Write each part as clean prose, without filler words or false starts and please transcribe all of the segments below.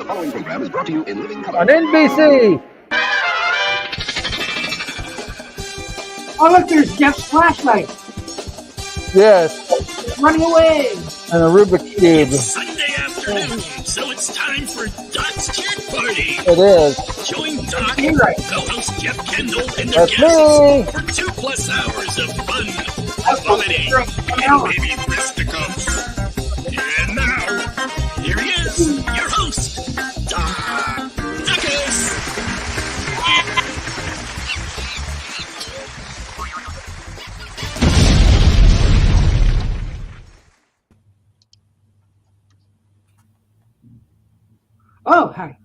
following program is brought to you in living color on NBC. Oh, look, there's Jeff's flashlight. Yes. It's running away. And a Rubik's Cube. It's Sunday afternoon, so it's time for Doc's Kid Party. It is. Join Doc You're and right. co-host Jeff Kendall and their That's guests me. for 2+ hours of fun, That's quality, right. and maybe fisticuffs. And now, here he is, your host, Doc. Docus. Oh, hi.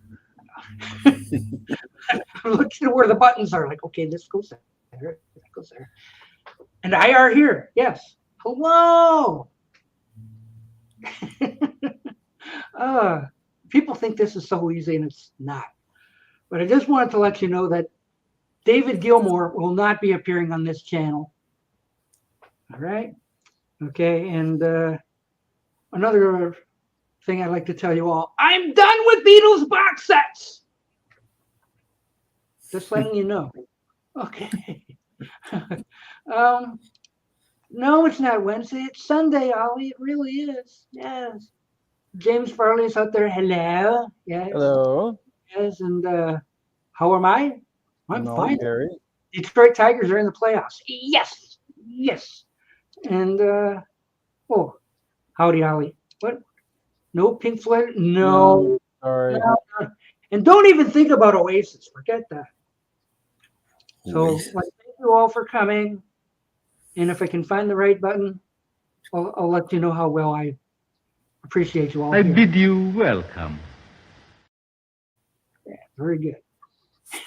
I'm looking at where the buttons are. Like, okay, this goes there. That goes there. And I are here. Yes. Hello. People think this is so easy, and it's not. But I just wanted to let you know that David Gilmour will not be appearing on this channel. All right. Okay. And another thing I'd like to tell you all, I'm done with Beatles box sets. Just letting you know. Okay. No, it's not Wednesday. It's Sunday, Ollie. It really is. Yes. James Farley's out there. Hello. Yes. Hello. Yes. And how am I? I'm fine. Gary. Detroit Tigers are in the playoffs. Yes. Yes. And oh, howdy, Ollie. What? No Pink Floyd? No. Sorry. No. And don't even think about Oasis. Forget that. So thank you all for coming. And if I can find the right button, I'll let you know how well I appreciate you all. I here. bid you welcome. Yeah, very good.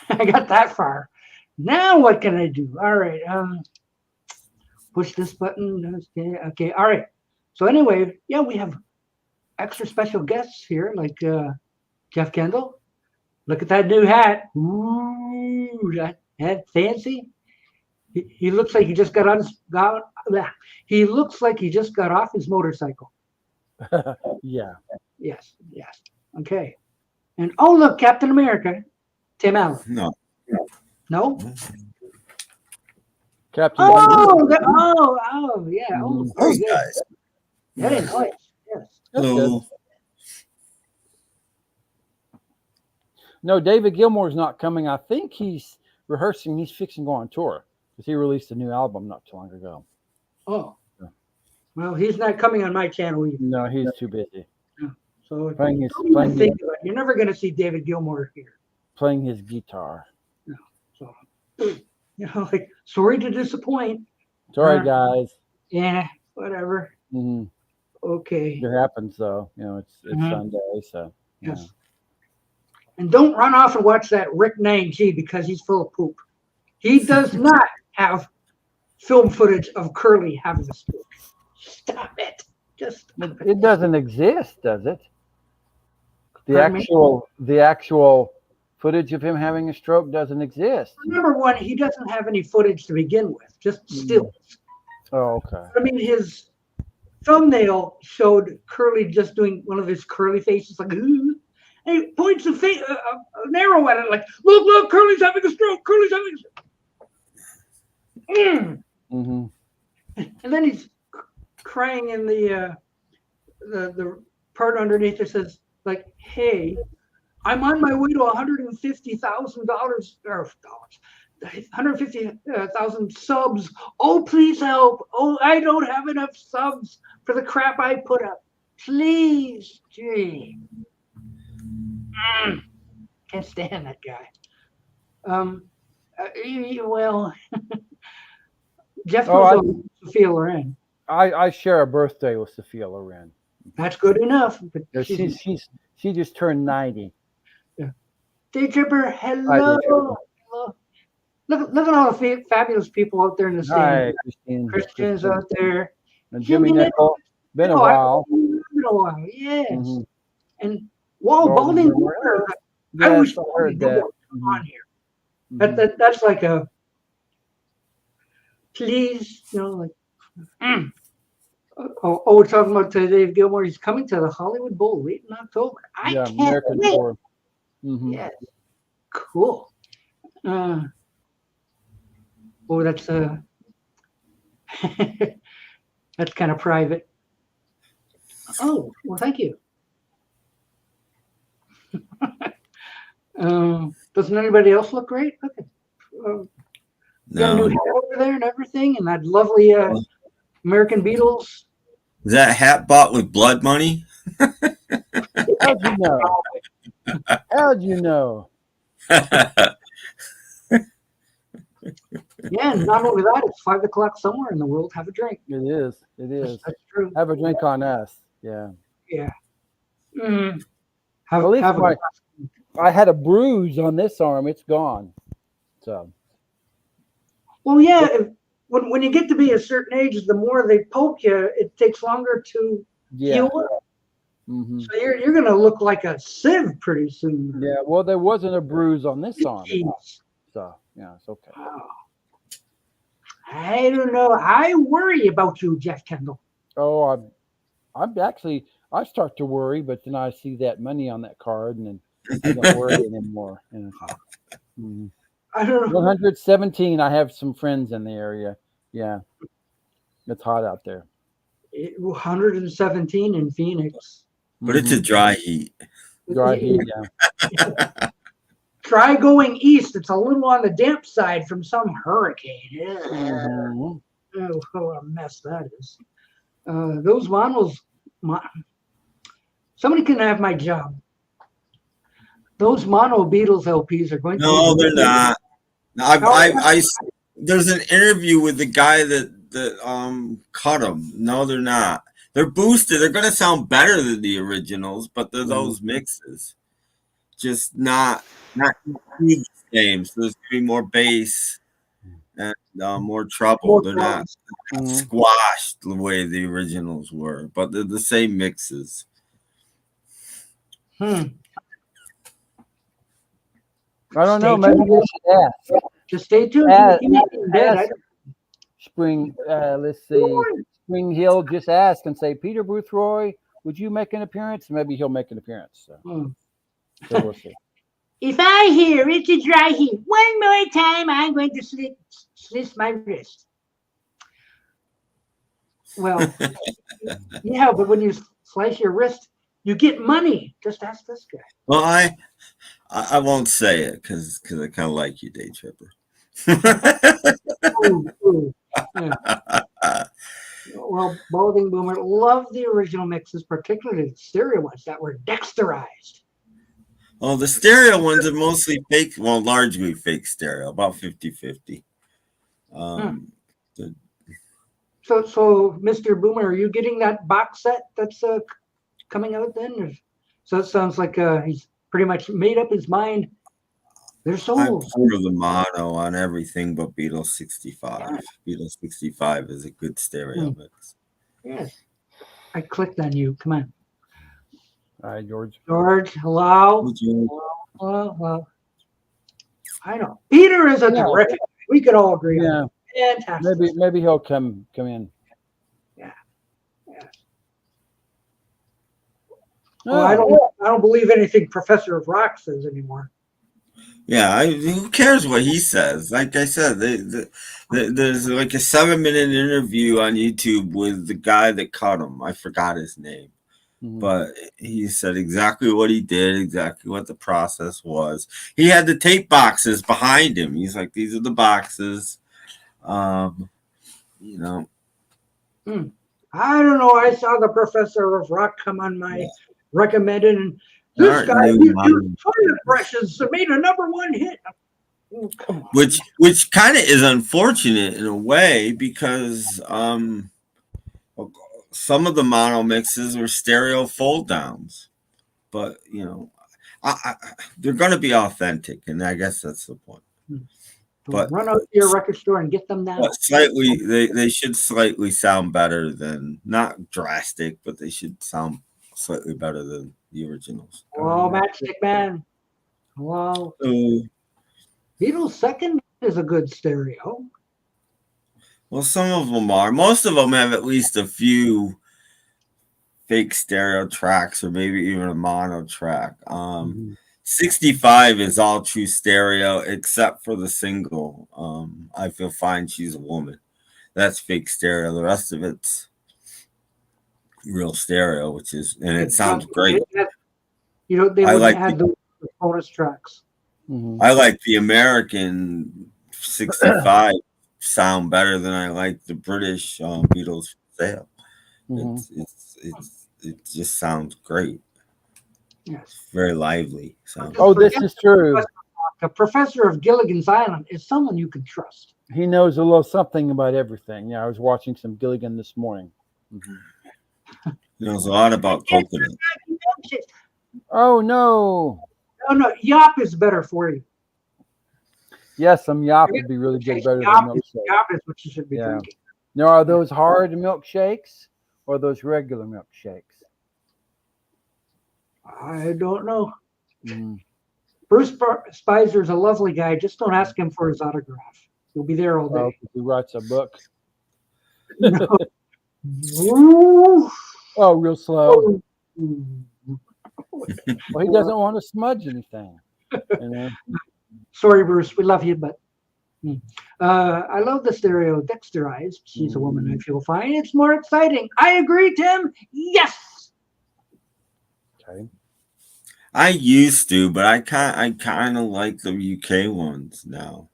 I got that far. Now what can I do? All right. Push this button. Okay. All right. So anyway, yeah, we have extra special guests here, like Jeff Kendall. Look at that new hat. Ooh, that hat fancy. He looks like he just he looks like he just got off his motorcycle. Yeah. Yes. Okay. And oh, look, Captain America, Tim Allen. No. Captain. Oh, yeah. Oh, very Those good. guys. Very nice. Yes. Hello. No, David Gilmour's not coming. I think he's rehearsing. He's fixing to go on tour because he released a new album not too long ago. Oh. Well, he's not coming on my channel either. No, he's too busy. So Playing his- don't even playing think about it. You're never going to see David Gilmour here. Playing his guitar. So, like, sorry to disappoint. Sorry, guys. Yeah, whatever. Mm-hmm. Okay. It happens, though. It's Sunday, so. Yes. And don't run off and watch that Rick 9G because he's full of poop. He does not have film footage of Curly having a stroke. Stop it. Just stop it. It doesn't exist, does it? Pardon me? The actual footage of him having a stroke doesn't exist. Number one, he doesn't have any footage to begin with, just stills. Oh, okay. I mean, his thumbnail showed Curly just doing one of his curly faces, like, ooh. And he points an arrow at it, like, look, Curly's having a stroke. Curly's having a stroke. Mm-hmm. And then he's crying in the part underneath that says, like, hey, I'm on my way to $150,000 or dollars. 150,000 subs. Oh, please help. Oh, I don't have enough subs for the crap I put up. Please. Gee. Can't stand that guy. Well, Jeff knows Sophia Loren. I share a birthday with Sophia Loren. That's good enough. But She just turned 90. Yeah. Day Tripper, hello. Hello. Look at all the fabulous people out there in the Hi, scene. Christian's out there. And Jimmy Nickel. Been a while. Yes. Mm-hmm. And Walt Balding. I wish I heard that. On here. That's like a please, like we're talking about Dave Gilmore. He's coming to the Hollywood Bowl late in October. I Yeah, can't American wait. tour. Mhm. Yes, cool. That's that's kind of private. Oh, well, thank you. Doesn't anybody else look great? Look at you got a new No. hat over there and everything, and that lovely American Beatles. Is that hat bought with blood money? How'd you know? How'd you know? Yeah, and not only that, it's 5 o'clock somewhere in the world. Have a drink. It is. It is. That's true. Have a drink on us. Yeah. Yeah. Have, At least have a, I had a bruise on this arm. It's gone. So. well, yeah. When you get to be a certain age, the more they poke you, it takes longer to heal up. Mm-hmm. So you're gonna look like a sieve pretty soon. Yeah. Well, there wasn't a bruise on this arm. So yeah, it's okay. Wow. I don't know. I worry about you, Jeff Kendall. Oh, I'm actually. I start to worry, but then I see that money on that card, and then I don't worry anymore. I don't know. 117. I have some friends in the area. Yeah, it's hot out there. 117 in Phoenix. But it's a dry heat. Dry heat. Yeah. Try going east. It's a little on the damp side from some hurricane. Mm-hmm. Oh, what a mess that is. Those monos. Somebody can have my job. Those mono Beatles LPs are going to. No, they're not. There's an interview with the guy that cut them. No, they're not. They're boosted. They're going to sound better than the originals, but they're those mixes. Just not huge names. So there's going to be more bass and more treble. They're not squashed the way the originals were, but they're the same mixes. I don't know. Maybe you should ask. Just stay tuned. Spring, let's see. Spring Hill, just ask and say, Peter Boothroyd, would you make an appearance? Maybe he'll make an appearance. So we'll see. If I hear it's a dry heat one more time, I'm going to slit my wrist. Well, yeah, but when you slice your wrist, you get money. Just ask this guy. Well, I won't say it because I kind of like you, Day Tripper. Yeah. Well, Balding Boomer loved the original mixes, particularly the stereo ones that were dexterized. Oh, the stereo ones are mostly fake. Well, largely fake stereo, about 50-50. So, Mr. Boomer, are you getting that box set that's coming out then? So it sounds like he's pretty much made up his mind. They're sold. I'm for the mono on everything but Beatles 65. Yeah. Beatles 65 is a good stereo mix. Yes. I clicked on you. Come on. All right, George. George, hello. Well, I know. Peter is a terrific. We could all agree on that. Fantastic. Maybe he'll come in. Yeah. Well, I don't believe anything Professor of Rock says anymore. Yeah, who cares what he says? Like I said, there's like a 7-minute interview on YouTube with the guy that cut him. I forgot his name. But he said exactly what he did, exactly what the process was. He had the tape boxes behind him. He's like, these are the boxes. I don't know. I saw the Professor of Rock come on my recommended, and this guy used toilet brushes made a #1 hit. Oh, come on. Which kind of is unfortunate in a way because some of the mono mixes were stereo fold downs, but they're going to be authentic, and I guess that's the point. But run out to your record store and get them now. But slightly, they should slightly sound better than, not drastic, but they should sound slightly better than the originals. Oh, Matchstick Man. Wow. Beatles' second is a good stereo. Well, some of them are. Most of them have at least a few fake stereo tracks or maybe even a mono track. 65 is all true stereo except for the single. I Feel Fine, She's a Woman. That's fake stereo. The rest of it's real stereo, and it sounds great. You know, they I would like have those bonus tracks. I like the American 65 sound better than I like the British Beatles for sale. It just sounds great. Yes. Very lively. So. Oh, this is true. A professor of Gilligan's Island is someone you can trust. He knows a little something about everything. Yeah, I was watching some Gilligan this morning. He knows a lot about coconut. Oh, no. No, Yop is better for you. Yes, some Yop would be really good, better than milkshake. Yop is what you should be drinking. Now, are those hard milkshakes or those regular milkshakes? I don't know. Bruce Spizer's a lovely guy. Just don't ask him for his autograph. He'll be there all day. He writes a book. No. Oh, real slow. Well, he doesn't want to smudge anything. You know? Sorry, Bruce. We love you, but I love the stereo Dexterized. She's a Woman, I Feel Fine. It's more exciting. I agree, Tim. Yes. Okay. I used to, but I kind of like the UK ones now.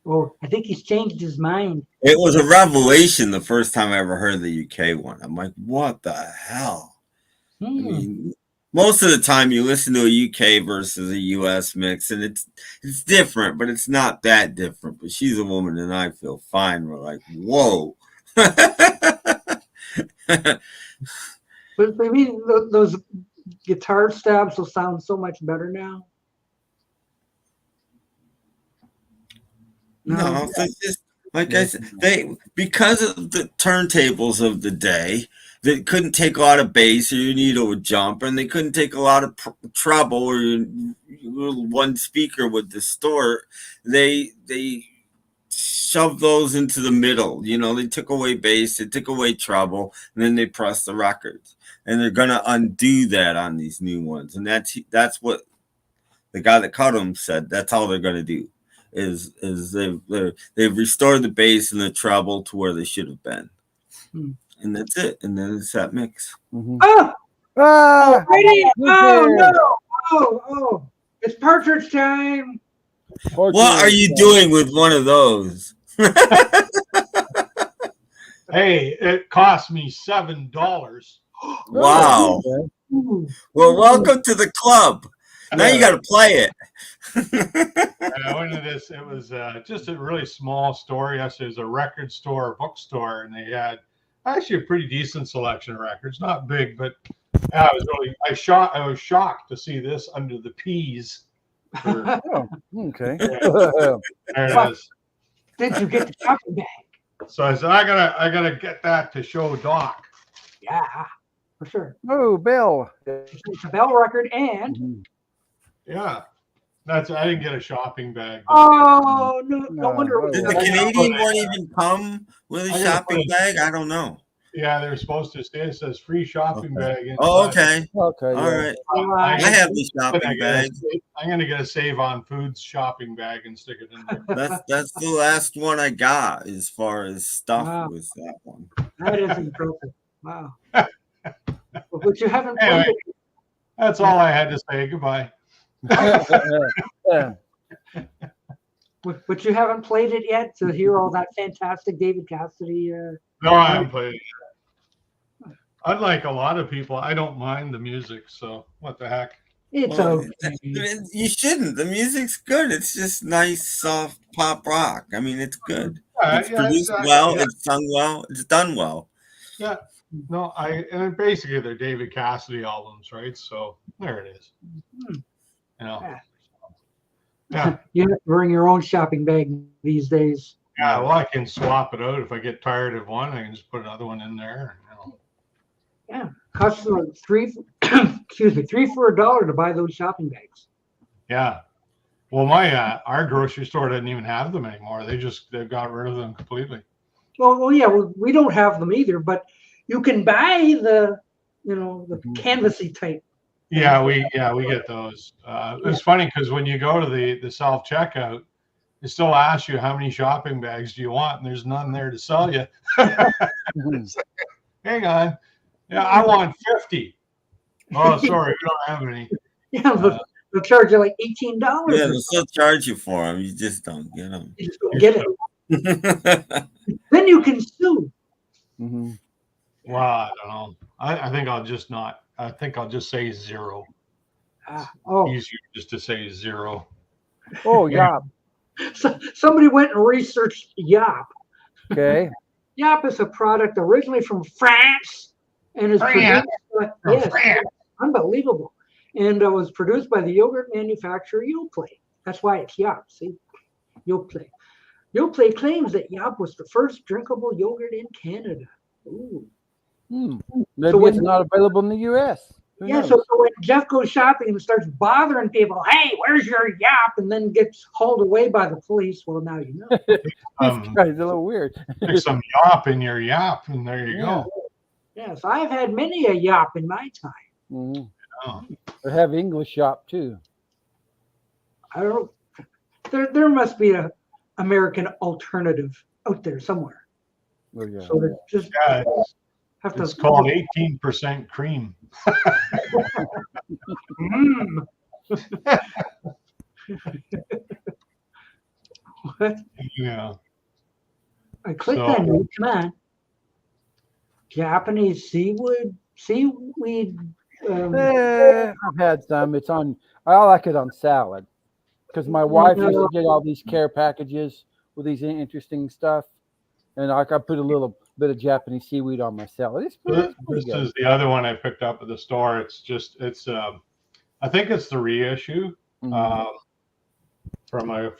Oh, I think he's changed his mind. It was a revelation the first time I ever heard the UK one. I'm like, what the hell? I mean, most of the time you listen to a UK versus a US mix, and it's different, but it's not that different. But She's a Woman and I Feel Fine. We're like, whoa. But I mean, those guitar stabs will sound so much better now. No, just like I said, because of the turntables of the day, they couldn't take a lot of bass, or your needle would jump, and they couldn't take a lot of treble, or one speaker would distort. They shoved those into the middle. You know, they took away bass, they took away treble, and then they pressed the records. And they're gonna undo that on these new ones, and that's what the guy that cut them said. That's all they're gonna do. Is they've restored the bass and the treble to where they should have been, and that's it. And then it's that mix. Oh, no! It's partridge time. What are you doing with one of those? Hey, it cost me $7. Wow. Well, welcome to the club. Now you got to play it. I went to this. It was just a really small store. Yes, it was a record store, bookstore, and they had actually a pretty decent selection of records. Not big, but I was shocked to see this under the P's. Okay. There it is. Did you get the shopping bag? So I said, I gotta get that to show Doc. Yeah, for sure. Oh, Bill. It's a Bell record and. Yeah. I didn't get a shopping bag. Oh, no wonder. Did the Canadian one even come with a shopping bag? I don't know. Yeah, they're supposed to say it says free shopping bag. Oh, okay. Okay. All right. I have the shopping bag. I'm gonna get a Save on Foods shopping bag and stick it in there. That's the last one I got as far as stuff was that one. That is impressive. Wow. But you haven't Anyway, played it. That's all I had to say. Goodbye. But you haven't played it yet to hear all that fantastic David Cassidy. No, I haven't played it yet. Unlike a lot of people, I don't mind the music. So what the heck? It's Well, okay. You shouldn't. The music's good. It's just nice, soft pop rock. I mean, it's good. It's produced well. Yeah. It's sung well. It's done well. Yeah. No, and basically they're David Cassidy albums, right? So there it is. You know. Yeah. You have to bring your own shopping bag these days. Yeah, well, I can swap it out if I get tired of one. I can just put another one in there. You know. Yeah, costs $3 for $1 to buy those shopping bags. Yeah, Well, my our grocery store doesn't even have them anymore. They've got rid of them completely. Well, yeah, we don't have them either, but you can buy the canvasy type. Yeah, we get those. It's funny because when you go to the self checkout, they still ask you how many shopping bags do you want, and there's none there to sell you. Hang on, yeah, I want 50. Oh, sorry, we don't have any. Yeah, but they'll charge you like $18. Yeah, they'll still charge you for them. You just don't get them. You just don't get it. Then you can sue. Mm-hmm. Well, I don't know. I think I'll just not. I think I'll just say 0. Easier just to say 0. Oh, Yop. So somebody went and researched Yop. Okay. Yop is a product originally from France and is produced. Yes, unbelievable. And was produced by the yogurt manufacturer Yoplait. That's why it's Yop. See, Yoplait. Yoplait claims that Yop was the first drinkable yogurt in Canada. Ooh. Maybe it's not available in the U.S. Yeah, so when Jeff goes shopping and starts bothering people, hey, where's your Yop? And then gets hauled away by the police. Well, now you know. This guy's a little weird. Stick some Yop in your Yop, and there you go. Yes, I've had many a Yop in my time. Mm-hmm. Oh. They have English Yop too. I don't know. There must be an American alternative out there somewhere. Oh, yeah. So they just have to. It's called 18% cream. What? Yeah. I clicked on it. Come on. Japanese seaweed. I've had some. It's on. I like it on salad because my wife used to get all these care packages with these interesting stuff, and I put a little bit of Japanese seaweed on my salad. It's pretty This good. is the other one I picked up at the store. It's I think it's the reissue from a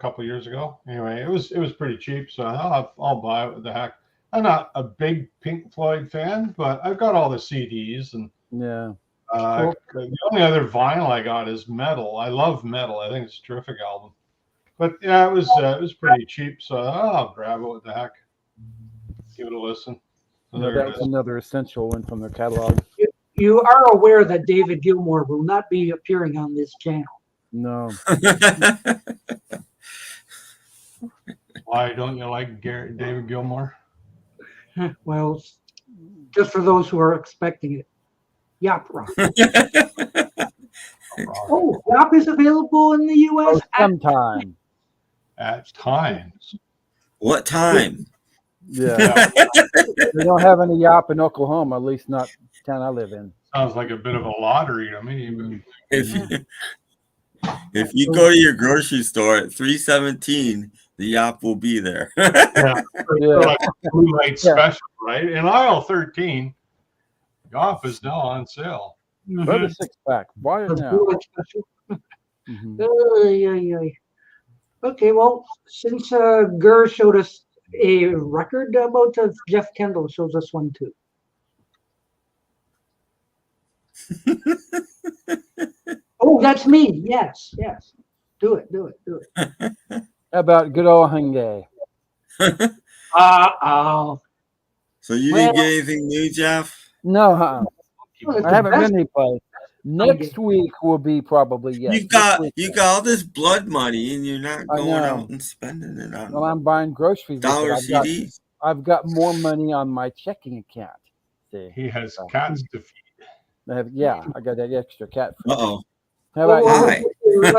couple years ago. Anyway, it was pretty cheap, so I'll buy it. What the heck? I'm not a big Pink Floyd fan, but I've got all the CDs and Yeah. cool. The only other vinyl I got is Metal. I love Metal. I think it's a terrific album. But yeah, it was pretty cheap, so I'll grab it. What the heck? Give it a listen. So That's another essential one from their catalog. You are aware that David Gilmour will not be appearing on this channel. No. Why don't you like David Gilmour? Well, just for those who are expecting it. Yop Rock. Oh, Yop is available in the U.S. Sometime. At times. What time? Yeah. They don't have any Yop in Oklahoma, at least not the town I live in. Sounds like a bit of a lottery to me. If you go to your grocery store at 3:17, the Yop will be there. Yeah. Like Blue Light Special, right? In aisle 13, Yop is now on sale. But a 6-pack. Why now? Okay, well, since Gur showed us a record about Jeff Kendall, shows us one too. Oh, that's me. Yes. Do it. How about good old Hungay? So you didn't get anything new, Jeff? No, I haven't been any place. Next week will be probably yes. You got all this blood money and you're not going out and spending it on. Well, I'm buying groceries. Dollar CDs. I've got more money on my checking account. See, he has cats to feed. I got that extra cat food. Uh-oh. How about you?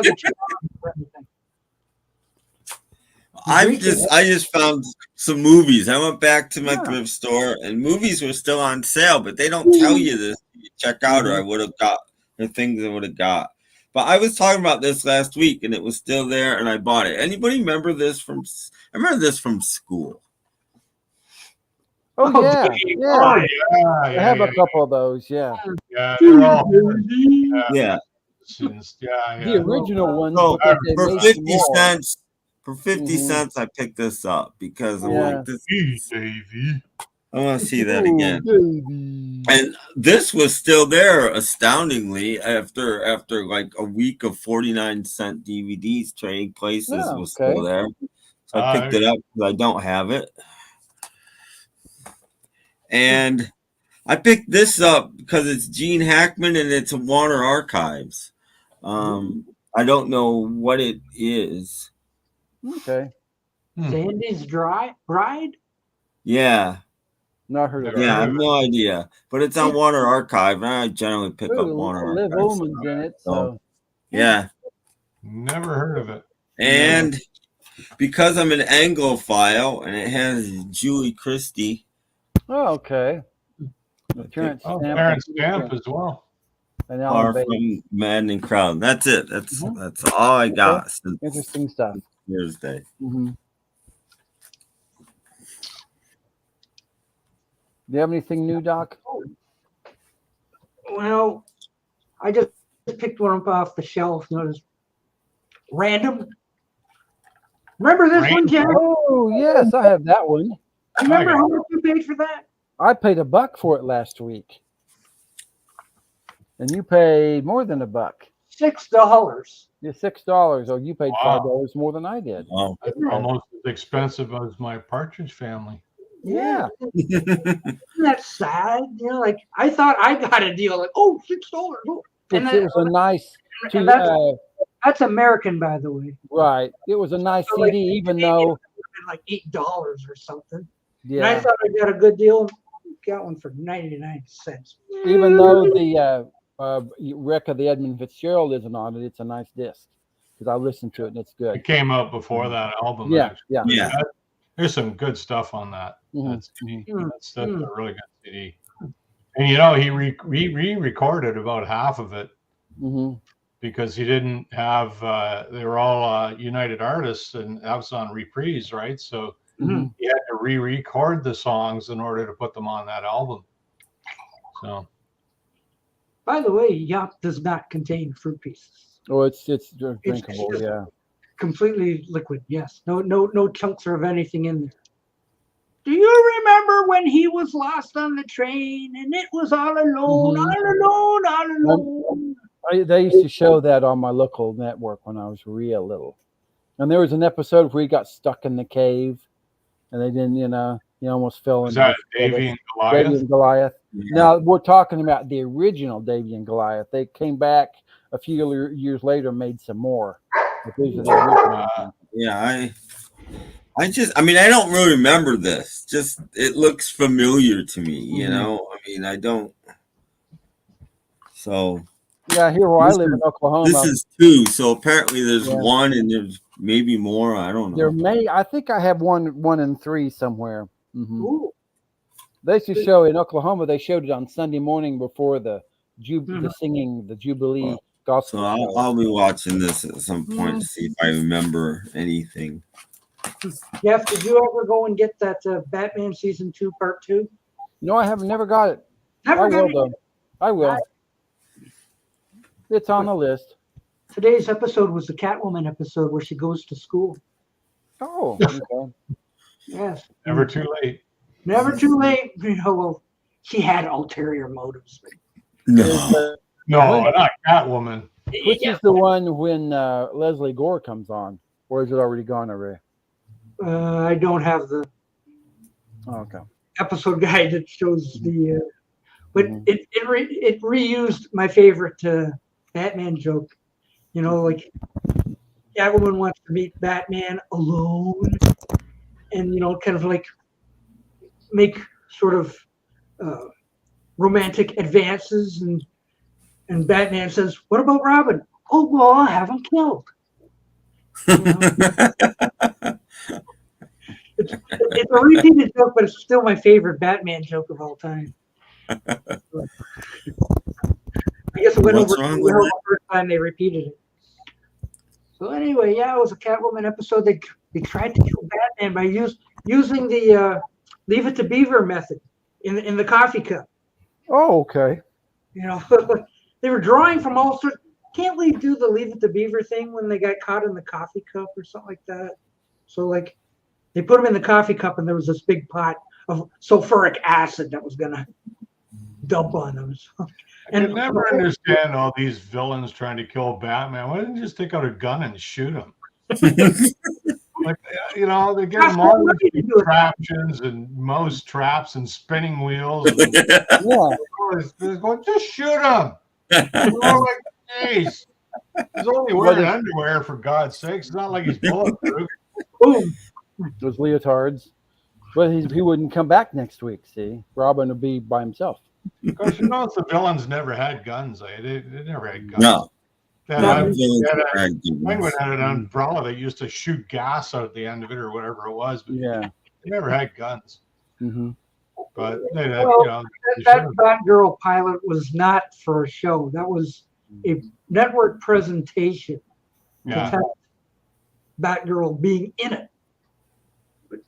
I just found some movies. I went back to my thrift store and movies were still on sale, but they don't tell you this. You check out, or I would have got the things I would have got. But I was talking about this last week and it was still there and I bought it. Anybody remember this from? I remember this from school. Oh yeah. I have a couple of those. Yeah. Yeah, they're all. Yeah. The original ones. So for 50 cents. For 50 cents, I picked this up because I'm like, this. Davey. I want to see that again. Baby. And this was still there, astoundingly, after like a week of 49-cent DVDs. Trading Places Oh, was okay. still there. So I picked it up because I don't have it. And I picked this up because it's Gene Hackman and it's a Warner Archives. I don't know what it is. Okay. Sandy's Bride? Yeah. Yeah. Not heard of Yeah, I that. have no idea. But it's on Warner Archive, and I generally pick up Ooh, Warner Liv Archive. Ullman's in it, so. Yeah. Never heard of it. And because I'm an Anglophile and it has Julie Christie. Oh, okay. Terrence Oh, Stamp. Terrence Stamp as well. And Far Alan Bates. from Maddening Crowd. That's it. That's all I got since Interesting stuff. Thursday. Mm-hmm. Do you have anything new, Doc? Well, I just picked one up off the shelf. You know, just random. Remember this one, Jeff? Oh, yes, I have that one. Remember how much you paid for that? I paid $1 for it last week. And you paid more than $1. $6. You're $6. Oh, you paid $5 more than I did. Oh. That's almost as expensive as my Partridge Family. Yeah. Isn't that sad? You know, like I thought I got a deal. Like, oh, $6. Oh. And It was a nice. and that's American, by the way. Right. It was a nice So, CD, like, even though. Like $8 or something. Yeah. And I thought I got a good deal. Got one for 99 cents. Even though the wreck of the Edmund Fitzgerald isn't on it, it's a nice disc because I listened to it and it's good. It came out before that album. Yeah, actually. yeah. There's some good stuff on that. Mhm. That's a really good CD. And you know, he re-recorded about half of it because he didn't have. They were all United Artists, and that was on Reprise, right? So he had to re-record the songs in order to put them on that album. So. By the way, Yop does not contain fruit pieces. Oh, it's drinkable, yeah. Completely liquid, yes. No chunks of anything in there. Do you remember when he was lost on the train and it was all alone, all alone? They used to show that on my local network when I was real little. And there was an episode where he got stuck in the cave and they didn't, he almost fell in. Was that Davy and Goliath? Davy and Goliath. Yeah. Now, we're talking about the original Davy and Goliath. They came back a few years later and made some more. But these are the original ones. Yeah, I don't really remember this. Just it looks familiar to me, you know. I mean, I don't. So. Yeah, here where I live in Oklahoma. This is 2, so apparently there's 1 and there's maybe more. I don't know. I think I have 1 and 3 somewhere. They used to show in Oklahoma. They showed it on Sunday morning before the singing, the Jubilee gospel. So I'll be watching this at some point to see if I remember anything. Jeff, did you ever go and get that Batman Season 2 Part 2? No, I have never got it. Never got it. Though. I will. It's on the list. Today's episode was the Catwoman episode where she goes to school. Oh, okay. Yes. Never too late. Never too late. Well, she had ulterior motives. No, not Catwoman. Which is the one when Leslie Gore comes on, or is it already gone already? I don't have the episode guide that shows the, but it reused my favorite Batman joke. You know, like Catwoman wants to meet Batman alone, and kind of like make sort of romantic advances, and Batman says, "What about Robin?" "Oh, well, I'll have him killed." It's a repeated joke, but it's still my favorite Batman joke of all time. I guess it went over the first time they repeated it. So anyway, it was a Catwoman episode. They tried to kill Batman by using the Leave It to Beaver method in the coffee cup. Oh, okay. They were drawing from all sorts. Can't we do the Leave It to Beaver thing when they got caught in the coffee cup or something like that? So like they put them in the coffee cup and there was this big pot of sulfuric acid that was going to dump on them. So, I can never understand all these villains trying to kill Batman. Why didn't you just take out a gun and shoot him? Like, you know, they get them all these contraptions and mouse traps and spinning wheels. And they're going, just shoot him. Like, jeez. He's only wearing underwear, for God's sakes. It's not like he's bulletproof. Boom. Those leotards. But he wouldn't come back next week, see? Robin would be by himself. Because you know, the villains never had guns. They never had guns. No. Penguin had an umbrella that used to shoot gas out at the end of it or whatever it was. But they never had guns. Mm-hmm. But that Batgirl pilot was not for a show. That was a network presentation to test Batgirl being in it.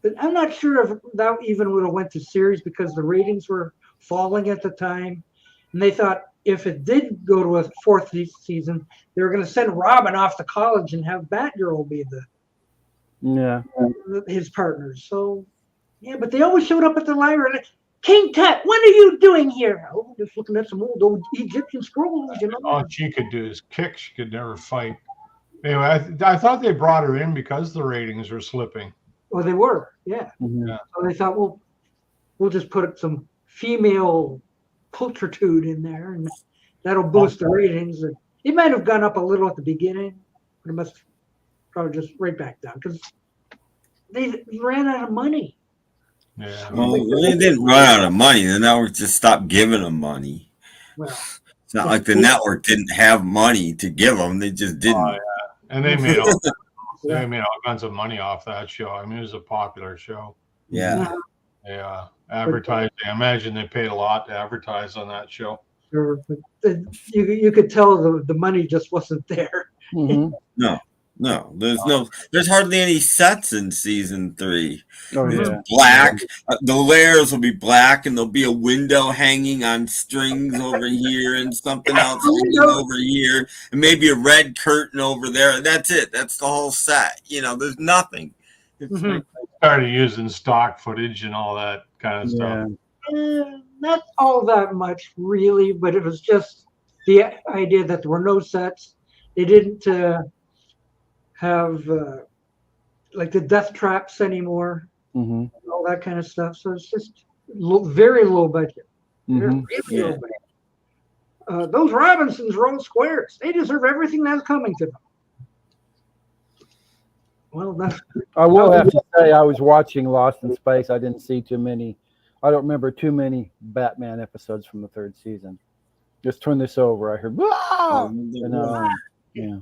But I'm not sure if that even would have went to series because the ratings were falling at the time, and they thought if it did go to a fourth season, they were going to send Robin off to college and have Batgirl be his partners. So but they always showed up at the library. King Tut, what are you doing here? Oh, just looking at some old Egyptian scrolls. You know? All she could do is kick. She could never fight. Anyway, I thought they brought her in because the ratings were slipping. Well, they were, yeah. Mm-hmm. So they thought, well, we'll just put some female pulchritude in there, and that'll boost the ratings. It might have gone up a little at the beginning, but it must probably just right back down because they ran out of money. Yeah. Well, they didn't run out of money. The network just stopped giving them money. Well, it's not like the network didn't have money to give them. They just didn't. Oh, yeah. And they made all kinds of money off that show. I mean, it was a popular show. Yeah. Yeah. Advertising. I imagine they paid a lot to advertise on that show. Sure, but you could tell the money just wasn't there. Mm-hmm. No, there's hardly any sets in season 3. Oh, it's yeah. black. The layers will be black, and there'll be a window hanging on strings over here, and something else hanging over here, and maybe a red curtain over there. That's it. That's the whole set. You know, there's nothing. It's like, started using stock footage and all that kind of stuff. Not all that much, really, but it was just the idea that there were no sets. They didn't have like the death traps anymore, all that kind of stuff. So it's just very low budget. Really low budget. Those Robinsons roll squares. They deserve everything that's coming to them. Well, I will have to say I was watching Lost in Space. I didn't see too many. I don't remember too many Batman episodes from the 3rd season. Just turn this over. I heard, yeah.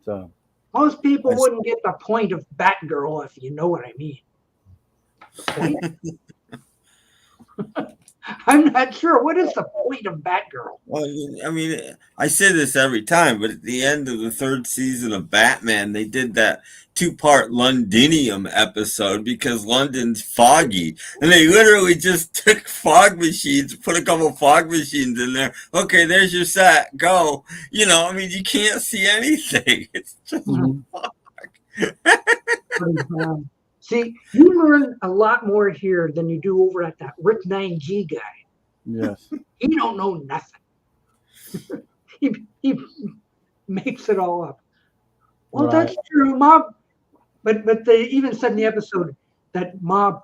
So most people wouldn't get the point of Batgirl, if you know what I mean. I'm not sure. What is the point of Batgirl? Well, I mean, I say this every time, but at the end of the 3rd season of Batman, they did that 2-part Londinium episode because London's foggy. And they literally just took fog machines, put a couple fog machines in there. Okay, there's your set. Go. You know, I mean, you can't see anything. It's just fog. See, you learn a lot more here than you do over at that Rick 9G guy. Yes. He don't know nothing. he makes it all up. Well, that's true, Mob. But they even said in the episode that Mob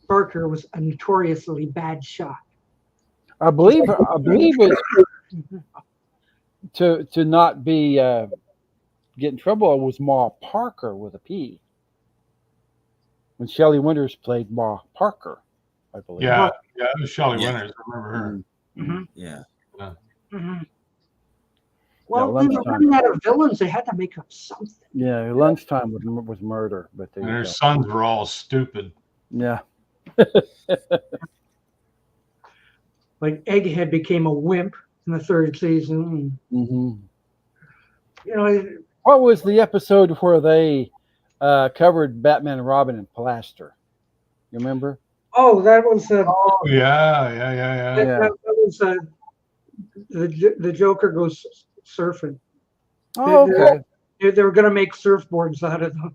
Barker was a notoriously bad shot. I believe it to not be get in trouble was Ma Parker with a P. When Shelley Winters played Ma Parker, I believe. Yeah, it was Shelley Winters. I remember her. Yeah. Well, they were running out of villains. They had to make up something. Yeah, Lunchtime was murder, but and their sons were all stupid. Yeah. Like Egghead became a wimp in the 3rd season. Mm-hmm. You know, what was the episode where they covered Batman and Robin in plaster? You remember? Oh, that was. Yeah. That was the Joker goes surfing. Oh, okay. They were going to make surfboards out of them.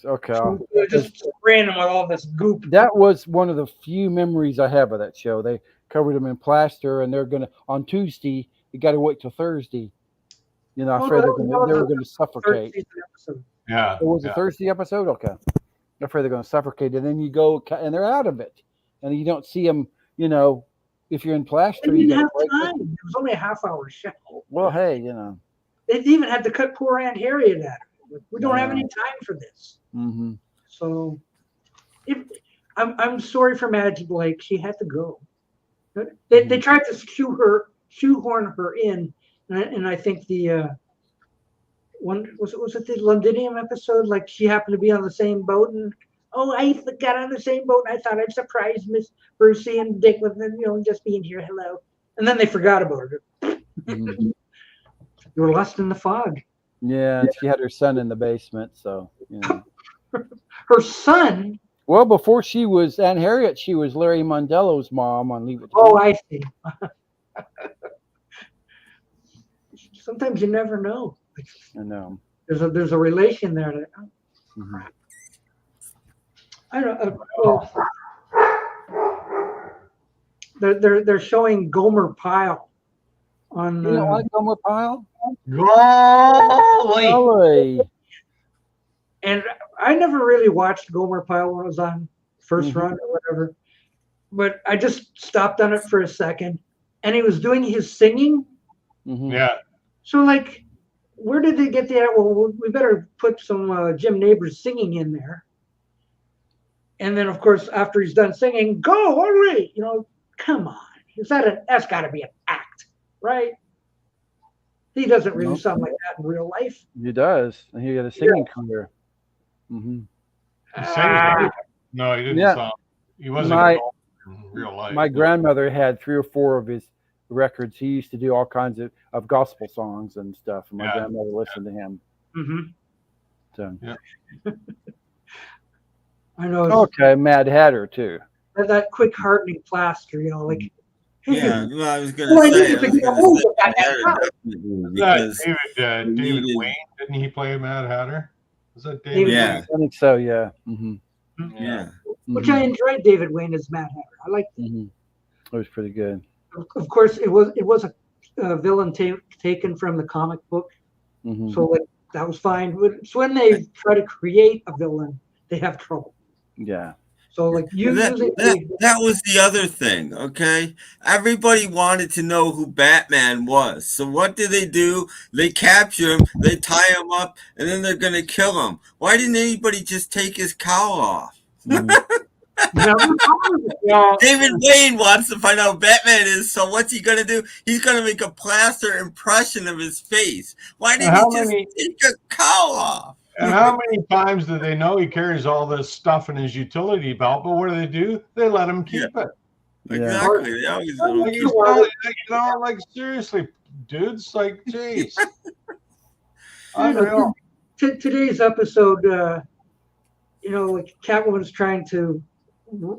Okay. So they're just random with all this goop. That was one of the few memories I have of that show. They covered them in plaster, and they're gonna on Tuesday. You got to wait till Thursday. You know, I'm afraid they were gonna suffocate. Yeah. It was a Thursday episode. Okay, I'm afraid they're gonna suffocate, and then you go and they're out of it, and you don't see them. You know, if you're in plaster, They you didn't got have time. It was only a half-hour show. Well, hey, you know. They even had to cut poor Aunt Harriet out of it. We don't have any time for this. Mm-hmm. So, I'm sorry for Madge Blake. She had to go. They tried to shoehorn her in, and I think the one was it the Londinium episode? Like she happened to be on the same boat, and I got on the same boat, and I thought I'd surprise Miss Brucey and Dick with them, just being here. Hello, and then they forgot about her. Mm-hmm. You were lost in the fog. Yeah, and she had her son in the basement, so Her son. Well, before she was Aunt Harriet, she was Larry Mondello's mom on Leave It to Oh, Me. I see. Sometimes you never know. I know. There's a relation there. Mm-hmm. I don't know. They're showing Gomer Pyle on. You don't like Gomer Pyle? Golly. And I never really watched Gomer Pyle when it was on first run or whatever, but I just stopped on it for a second, and he was doing his singing. Mm-hmm. Yeah. So like, where did they get that? Well, we better put some Jim Neighbors singing in there. And then of course, after he's done singing, go, all right, come on. That's got to be an act, right? He doesn't really sound like that in real life. He does. And he got a singing career. Mm-hmm. No, he didn't sound. He wasn't in real life. My grandmother had 3 or 4 of his records. He used to do all kinds of gospel songs and stuff. And my grandmother listened to him. Mm-hmm. So. Yeah. I know. Okay, Mad Hatter too. That quick hardening plaster, like. Yeah, well, I was gonna say David Wayne, didn't he play Mad Hatter? Was that David? Yeah, I think so. Yeah. Mm-hmm. Yeah. Which I enjoyed David Wayne as Mad Hatter. I liked it. Mm-hmm. It was pretty good. Of course, it was a villain taken from the comic book, so that was fine. It's when they try to create a villain, they have trouble. Yeah. So like that was the other thing, okay? Everybody wanted to know who Batman was. So what do? They capture him, they tie him up, and then they're gonna kill him. Why didn't anybody just take his cowl off? David Wayne wants to find out who Batman is, so what's he gonna do? He's gonna make a plaster impression of his face. Why didn't he just take a cowl off? And how many times do they know he carries all this stuff in his utility belt? But what do? They let him keep it. Exactly. They always like seriously, dudes. Like, jeez. Unreal. Today's episode, like Catwoman's trying to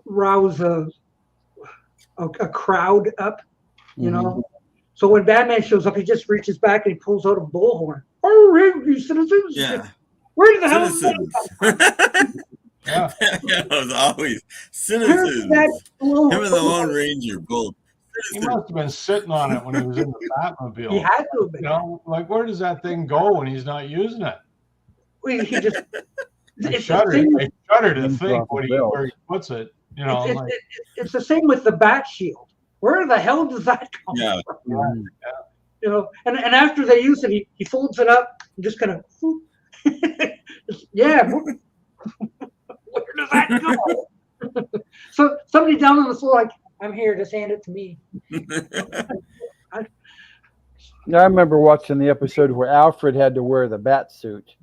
rouse a crowd up, So when Batman shows up, he just reaches back and he pulls out a bullhorn. Oh, you citizens! Yeah. Where the hell is that? It was always citizens. Him and the Lone Ranger both. He must have been sitting on it when he was in the Batmobile. He had to have been. Like where does that thing go when he's not using it? Well, he just. I shudder to think where he puts it. It's the same with the Bat Shield. Where the hell does that come from? And after they use it, he folds it up and just kind of. Yeah. Where does that go? So somebody down on the floor, like, I'm here, just hand it to me. I remember watching the episode where Alfred had to wear the bat suit,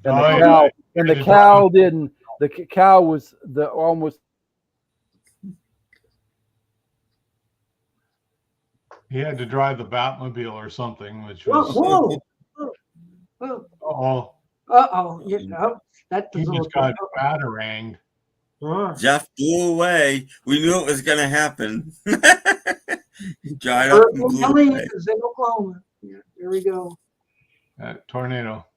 and the cow didn't. The cow was almost. He had to drive the Batmobile or something, which was. Whoa. That he just got bataranged. Jeff flew away. We knew it was going to happen. Dried up and blew away. Oklahoma. Here we go. Tornado.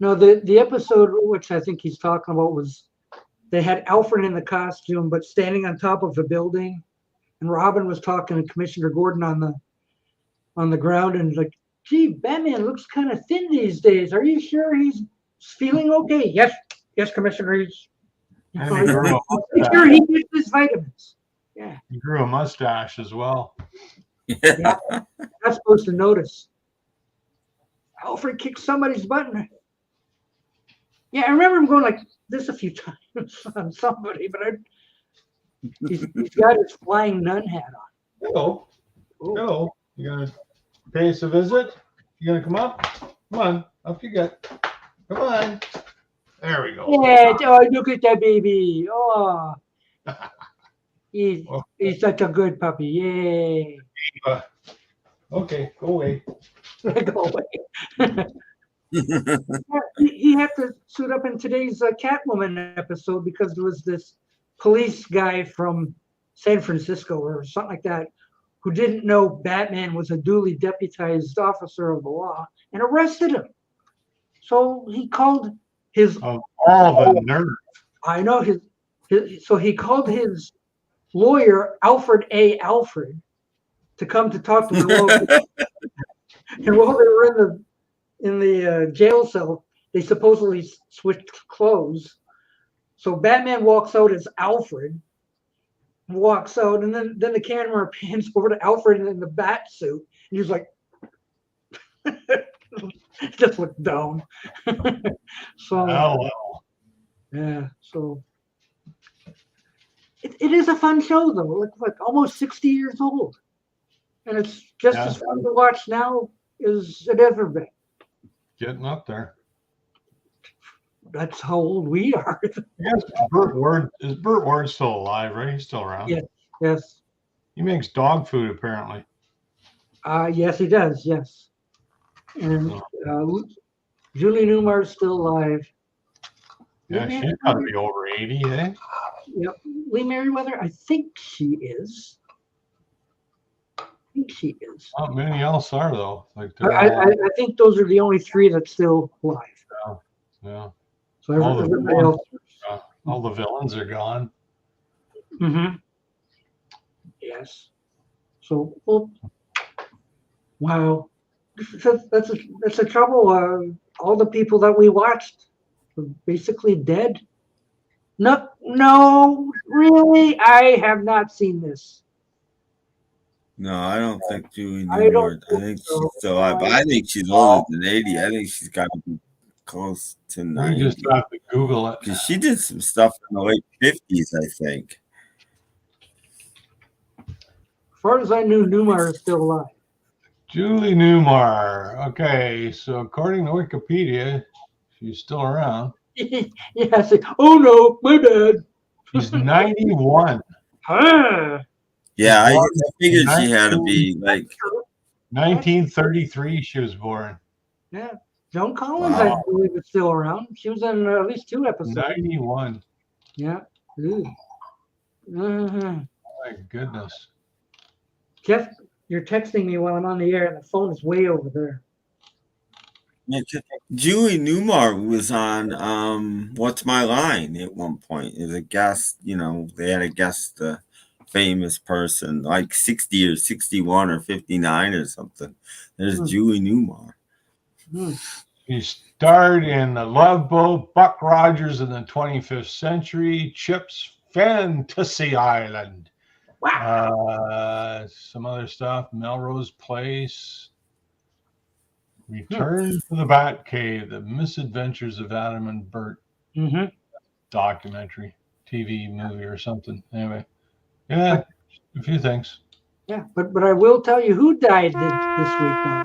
No, the episode which I think he's talking about was they had Alfred in the costume, but standing on top of the building, and Robin was talking to Commissioner Gordon on the ground, and like, gee, Batman looks kind of thin these days. Are you sure he's feeling okay? Yes, Commissioner. He's And he grew a sure mustache. he gets his vitamins. Yeah, He grew a mustache as well. Yeah. not supposed to notice. Alfred kicked somebody's butt. Yeah, I remember him going like this a few times on somebody, but he's got his flying nun hat on. Hello. Oh. Hello. You gonna pay us a visit? You gonna come up? Come on. Up you get. Come on. There we go. Yeah, oh, look at that baby. Oh, he's such a good puppy. Yay. Okay, go away. Go away. He had to suit up in today's Catwoman episode because there was this police guy from San Francisco or something like that who didn't know Batman was a duly deputized officer of the law and arrested him. So he called his Of all the nerve. I know so he called his lawyer Alfred to come to talk to him. And while they were in the jail cell, they supposedly switched clothes. So Batman walks out as Alfred, walks out, and then the camera pans over to Alfred in the bat suit, and he's like, just looked dumb. So Oh, well. yeah, so it is a fun show though. Like almost 60 years old, and it's just as fun to watch now as it ever been. Getting up there. That's how old we are. Yes, Burt Ward still alive, right? He's still around. Yes. He makes dog food apparently. Yes, he does. Yes, and Julie Newmar's still alive. Yeah, she's got to be over 80, eh? Yep. Lee Merriweather, I think she is. Not many else are though. Like I think those are the only three that's still alive. yeah. So everybody else. All the villains are gone. Mm-hmm. Yes. So, well, wow. That's the trouble. All the people that we watched are basically dead. No, really, I have not seen this. No, I don't think Julie I don't Newmar. I think think so. she's still alive, but I think she's older than 80. I think she's got to be close to We 90. just have to Google it. Because she did some stuff in the late 50s, I think. As far as I knew, Newmar is still alive. Julie Newmar. Okay, so according to Wikipedia, she's still around. Yes. Oh no, my bad. She's 91. Yeah, I figured she had to be like 1933 she was born. Yeah. Joan Collins, Wow. I believe, is still around. She was in at least 2 episodes. 91. Yeah. Ooh. Mhm. My goodness. Jeff, you're texting me while I'm on the air, and the phone is way over there. Julie Newmar was on What's My Line at one point as a guest. You know, they had a guest famous person like 60 or 61 or 59 or something. There's Julie Newmar. She starred in The Love Boat, Buck Rogers in the 25th Century, Chip's Fantasy Island. Wow. Some other stuff, Melrose Place, Return to the Batcave, The Misadventures of Adam and Bert. Mm-hmm. Documentary, TV movie or something. Anyway, yeah, a few things. Yeah, but I will tell you who died this week, though.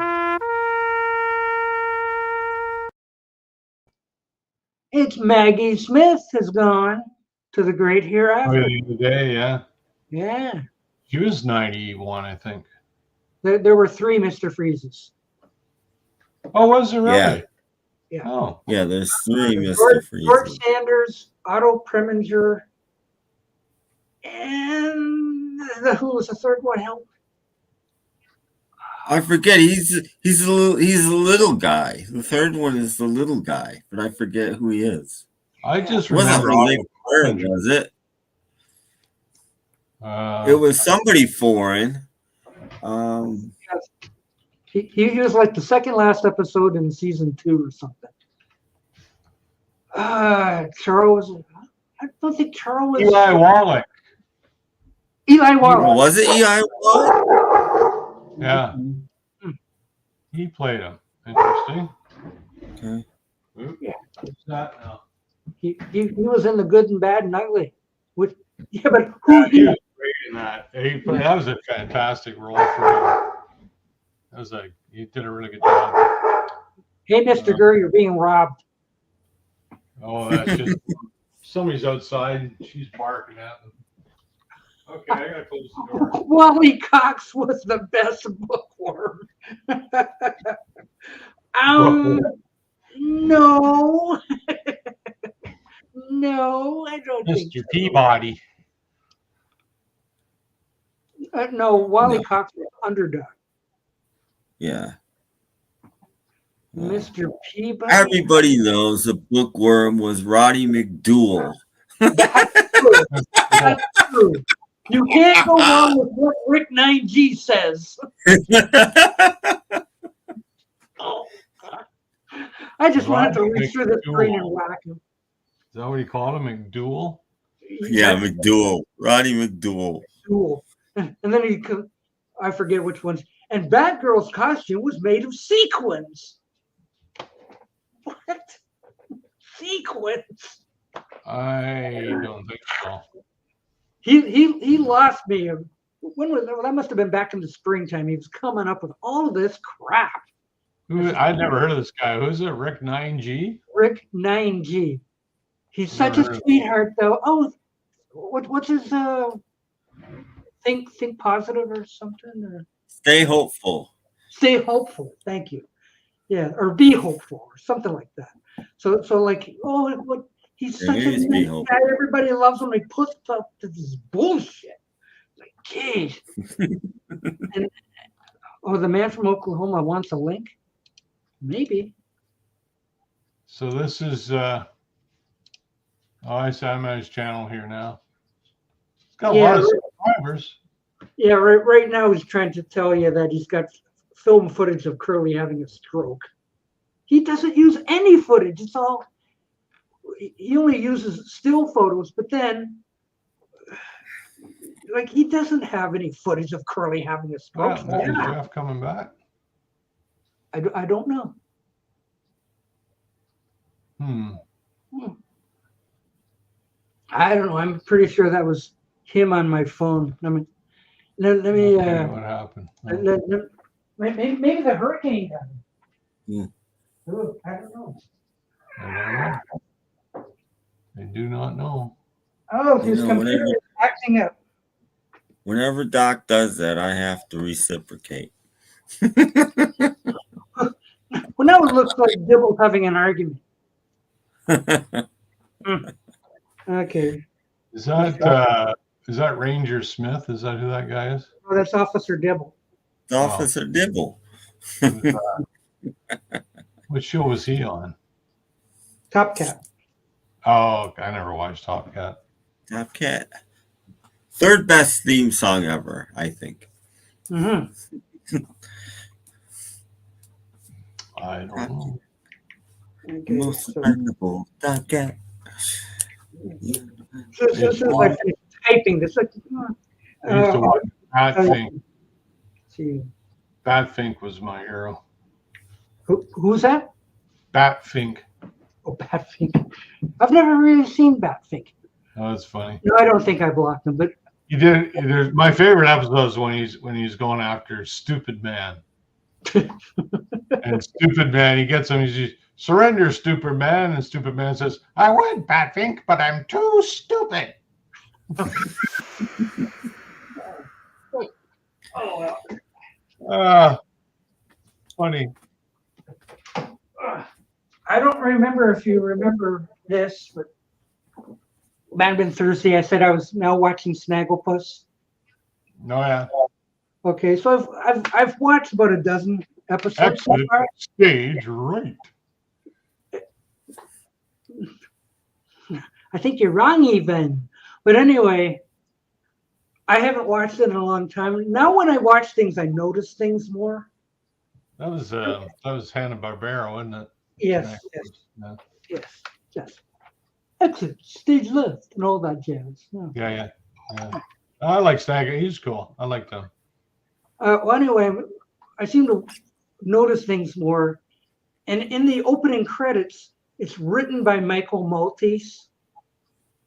It's Maggie Smith has gone to the great hereafter. Today, yeah. Yeah. She was 91, I think. There were 3 Mr. Freezes. Oh, was there really? Yeah. Yeah. Oh. Yeah, there's 3 Mr. George Freezes. Sanders, Otto Preminger, and who was the third one? Help. I forget. He's a little guy. The third one is the little guy, but I forget who he is. I just It wasn't remember. Jose Cuervo, was it? It Uh, was somebody foreign. He was like the second last episode in season 2 or something. Charles. I don't think Charles was. Eli Wallach. Eli Wallach. Was it Eli Wallach? Yeah. He played him. Interesting. Okay. Yeah. What's that now? He was in The Good and Bad and Ugly. Yeah, but who He was great in that. That was a fantastic role for him. That was he did a really good job. Hey, Mr. Gurr, you're being robbed. Oh, that's just somebody's outside and she's barking at them. Okay, I gotta close the door. Wally Cox was the best bookworm. No. No, I don't think Mr. so. Peabody. No, Wally No. Cox was Underdog. Yeah. Mr. Peabody. Everybody knows the bookworm was Roddy McDowell. That's true. You can't go wrong with what Rick 9G says. Oh, God. I just wanted to reach through the screen and whack him. Is that what he called him? McDowell? Yeah, McDowell. Roddy McDowell. Cool. And then I forget which ones. And Batgirl's costume was made of sequins. What? Sequins? I don't think so. He lost me. When was that? Well, that must have been back in the springtime. He was coming up with all this crap. I'd never heard of this guy. Who's it? Rick 9G? Rick 9G. He's such a sweetheart, though. Oh, what's his think positive or something? Or Stay hopeful. stay hopeful. Thank you. Yeah, or be hopeful or something like that. So like, what? He's such a Be nice hopeful. guy. Everybody loves him. He puts up to this bullshit. Like, geez. And the man from Oklahoma wants a link. Maybe. So this is I see I'm on his channel here now. It's got a lot of subscribers. Yeah, right now he's trying to tell you that he's got film footage of Curly having a stroke. He doesn't use any footage. It's all, he only uses still photos, but then, like, he doesn't have any footage of Curly having a stroke. Wow, is Jeff coming back? I don't know. I don't know. I'm pretty sure that was him on my phone. Let me. Okay, what happened? Maybe the hurricane got him. Ooh, I don't know. I do not know. Oh, his computer is acting up. Whenever Doc does that, I have to reciprocate. Well, now it looks like Dibble's having an argument. Okay. Is that Ranger Smith? Is that who that guy is? Oh, that's Officer Dibble. Officer Dibble. What show was he on? Top Cat. Oh, I never watched Top Cat. Top Cat. Third best theme song ever, I think. Mm-hmm. I don't know. Okay, Most so dependable Top Cat. as soon as I finish typing this, I used to watch Batfink. see. Batfink was my hero. Who's that? Batfink. Oh, Batfink. I've never really seen Batfink. Oh, that's funny. No, I don't think I blocked him, but You did. There's my favorite episode was when he's going after Stupid Man. And Stupid Man, he gets him. He's surrender, Stupid Man, and Stupid Man says, "I would, Batfink, but I'm too stupid." Funny. I don't remember if you remember this, but might have been Thursday. I said I was now watching Snagglepuss. No, yeah. Okay, so I've watched about a dozen episodes so Exit far. stage right. I think you're wrong even. But anyway, I haven't watched it in a long time. Now when I watch things, I notice things more. That was Hanna-Barbera, wasn't it? Yes, Yeah. yes. Exit, stage left, and all that jazz. Yeah. Yeah. I like Stagger. He's cool. I like them. Well, anyway, I seem to notice things more. And in the opening credits, it's written by Michael Maltese,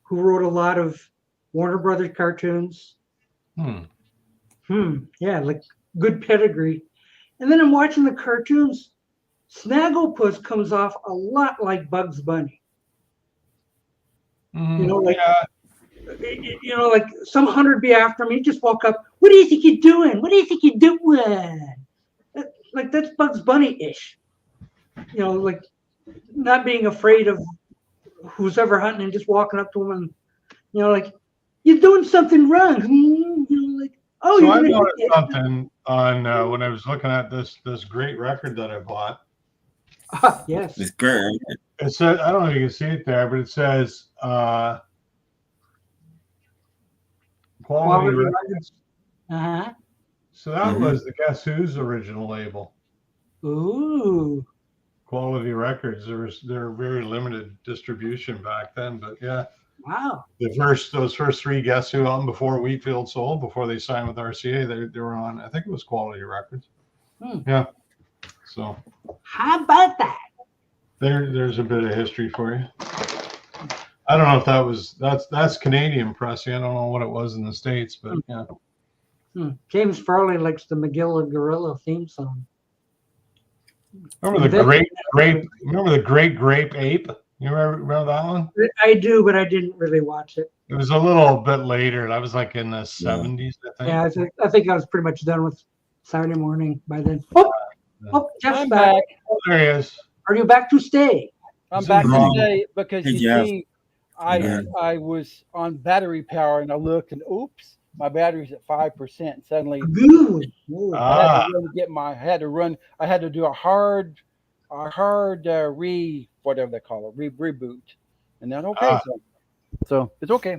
who wrote a lot of Warner Brothers cartoons. Yeah, like good pedigree. And then I'm watching the cartoons. Snagglepuss comes off a lot like Bugs Bunny. You know, like like some hunter'd be after me, just walk up. What do you think you're doing? What do you think you're doing? Like that's Bugs Bunny-ish. You know, like not being afraid of who's ever hunting and just walking up to him and like you're doing something wrong. Like So I noticed something on when I was looking at this great record that I bought. Yes. It's great. It says, I don't know if you can see it there, but it says Quality Records. Uh-huh. So that was the Guess Who's original label. Ooh. Quality Records. They're very limited distribution back then, but yeah. Wow. Those first three Guess Who albums before Wheatfield sold, before they signed with RCA, they were on, I think it was Quality Records. Yeah. So how about that? There's a bit of history for you. I don't know if that's Canadian pressing. I don't know what it was in the States, but yeah. James Farley likes the McGilla Gorilla theme song. Remember the Great Grape Ape? You remember that one? I do, but I didn't really watch it. It was a little bit later. That was like in the 70s, I think. Yeah, I think I was pretty much done with Saturday morning by then. Jeff's back. back. Oh, there he is. Are you back to stay? I'm back to stay because you Yeah. see, I was on battery power and I looked and oops, my battery's at 5%. Suddenly, I had to do a hard whatever they call it, reboot, and then so it's okay.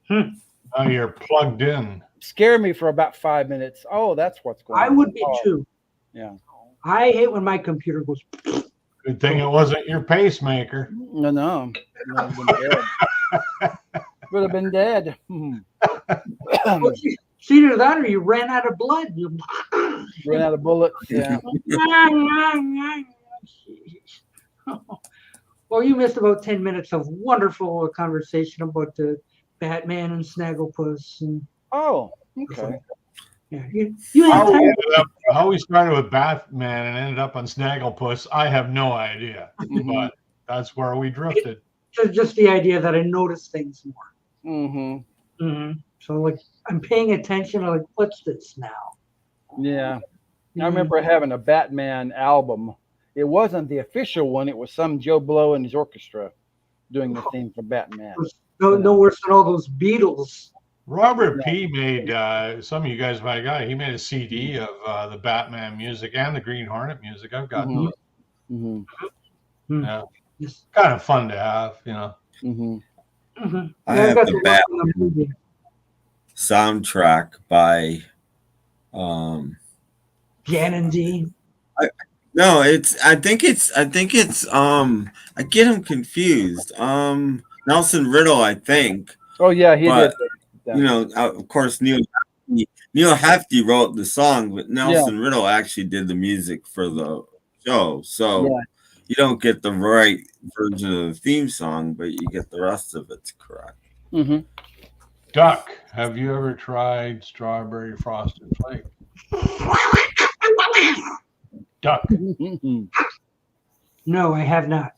Now you're plugged in. Scare me for about 5 minutes. Oh, that's what's going on. I would be too. Yeah. I hate when my computer goes. Good thing it wasn't your pacemaker. No. Would have been dead. Well, it's either that or you ran out of blood. You ran out of bullets. Yeah. Well, you missed about 10 minutes of wonderful conversation about the Batman and Snagglepuss. And Okay. yeah, you have time. How we started with Batman and ended up on Snagglepuss, I have no idea. But that's where we drifted. Just the idea that I notice things more. So like I'm paying attention. I'm like, what's this now? Yeah. I remember having a Batman album. It wasn't the official one. It was some Joe Blow and his orchestra doing the theme for Batman. No worse than all those Beatles. Robert P. made, some of you guys might have got it, he made a CD of the Batman music and the Green Hornet music. I've got those. Yeah. Kind of fun to have, you know. I have the Batman soundtrack by Jan and Dean. No, I think it's I get them confused. Nelson Riddle, I think. Oh yeah, he did. You know, of course, Neil Hefti wrote the song, but Nelson Riddle actually did the music for the show. So you don't get the right version of the theme song, but you get the rest of it correct. Duck, have you ever tried strawberry frosted flake? Duck. No, I have not.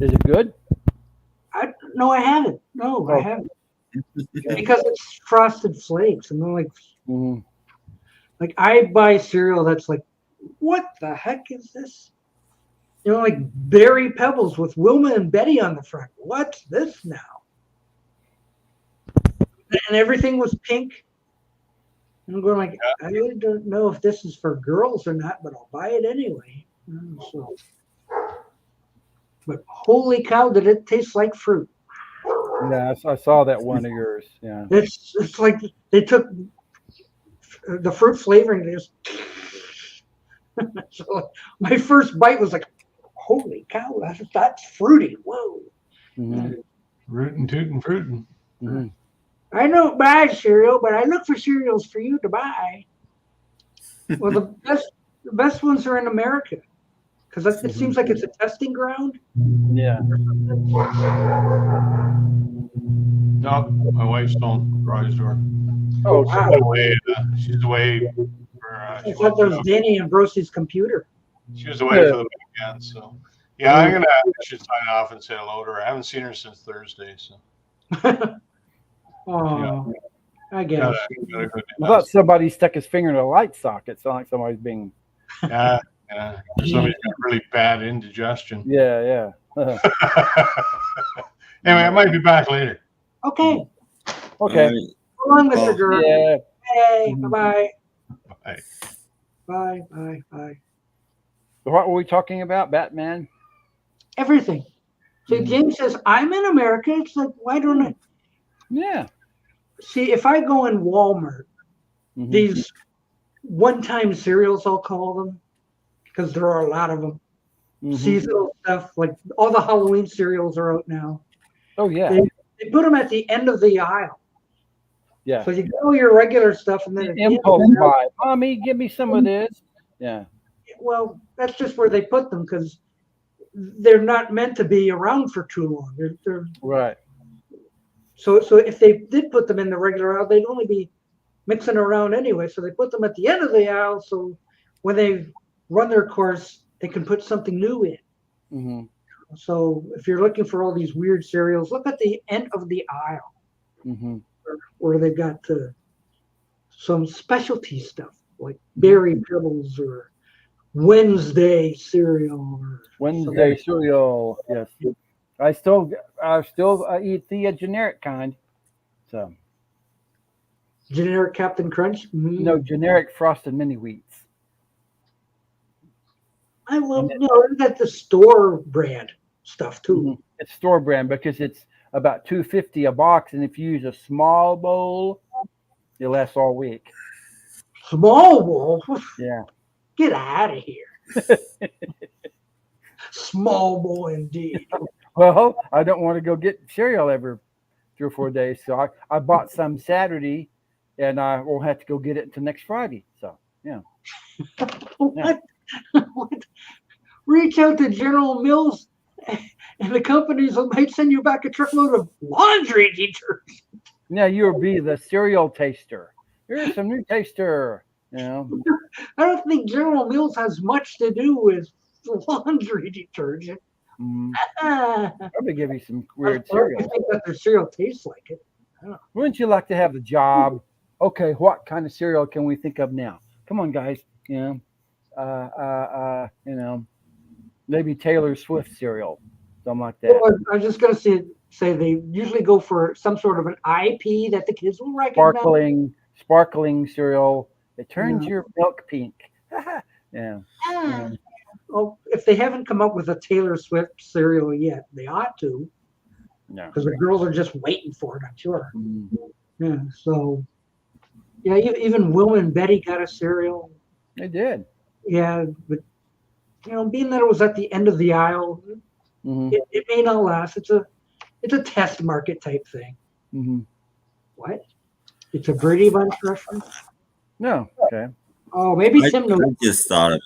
Is it good? No, I haven't. No, I haven't. Because it's frosted flakes. And they're like I buy cereal that's like, what the heck is this? You know, like Berry Pebbles with Wilma and Betty on the front. What's this now? And everything was pink. I'm going like, I don't know if this is for girls or not, but I'll buy it anyway. So, but holy cow, did it taste like fruit? Yeah, I saw that one of yours. Yeah. It's like they took the fruit flavoring. They just so my first bite was like, holy cow, that's fruity. Whoa. Mm-hmm. Rootin' tootin' fruitin'. Mm-hmm. I don't buy cereal, but I look for cereals for you to buy. Well, the best ones are in America because it seems like it's a testing ground. Yeah. No, my wife's home. Garage door. Oh, wow. She's away for. I thought that was Danny and Brosy's computer. She was away for the weekend, so yeah, I should sign off and say hello to her. I haven't seen her since Thursday, so. Oh, I guess. I thought somebody stuck his finger in a light socket. It sounded like somebody's being. Yeah. Somebody's got really bad indigestion. Yeah. Anyway, I might be back later. Okay. Okay. So long, Mr. Durr. Yeah. Hey, bye-bye. Bye. Bye. What were we talking about? Batman? Everything. So James says, I'm in America. It's like, why don't I? Yeah. See, if I go in Walmart, these one-time cereals, I'll call them, because there are a lot of them. Seasonal stuff, like all the Halloween cereals are out now. Oh, yeah. They put them at the end of the aisle. Yeah. So you get all your regular stuff, and then impulse buy. Mommy, give me some of this. Yeah. Well, that's just where they put them because they're not meant to be around for too long. They're right. So if they did put them in the regular aisle, they'd only be mixing around anyway. So they put them at the end of the aisle. So when they run their course, they can put something new in. Mm-hmm. So if you're looking for all these weird cereals, look at the end of the aisle where they've got some specialty stuff like Berry Pebbles or Wednesday cereal. Wednesday cereal, yes. I still eat the generic kind. So generic Captain Crunch? No, generic Frosted Mini Wheats. I love that the store brand stuff too. It's store brand because it's about $2.50 a box, and if you use a small bowl, it lasts all week. Small bowl? Yeah. Get out of here. Small bowl indeed. Well, I don't want to go get cereal every 3 or 4 days, so I bought some Saturday, and I won't have to go get it until next Friday. So yeah. What? Reach out to General Mills, and the companies might send you back a truckload of laundry detergent. Yeah, you'll be the cereal taster. Here's some new taster. I don't think General Mills has much to do with laundry detergent. Probably give you some weird cereal. I think that their cereal tastes like it. Wouldn't you like to have the job? Okay, what kind of cereal can we think of now? Come on, guys. Maybe Taylor Swift cereal, something like that. Well, I was just gonna say they usually go for some sort of an IP that the kids will recognize. Sparkling cereal. It turns your milk pink. Yeah. Well, if they haven't come up with a Taylor Swift cereal yet, they ought to. No. Because the girls are just waiting for it, I'm sure. Yeah. So, yeah, even Wilma and Betty got a cereal. They did. Yeah, but being that it was at the end of the aisle, it may not last. It's a test market type thing. What? It's a Brady Bunch reference? No. Okay. Oh, maybe Tim knows. I just thought of it.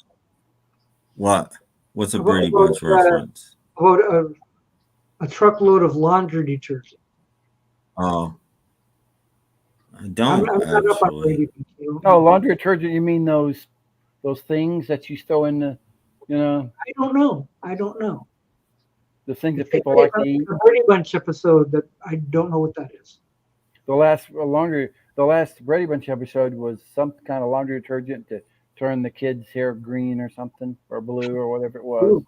What? What's a Brady Bunch reference? About a truckload of laundry detergent. Oh. I don't I'm not up on Brady Bunch. Oh, laundry detergent, you mean those things that you throw in the, I don't know. The things that people like to eat. A Brady Bunch episode that I don't know what that is. The last Brady Bunch episode was some kind of laundry detergent to turn the kids' hair green or something, or blue or whatever it was. Ooh.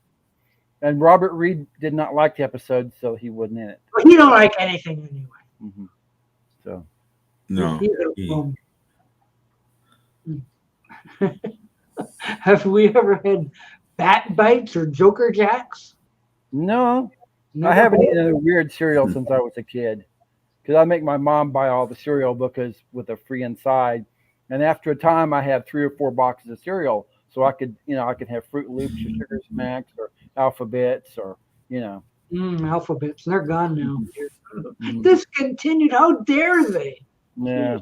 And Robert Reed did not like the episode, so he wasn't in it. Well, he don't like anything anyway. So no. Have we ever had Bat Bites or Joker Jacks? No, Never I haven't had? eaten a weird cereal since I was a kid. Because I make my mom buy all the cereal because with a free inside, and after a time, I had 3 or 4 boxes of cereal, so I could, I could have Fruit Loops or Sugar Smacks or Alphabets or, Alphabets. They're gone now. Mhm. Discontinued. How dare they? Yeah.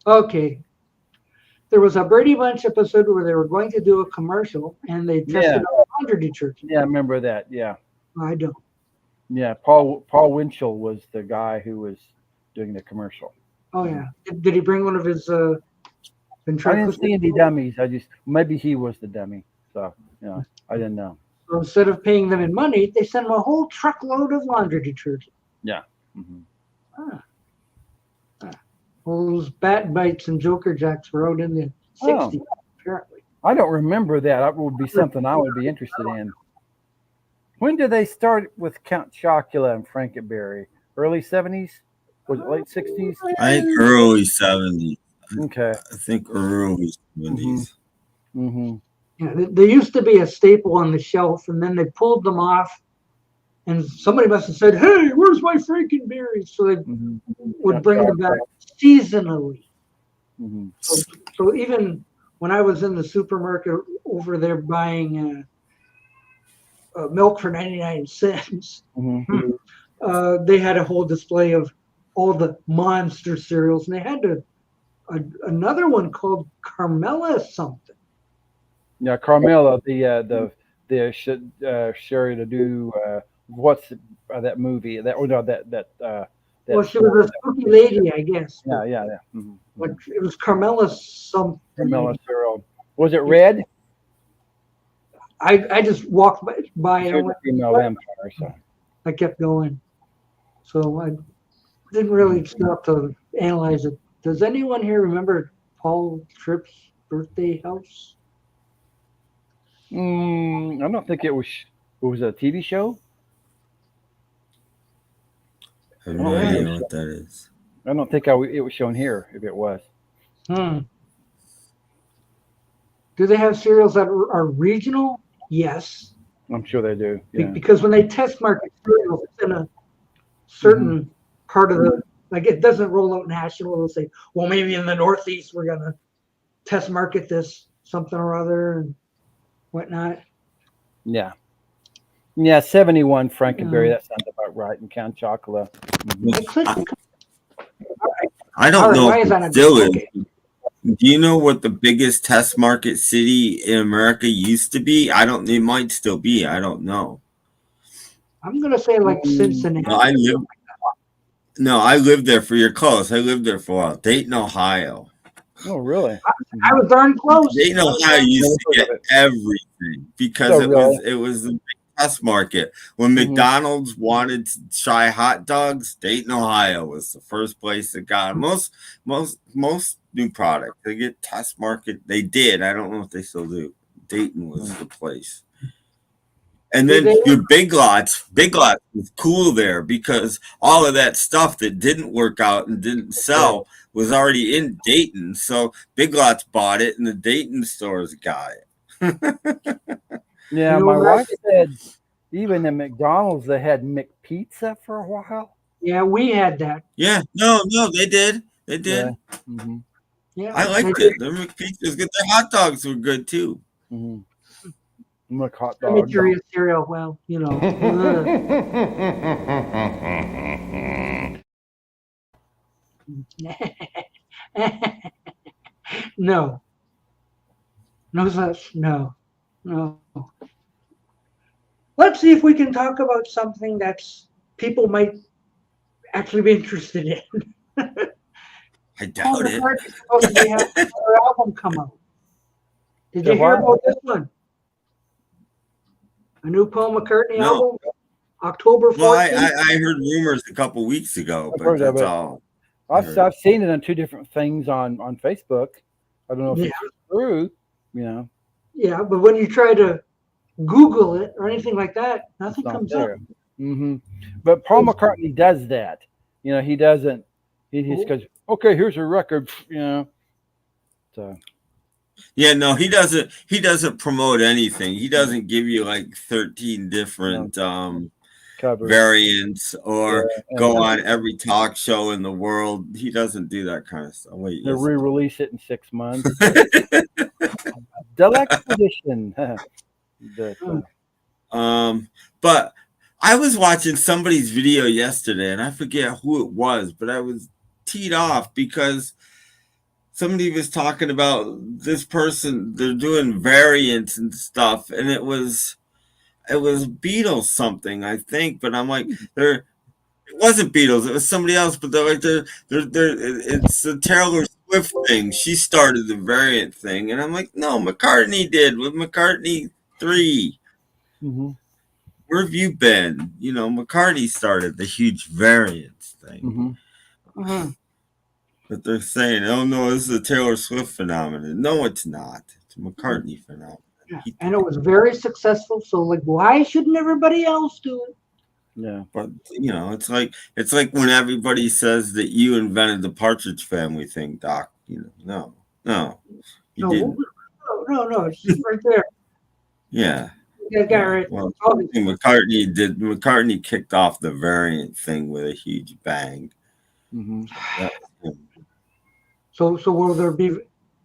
Okay. There was a Brady Bunch episode where they were going to do a commercial and they tested out laundry detergent. Yeah, I remember that. Yeah. I don't. Yeah. Paul Winchell was the guy who was doing the commercial. Oh, yeah. Did he bring one of his I didn't see any dummies. Maybe he was the dummy. So, I didn't know. So instead of paying them in money, they sent him a whole truckload of laundry detergent. Yeah. Mm-hmm. Well, those Bat Bites and Joker Jacks were out in the 60s, apparently. I don't remember that. That would be something I would be interested in. When did they start with Count Chocula and Frankenberry? Early 70s? Was it late 60s? I think early 70s. Okay. I think early 70s. Mm-hmm. Yeah, they used to be a staple on the shelf, and then they pulled them off, and somebody must have said, "Hey, where's my Frankenberries?" So they would bring them back seasonally. Mm-hmm. So even when I was in the supermarket over there buying milk for 99 cents, they had a whole display of all the monster cereals, and they had another one called Carmela something. Yeah, Carmela, the Sherry to do what's that movie? Well, she was a spooky lady, I guess. Yeah. Mm-hmm. But it was Carmela something. Carmela cereal. Was it red? I just walked by and I went, female vampire, so. I kept going. So I didn't really stop to analyze it. Does anyone here remember Paul Tripp's birthday house? I don't think it was a TV show. I have no idea what that is. I don't think it was shown here if it was. Do they have cereals that are regional? Yes. I'm sure they do. Yeah. Because when they test market cereals, it's in a certain part of the, like it doesn't roll out national. They'll say, well, maybe in the Northeast, we're going to test market this something or other and whatnot. Yeah. Yeah, 71 Frankenberry. That sounds about right. And Count Chocula. I don't know if it still is. Do you know what the biggest test market city in America used to be? It might still be. I don't know. I'm going to say like Cincinnati. I lived there for your close. I lived there for a while. Dayton, Ohio. Oh, really? I was darn close. Dayton, Ohio used to get everything because it was the big test market. When McDonald's wanted to try hot dogs, Dayton, Ohio was the first place that got them. Most new product. They get test market. They did. I don't know if they still do. Dayton was the place. And then your Big Lots was cool there because all of that stuff that didn't work out and didn't sell was already in Dayton. So Big Lots bought it and the Dayton stores got it. Yeah, my wife said even in McDonald's they had McPizza for a while. Yeah, we had that. Yeah, no, they did. They did. Yeah. Yeah, I liked it. Their McPizza was good. Their hot dogs were good too. Hot Let me dog. curious cereal. Well, No such. No. Let's see if we can talk about something that's people might actually be interested in. I doubt it. Supposed to have another album come out. Did you hear about this one? A new Paul McCartney album, October 14th. Well, I heard rumors a couple weeks ago, but that's all. I've seen it on 2 different things on Facebook. I don't know if it's true, Yeah, but when you try to Google it or anything like that, nothing comes up. But Paul McCartney does that. He doesn't. He just goes, okay, here's a record. So So Yeah, no, he doesn't. He doesn't promote anything. He doesn't give you like 13 different covers. variants or Yeah, go on every talk show in the world. He doesn't do that kind of stuff. Wait, They yes. re-release it in 6 months. Deluxe edition. But I was watching somebody's video yesterday, and I forget who it was, but I was teed off because somebody was talking about this person. They're doing variants and stuff, and it was Beatles something, I think. But I'm like, it wasn't Beatles. It was somebody else. But it's the Taylor Swift thing. She started the variant thing, and I'm like, no, McCartney did with McCartney 3. Mm-hmm. Where have you been? You know, McCartney started the huge variants thing. Mm-hmm. Mhm. But they're saying, oh no, this is a Taylor Swift phenomenon. No, it's not. It's a McCartney phenomenon. Yeah. And it was very successful. So, like, why shouldn't everybody else do it? Yeah. But you know, it's like when everybody says that you invented the Partridge Family thing, Doc. You know, no, you didn't. No, it's right there. Yeah. That guy right Well, there. McCartney kicked off the variant thing with a huge bang. Mm-hmm. That was him. So will there be?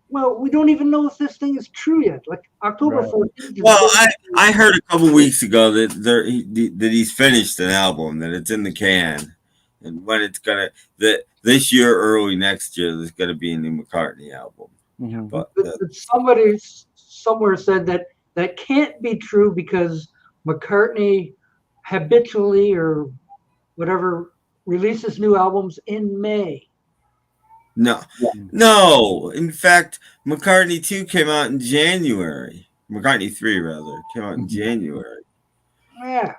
Well, we don't even know if this thing is true yet. Like October Right. 14th. Well, I heard a couple weeks ago that he's finished an album, that it's in the can, and when it's gonna this year, early next year, there's gonna be a new McCartney album. Mm-hmm. But Somebody somewhere said that can't be true because McCartney habitually or whatever releases new albums in May. no. In fact, McCartney 2 came out in January. McCartney 3 rather came out in January. Yeah.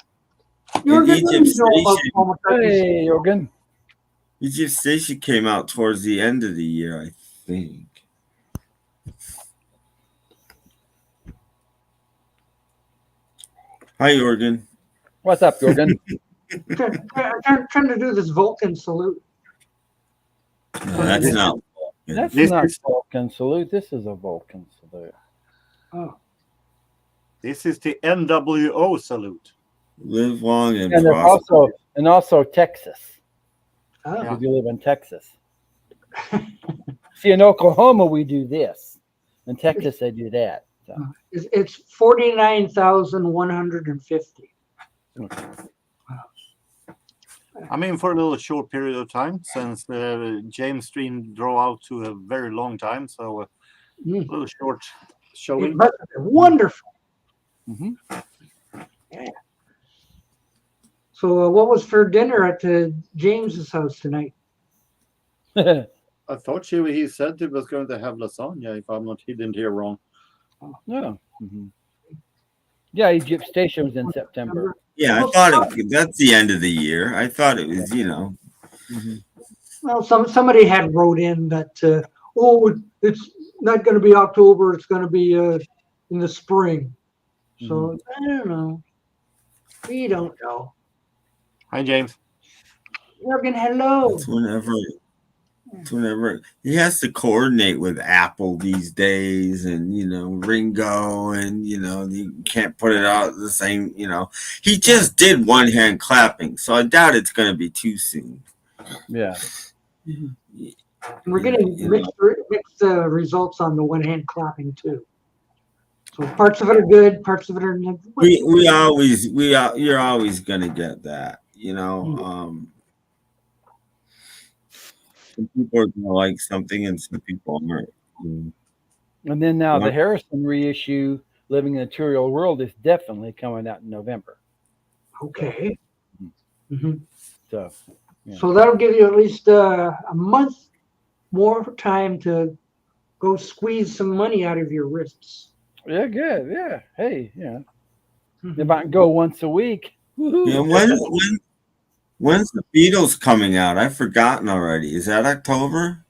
And Egypt Hey, Jorgen. Station came out towards the end of the year, I think. Hi, Jorgen. What's up, Jorgen? I'm trying to do this Vulcan salute. No, that's not. That's This not is- Vulcan salute. This is a Vulcan salute. Oh, This is the NWO salute. Live long and And prosper. also Texas. oh. If you live in Texas. See, in Oklahoma we do this. In Texas they do that. So. It's 49,150. I mean, for a little short period of time, since the James stream draw out to a very long time, so a little short showing. It must have been wonderful. Mm-hmm. Yeah. So, what was for dinner at James's house tonight? I thought he said he was going to have lasagna. If he didn't hear wrong. Yeah. Mm-hmm. Yeah, Egypt Station was in September. Yeah, I thought that's the end of the year. I thought it was, Mm-hmm. Well, somebody had wrote in that it's not going to be October. It's going to be in the spring. So I don't know. We don't know. Hi, James. Jorgen, hello. It's whenever he has to coordinate with Apple these days, and Ringo, and you can't put it out the same. He just did one hand clapping, so I doubt it's going to be too soon. Yeah. And we're getting mixed results on the one hand clapping too. So parts of it are good, parts of it are not. You're always going to get that. Some people are going to like something, and some people aren't. And then now the Harrison reissue, Living in the Material World, is definitely coming out in November. Okay. Mm-hmm. So, yeah. So that'll give you at least a month more time to go squeeze some money out of your wrists. Yeah, good. Yeah. Hey, if I can go once a week. Woo-hoo. Yeah, when's the Beatles coming out? I've forgotten already. Is that October?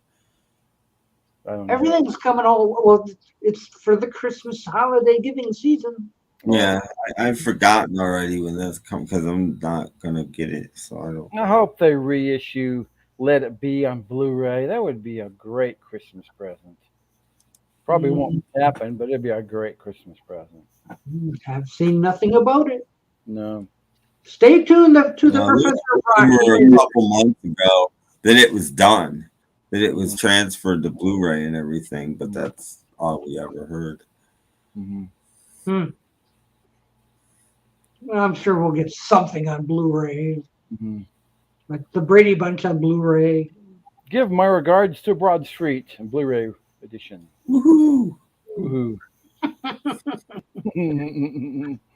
I don't know. Everything's coming well. It's for the Christmas holiday giving season. Yeah, I've forgotten already when that's coming because I'm not gonna get it. So I don't. I hope they reissue Let It Be on Blu-ray. That would be a great Christmas present. Probably won't happen, but it'd be a great Christmas present. Have seen nothing about it. No. Stay tuned to the No, Professor we were Rocky. a couple months ago that it was done, that it was transferred to Blu-ray and everything, but that's all we ever heard. Mm-hmm. Well, I'm sure we'll get something on Blu-ray, Mm-hmm. like the Brady Bunch on Blu-ray. Give my regards to Broad Street and Blu-ray edition. Woohoo! Woohoo.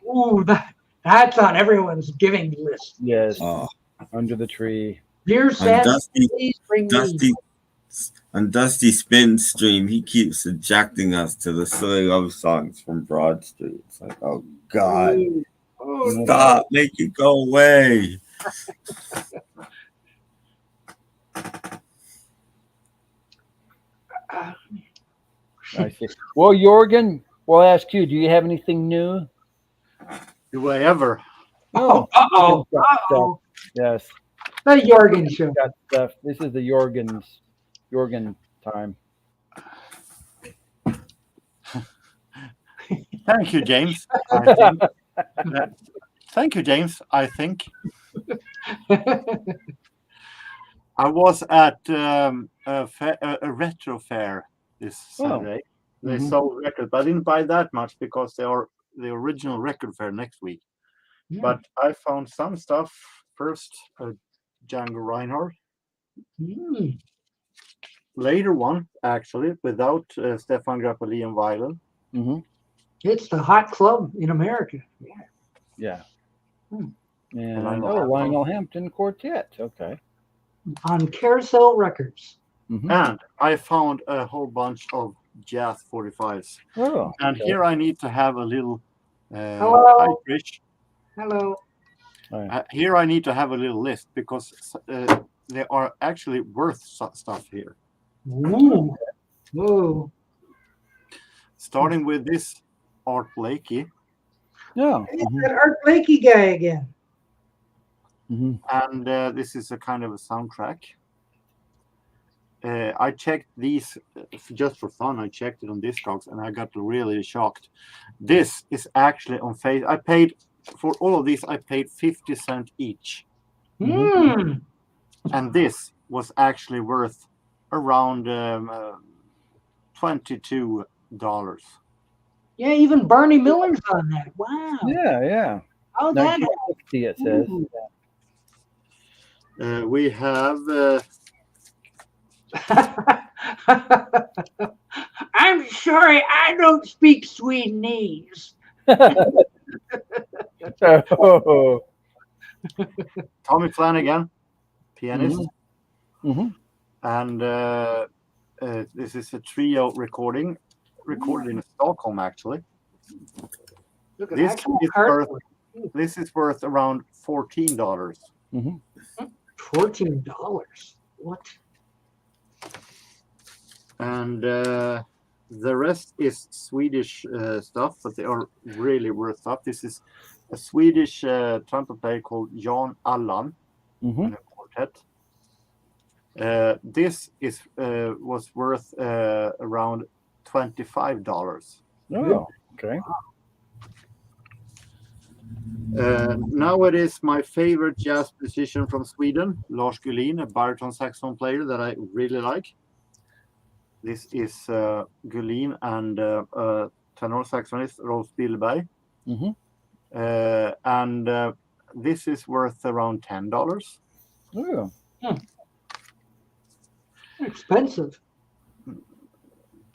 Ooh, that's on everyone's giving list. Yes. Oh, Under the tree. Dear Santa, Dusty, please bring me. on Dusty Spin stream, he keeps ejecting us to the silly love songs from Broad Street. It's like, oh God, Oh, stop, make it go away. I see. Well, Jorgen, we'll ask you, do you have anything new? Do I ever? Uh-oh. Uh-oh. Yes. The Jorgen Show. Got stuff. This is the Jorgen time. Thank you, James. Thank you, James. I think I was at a retro fair this Saturday. They sold records, but I didn't buy that much because they are the original record fair next week. Yeah. But I found some stuff. First, Django Reinhardt. Later one, actually, without Stefan Grappelli and violin. Mm-hmm. It's the hot club in America. Yeah. And Lionel Hampton Quartet. Okay. On Carousel Records. Mm-hmm. And I found a whole bunch of jazz 45s. Oh. And here I need to have a little. Hello. Hi, Trish. Hello. Here I need to have a little list because they are actually worth stuff here. Ooh. Whoa. Starting with this Art Blakey. Yeah. It's that Art Blakey guy again. Mm-hmm. And this is a kind of a soundtrack. I checked these just for fun. I checked it on Discogs and I got really shocked. This is actually on face. I paid for all of these. I paid 50 cents each. Mm. And this was actually worth around $22. Yeah, even Barney Miller's on that. Wow. Yeah. Oh, that. 1960 it says. We have. I'm sorry, I don't speak Swedenese. Oh. Tommy Flanagan, pianist. Mm-hmm. And this is a trio recorded in Stockholm, actually. Look at This that. this is worth around $14. Mm-hmm. $14. What? And the rest is Swedish stuff, but they are really worth stuff. This is a Swedish trumpet player called Jan Allan, Mm-hmm. a quartet. This is was worth around $25. Oh, okay. Now it is my favorite jazz musician from Sweden, Lars Gullin, a baritone saxophone player that I really like. This is Gullin and tenor saxophonist Rolf Billberg. Mm-hmm. And this is worth around $10. Oh. Expensive.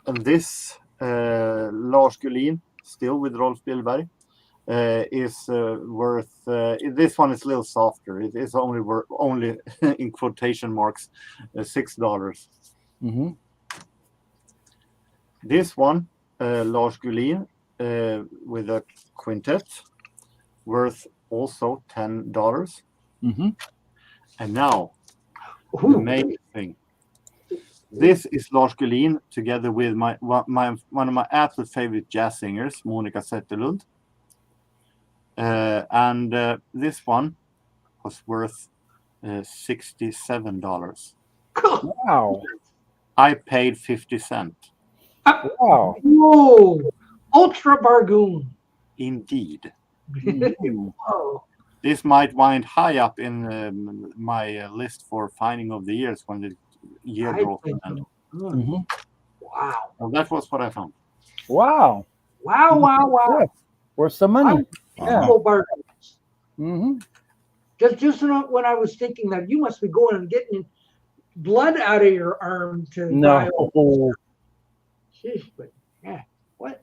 And this Lars Gullin, still with Rolf Billberg, is worth. This one is a little softer. It is only in quotation marks $6. Mm-hmm. This one, Lars Gullin, with a quintet, worth also $10. Mm-hmm. And now, the main thing. This is Lars Gullin together with one of my absolute favorite jazz singers, Monica Zetterlund. And this one was worth $67. Wow. I paid 50 cents. Wow. Whoa. Ultra Bargoon. Indeed. Whoa. This might wind high up in my list for finding of the years when the year I draws think to an end. so. hmm Wow. Well, that was what I found. Wow. Wow, wow, wow. Yeah. Worth some money. Yeah. Ultra Bargoons. hmm Just when I was thinking that you must be going and getting blood out of your arm to buy all No. Sheesh, but yeah, what?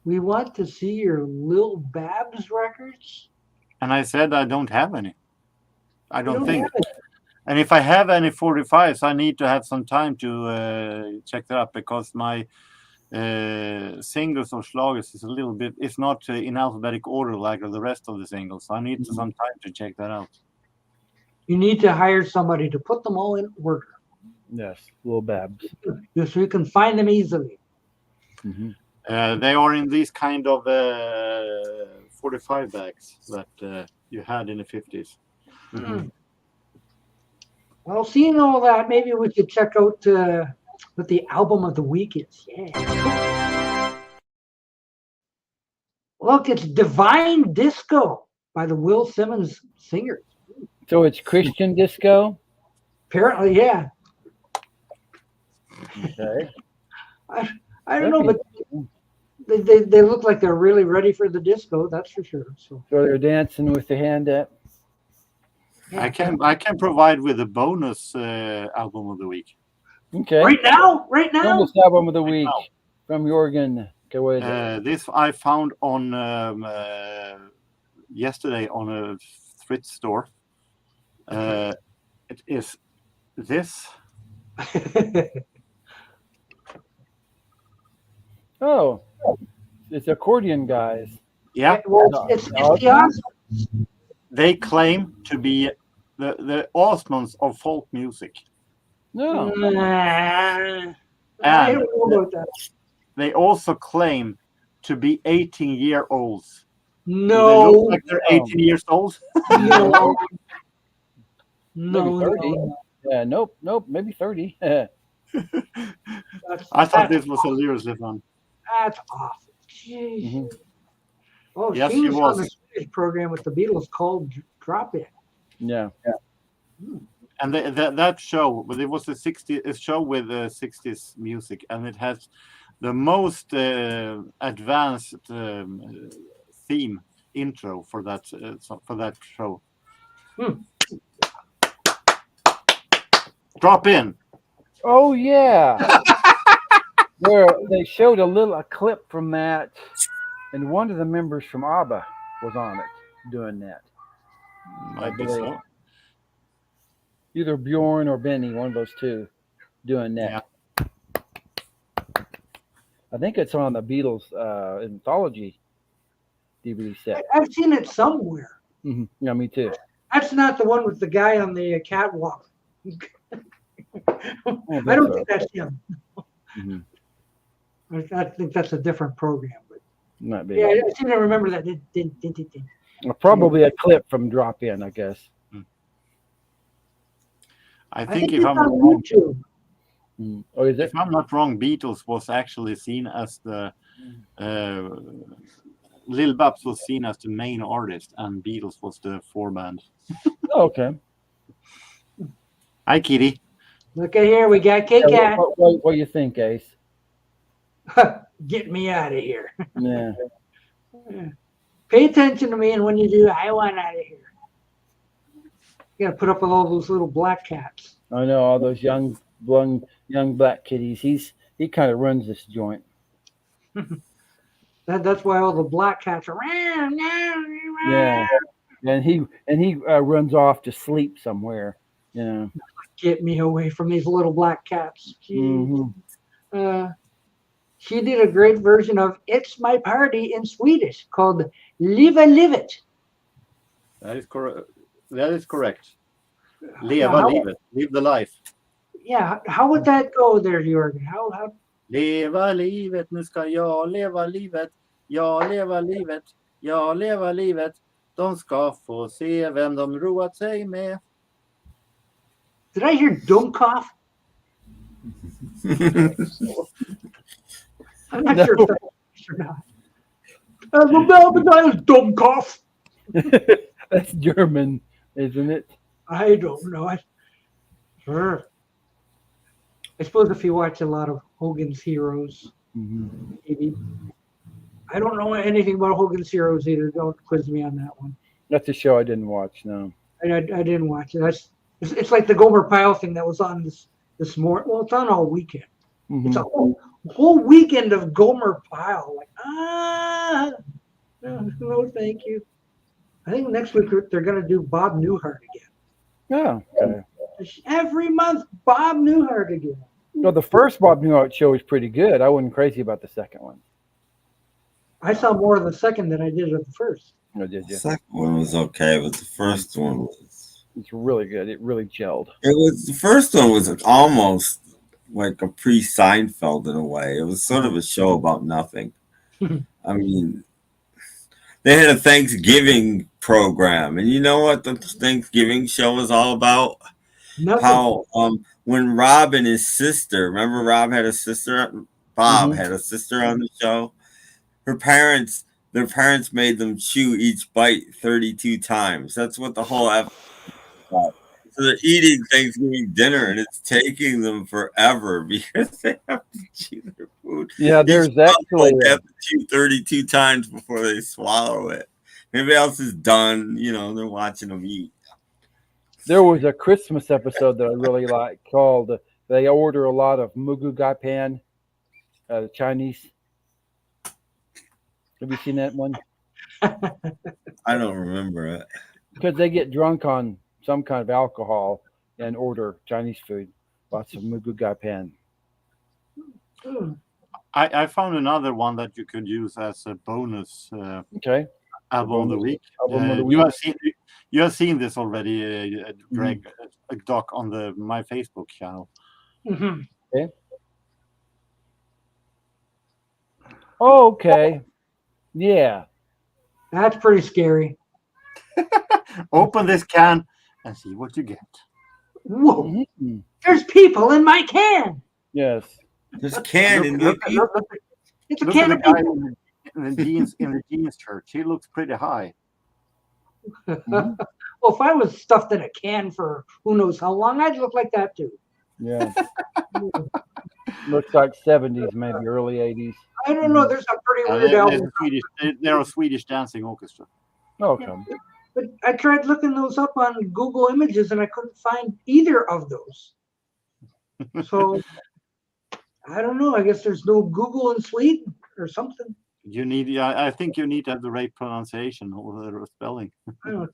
We want to see your Lil Babs records? And I said I don't have any. I You don't think. have it. And if I have any 45s, I need to have some time to check that up because my singles or schlagers is a little bit, it's not in alphabetic order like the rest of the singles. So I need some time to check that out. You need to hire somebody to put them all in order Yes. Little Babs. so you can find them easily. hmm They are in these kind of 45 bags that you had in the 50s. Well, seeing all that, maybe we could check out what the album of the week is. Yeah. Look, it's Divine Disco by the Will Simmons Singers. So it's Christian disco. Apparently, yeah. Okay. I don't know, but they look like they're really ready for the disco. That's for sure. So they're dancing with the hand up. I can provide with a bonus album of the week. Okay. Right now. Bonus album of the week from Jorgen. Okay, what is it? This I found on yesterday on a thrift store. It is this. Oh, it's accordion guys. Yeah, Well, it's the awesome. they claim to be the Osmonds of folk music. No. I And don't know about that. they also claim to be 18-year-olds. Do they No, look like they're 18 years old? no, Maybe 30. no. Yeah, nope, maybe 30. I thought this was seriously fun. That's awesome. Jeez. Mhm. Oh, Yes, she he was was. on the Swedish program with the Beatles called Drop In. Yeah. And that show, but it was a show with 60s music, and it has the most advanced theme intro for that show. Drop in. Oh yeah. Where they showed a clip from that, and one of the members from ABBA was on it doing that. Might be so. Either Bjorn or Benny, one of those two, doing that. Yeah. I think it's on the Beatles anthology DVD set. I've seen it somewhere. Yeah, me too. That's not the one with the guy on the catwalk. I don't think that's him. Mm-hmm. I think that's a different program. But Might be. yeah, I seem to remember that. Probably a clip from Drop In, I guess. I think it's if I'm on not wrong, YouTube. Oh, is it? if I'm not wrong, Beatles was actually seen as the Lil Babs was seen as the main artist, and Beatles was the four-band. Oh, okay. Hi, Kitty. Look at here, we got Kit Kat. What do you think, Ace? Get me out of here. Yeah. Pay attention to me, and when you do, I want out of here. You gotta put up with all those little black cats. I know all those young black kitties. He kind of runs this joint. That's why all the black cats are. Yeah. And he runs off to sleep somewhere. You know. Get me away from these little black cats. She did a great version of "It's My Party" in Swedish called "Leva Livet." That is correct. That is correct. Leva livet. Live the life. Yeah, how would that go there, Jorgen? How? Leva livet, nu ska jag leva livet. Jag leva livet. Jag leva livet. De ska få se vem de roat sig med. Did I hear Dummkopf? I'm not sure if that's or not. Dummkopf. That's German, isn't it? I don't know. I suppose if you watch a lot of Hogan's Heroes, maybe. I don't know anything about Hogan's Heroes either. Don't quiz me on that one. That's a show I didn't watch. No. I didn't watch it. It's like the Gomer Pyle thing that was on this morning. Well, it's on all weekend. It's a whole weekend of Gomer Pyle. Like, no, thank you. I think next week they're going to do Bob Newhart again. Yeah. Okay. Every month, Bob Newhart again. No, the first Bob Newhart show was pretty good. I wasn't crazy about the second one. I saw more of the second than I did of the first. No, did you? The second one was okay, but the first one was. It's really good. It really gelled. The first one was almost like a pre-Seinfeld in a way. It was sort of a show about nothing. I mean, they had a Thanksgiving program, and you know what the Thanksgiving show was all about? Nothing. How when Rob and his sister, remember Rob had a sister? Bob had a sister on the show. Their parents made them chew each bite 32 times. That's what the whole episode is about. So they're eating Thanksgiving dinner, and it's taking them forever because they have to chew their food. Yeah, there's actually they have to chew 32 times before they swallow it. Everybody else is done. You know, they're watching them eat. There was a Christmas episode that I really liked called they order a lot of Mugu Gai Pan, Chinese. Have you seen that one? I don't remember it. Because they get drunk on some kind of alcohol and order Chinese food. Lots of Mugu Gai Pan. I found another one that you could use as a bonus Okay. album of the week. Album of the week. You have seen this already, Greg, a doc on my Facebook channel. Okay. Okay. Yeah. That's pretty scary. Open this can and see what you get. Whoa! There's people in my can. Yes. There's can in the It's a Look can at of the guy people. in the jeans church. He looks pretty high. Well, if I was stuffed in a can for who knows how long, I'd look like that too. Yeah. Looks like 70s, maybe early 80s. I don't know. There's a pretty weird album. They're a Swedish dancing orchestra. Okay. But I tried looking those up on Google Images and I couldn't find either of those. So I don't know. I guess there's no Google in Sweden or something. I think you need to have the right pronunciation or the spelling. I don't know.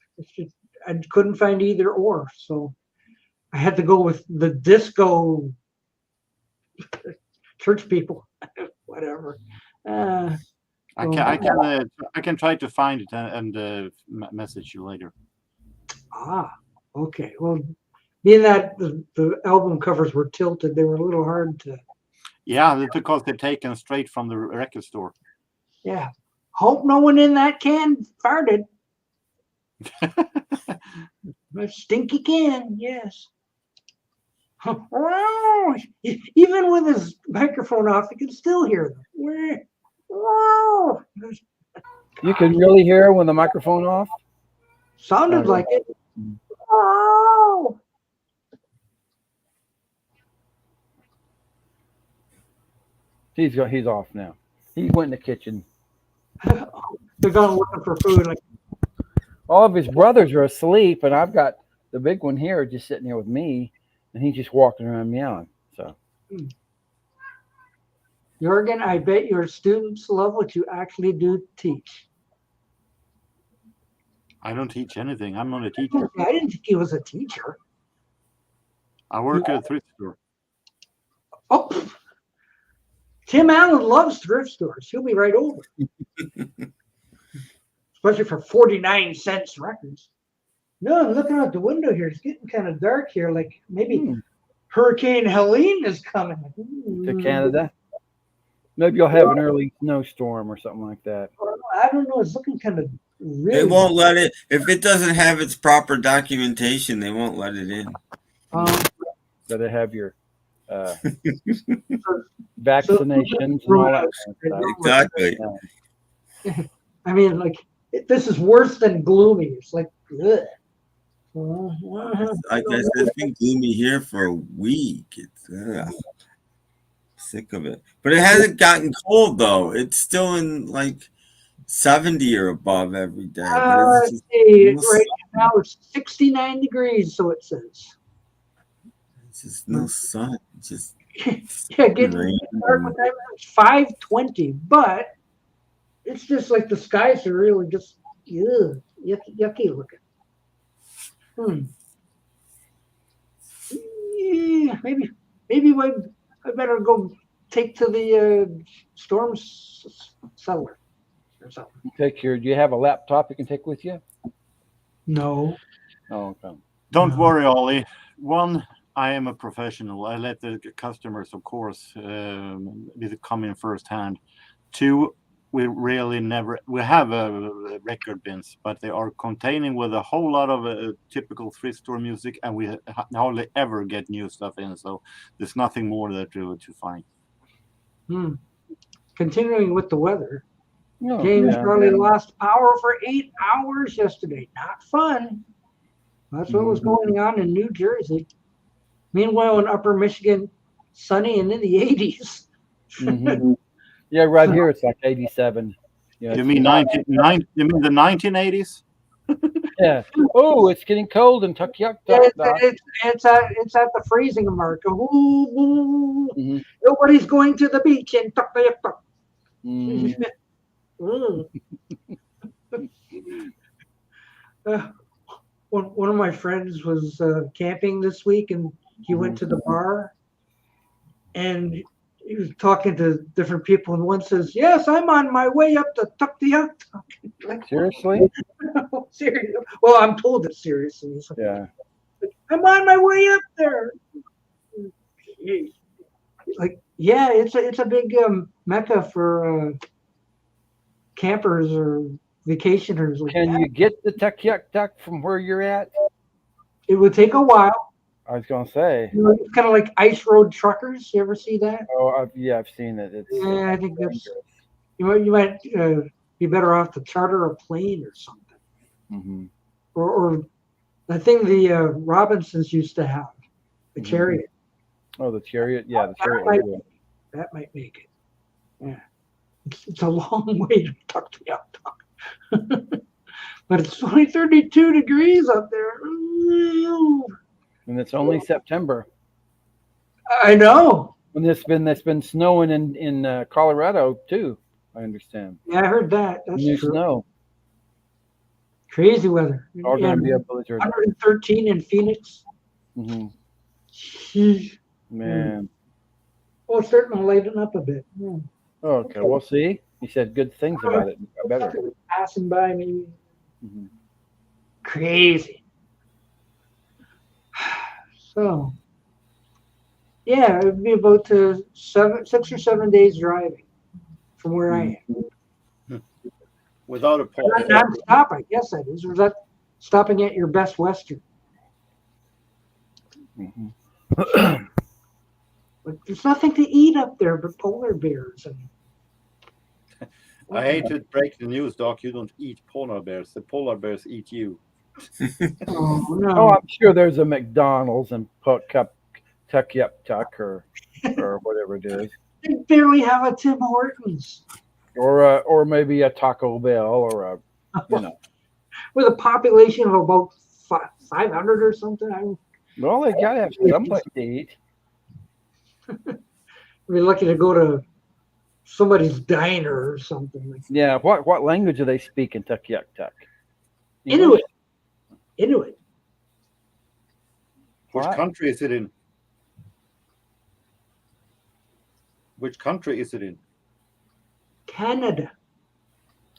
I couldn't find either or. So I had to go with the disco church people. Whatever. I can try to find it and message you later. Okay. Well, being that the album covers were tilted, they were a little hard to. Yeah, because they're taken straight from the record store. Yeah. Hope no one in that can farted. A stinky can, yes. Even with his microphone off, you can still hear them. You can really hear when the microphone off? Sounded like it. He's off now. He went in the kitchen. They're going looking for food. Like, all of his brothers are asleep, and I've got the big one here just sitting here with me, and he's just walking around meowing. So, Jorgen, I bet your students love what you actually do teach. I don't teach anything. I'm not a teacher. I didn't think he was a teacher. I work at a thrift store. Oh, Tim Allen loves thrift stores. He'll be right over. Especially for 49-cent records. No, I'm looking out the window here. It's getting kind of dark here. Like maybe Hurricane Helene is coming. To Canada. Maybe you'll have an early snowstorm or something like that. I don't know. It's looking kind of really. They won't let it. If it doesn't have its proper documentation, they won't let it in. So they have your vaccinations and all that kind of stuff. Exactly. I mean, like this is worse than gloomy. It's like, ugh. I guess it's been gloomy here for a week. It's sick of it. But it hasn't gotten cold though. It's still in like 70 or above every day. But it's just, right now it's 69 degrees, so it says. it's just no sun. It's just Yeah, getting dark with that, it's 5:20, but it's just like the skies are really just yucky looking. Yeah, maybe I better go take to the storm cellar or something. Do you have a laptop you can take with you? No. Oh, okay. Don't worry, Ollie. One, I am a professional. I let the customers, of course, come in firsthand. Two, we have record bins, but they are containing with a whole lot of typical thrift store music, and we hardly ever get new stuff in. So there's nothing more there to find. Continuing with the weather, Oh, James yeah. Charlie lost power for 8 hours yesterday. Not fun. That's what was going on in New Jersey. Meanwhile, in Upper Michigan, sunny and in the 80s. Yeah, right here it's like 87. Yeah, You mean You mean the 1980s? Yeah. Oh, it's getting cold in Tuck-Yuck. It's at the freezing mark. Ooh, nobody's going to the beach in Tuck. One of my friends was camping this week, and he went to the bar, and he was talking to different people, and one says, "Yes, I'm on my way up to Tuck-Yuck." Like, seriously? Seriously? Well, I'm told it's seriously. Like, yeah. I'm on my way up there. Like, yeah, it's a big mecca for campers or vacationers. Like Can you get the Tuck from where you're at? It would take a while. I was gonna say. You know, it's kind of like ice road truckers. You ever see that? Oh, I've seen it. I think that's. You might be better off to charter a plane or something. Or the thing the Robinsons used to have, the Chariot. Oh, the Chariot. Yeah, the Chariot. That might make it. Yeah, it's a long way to Tuck. But it's only 32 degrees up there. And it's only September. I know. And it's been snowing in Colorado too. I understand. Yeah, I heard that. That's new true. Snow. Crazy weather. All going to be a blizzard. 113 in Phoenix. Man. Well, it's starting to lighten up a bit. Okay, we'll see. He said good things about it. Better. Passing by me. Crazy. So, yeah, it would be about 6 or 7 days driving from where I am. Without a pause. Non-stop, I guess that is. Or is that stopping at your Best Western? But there's nothing to eat up there but polar bears. I hate to break the news, Doc. You don't eat polar bears. The polar bears eat you. Oh, no. Oh, I'm sure there's a McDonald's in Tuck or whatever it is. They barely have a Tim Hortons. Or maybe a Taco Bell or with a population of about 500 or something. Well, they gotta have someplace to eat. We're lucky to go to somebody's diner or something. Yeah, what language do they speak in Tuck? Inuit. Which country is it in? Which country is it in? Canada.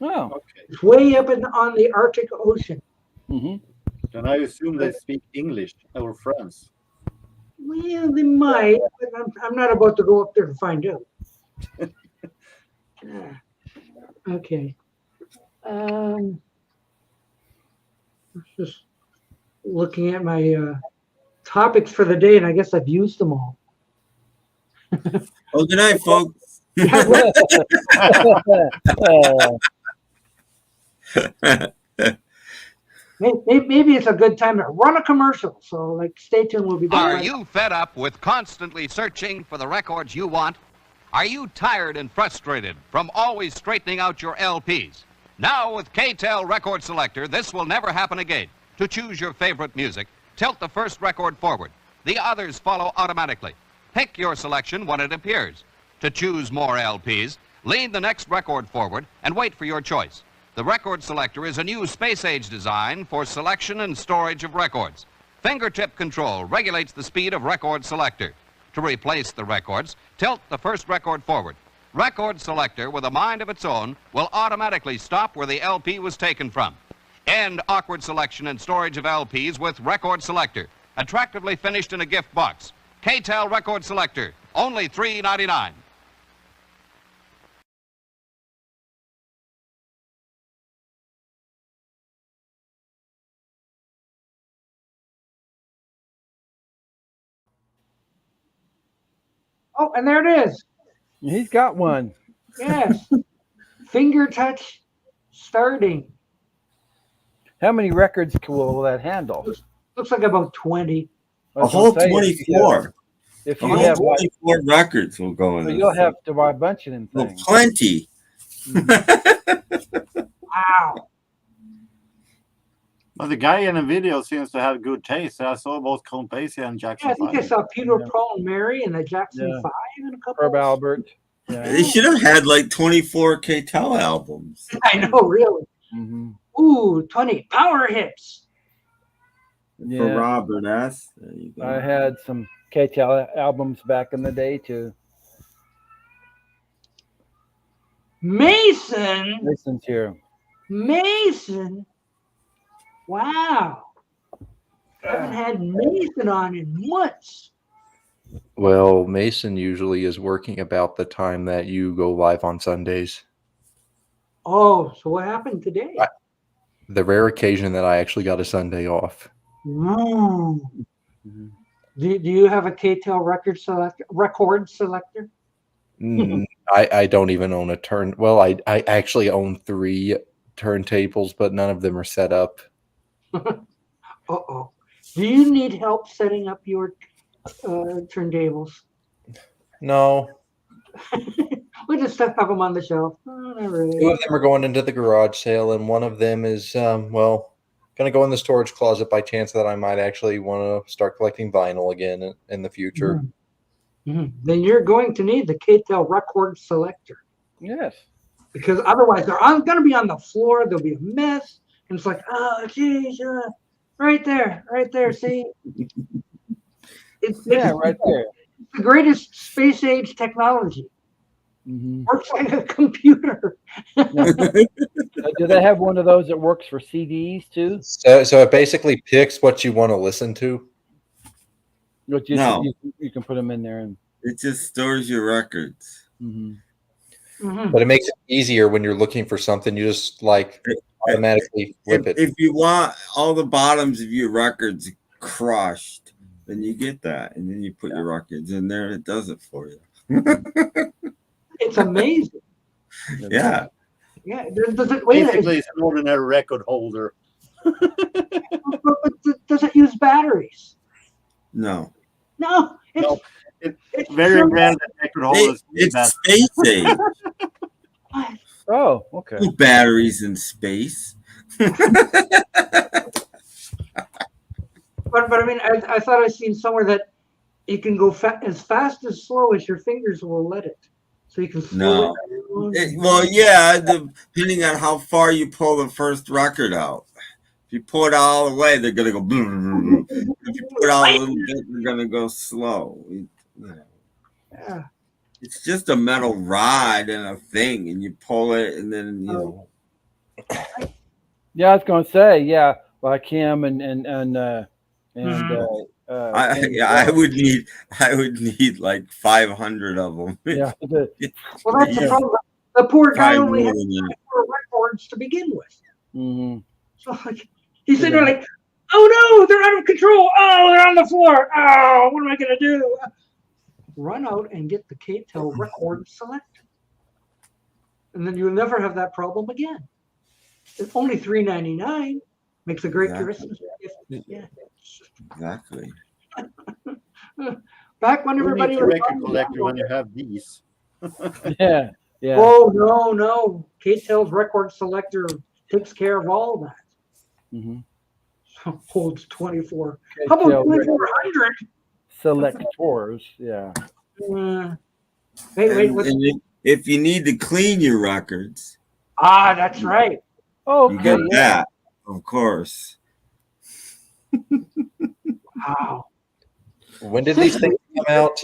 Oh, okay. It's way up on the Arctic Ocean. Then I assume they speak English or French. Well, they might, but I'm not about to go up there to find out. Okay. Just looking at my topics for the day, and I guess I've used them all. Oh, good night, folks. Maybe it's a good time to run a commercial. So, like, stay tuned. We'll be back. Are you fed up with constantly searching for the records you want? Are you tired and frustrated from always straightening out your LPs? Now with K-Tel Record Selector, this will never happen again. To choose your favorite music, tilt the first record forward. The others follow automatically. Pick your selection when it appears. To choose more LPs, lean the next record forward and wait for your choice. The Record Selector is a new space-age design for selection and storage of records. Fingertip control regulates the speed of Record Selector. To replace the records, tilt the first record forward. Record Selector, with a mind of its own, will automatically stop where the LP was taken from. End awkward selection and storage of LPs with Record Selector. Attractively finished in a gift box. K-Tel Record Selector, only $3.99. Oh, and there it is. He's got one. Yes. Finger touch starting. How many records will that handle? Looks like about 20. A whole 24. If A you whole have like, 24 records will go in. so this you'll thing. have to buy a bunch of them Well, things. plenty. Wow. But the guy in the video seems to have good taste. I saw both Count Basie and Jackson Yeah, I think I 5. saw Peter, Yeah. Paul, and Mary and the Jackson Yeah. 5 and a couple. Herb Albert. Yeah. They should have had like 24 K-Tel albums. I know, really. Mhm. Ooh, 20 power hits. For Yeah. Robert S. There you go. I had some K-Tel albums back in the day too. Mason. Listen to Mason. Wow. I haven't had Mason on in months. Well, Mason usually is working about the time that you go live on Sundays. Oh, so what happened today? The rare occasion that I actually got a Sunday off. Ooh. Mhm. Do you have a K-Tel record selector? I don't even own a turn. Well, I actually own 3 turntables, but none of them are set up. Uh-oh. Do you need help setting up your turntables? No, We just have them on the shelf. Oh, not really. 2 of them are going into the garage sale, and one of them is going to go in the storage closet by chance that I might actually want to start collecting vinyl again in the future. Mhm. Then you're going to need the K-Tel record selector, Yes. because otherwise they're going to be on the floor. There'll be a mess, and it's like, oh, geez, right there. See, it's Right there. the greatest space age technology. Mhm. Works like a computer. Do they have one of those that works for CDs too? So it basically picks what you want to listen to. No. You can put them in there and. It just stores your records. Mhm. Mhm. But it makes it easier when you're looking for something. You just automatically flip it. If you want all the bottoms of your records crushed, then you get that, and then you put your records in there, and it does it for you. It's amazing. Yeah. Yeah. Does it, wait a Basically, minute, it's an ordinary record holder. but does it use batteries? No. No. No. It's Very true. rare that record holders need It's that. space age. Oh, okay. No batteries in space. But I mean, I thought I seen somewhere that you can go as fast as slow as your fingers will let it. So you can slow No. it down. Well, yeah, depending on how far you pull the first record out. If you pull it all the way, they're gonna go. If you pull it out a little bit, they're gonna go slow. Yeah. It's just a metal rod and a thing, and you pull it, and then you know. Yeah, I was going to say, yeah, like him and I would need like 500 of them. yeah. Well, that's the problem. The poor guy only had 4 records to begin with. Mm-hmm. So like, he's sitting there like, oh no, they're out of control. Oh, they're on the floor. Oh, what am I gonna do? run out and get the K-Tel record selector. And then you'll never have that problem again. It's only $3.99. Makes a great Exactly. Christmas gift. Yeah. Exactly. Back when You everybody need to was make a buying collector when you have these. Yeah. Yeah. Oh, no. K-Tel's record selector takes care of all that. Mm-hmm. Holds 24. How about K-Tel 2,400? selectors. Yeah. Wait. And if you need to clean your records, That's right. Oh, you okay. get Yeah. that, of course. Wow. When did these things come out?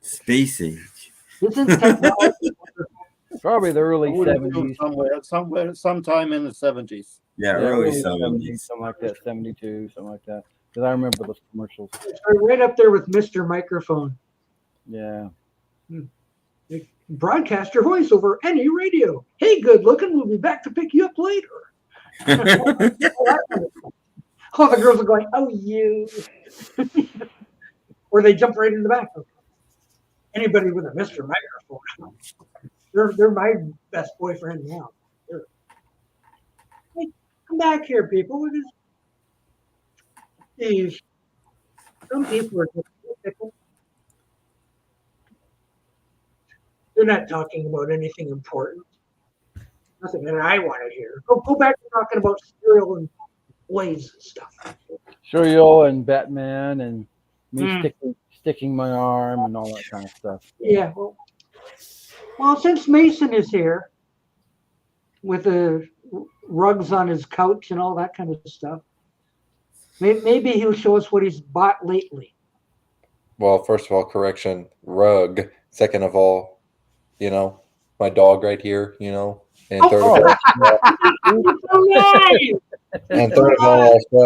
Space age. Isn't technology Probably the early I would assume 70s. sometime in the 70s. Yeah, early 70s. something like that. 72, something like that. Because I remember those commercials. right up there with Mr. Microphone? Yeah. Broadcaster voice over any radio. Hey, good looking. We'll be back to pick you up later. Oh, the girls are going, oh, you. Or they jump right in the back. Anybody with a Mr. Microphone, they're my best boyfriend now. Hey, come back here, people. Geez, some people are just fickle. They're not talking about anything important. Nothing that I want to hear. Go back to talking about cereal and Blaze and stuff. Shuriel and Batman and me sticking my arm and all that kind of stuff. Yeah. Well, since Mason is here with the rugs on his couch and all that kind of stuff, maybe he'll show us what he's bought lately. Well, first of all, correction, rug. Second of all, my dog right here, And third of all, also,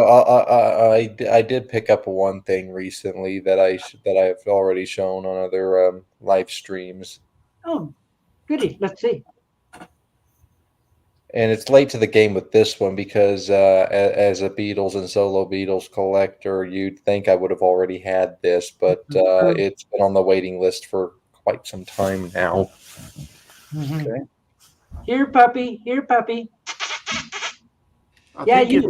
I did pick up one thing recently that I've already shown on other live streams. Oh, goody. Let's see. And it's late to the game with this one because as a Beatles and solo Beatles collector, you'd think I would have already had this, but it's been on the waiting list for quite some time now. Okay. Here, puppy. I think he's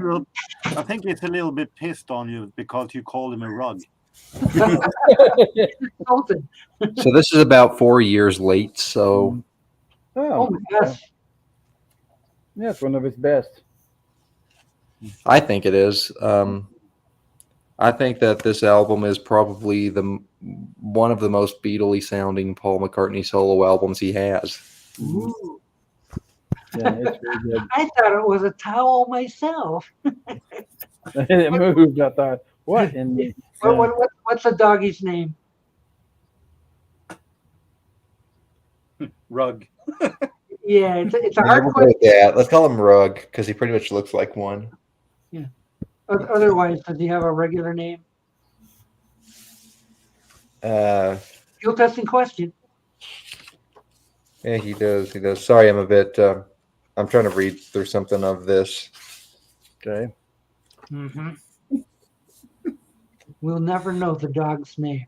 a little bit pissed on you because you called him a rug. So this is about 4 years late. So, oh my gosh. Yeah, it's one of his best. I think it is. I think that this album is probably one of the most Beatle-y sounding Paul McCartney solo albums he has. Ooh. Yeah, it's really good. I thought it was a towel myself. It moved. I thought, what? What's the doggy's name? Rug. Yeah, it's a hard question. Yeah, let's call him Rug because he pretty much looks like one. Yeah. Otherwise, does he have a regular name? Field testing question. Yeah, he does. Sorry, I'm a bit. I'm trying to read through something of this. Okay. Mm-hmm. We'll never know the dog's name.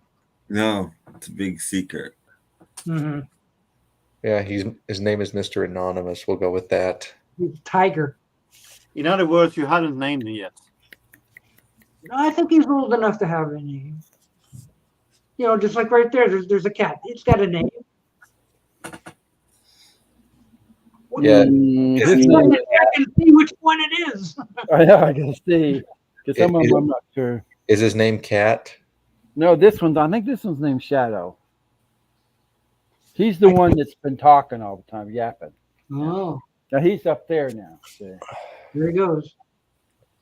No, it's a big secret. Mm-hmm. Yeah, his name is Mr. Anonymous. We'll go with that. He's Tiger. In other words, you hadn't named him yet. I think he's old enough to have a name. Just like right there's a cat. It's got a name. Yeah. I can see which one it is. I know, I can see. Because some of them I'm not sure. Is his name Cat? No, I think this one's named Shadow. He's the one that's been talking all the time, yapping. Oh. Now he's up there now. See. There he goes.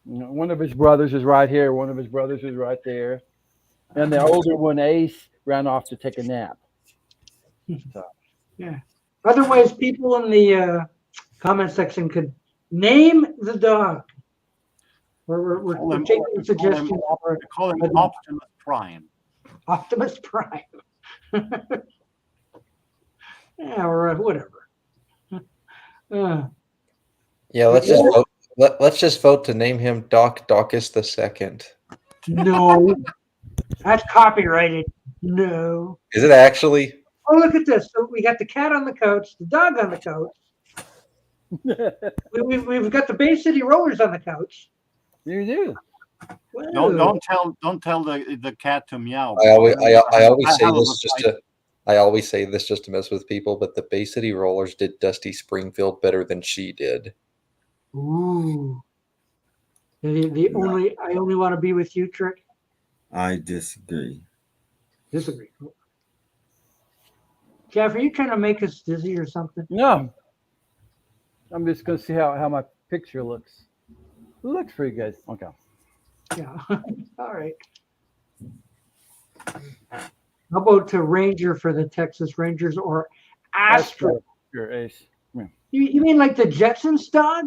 One of his brothers is right here. One of his brothers is right there. And the older one, Ace, ran off to take a nap. So. Yeah. Otherwise, people in the comment section could name the dog. We're taking suggestions. Call him Optimus Prime. Optimus Prime. Yeah, or whatever. Yeah, let's just vote. Let's just vote to name him Docus II. No. That's copyrighted. No. Is it actually? Oh, look at this. So we got the cat on the couch, the dog on the couch. We've got the Bay City Rollers on the couch. You do. Whoa. Don't tell the cat to meow. I always say hell of this a just fight. to I always say this just to mess with people, but the Bay City Rollers did Dusty Springfield better than she did. Ooh. The only I only want to be with you trick. I disagree. Disagree. Jeff, are you trying to make us dizzy or something? No. I'm just going to see how my picture looks. It looks pretty good. Okay. Yeah. All right. How about to Ranger for the Texas Rangers or Astro? Your ace. Yeah. You mean like the Jetsons dog?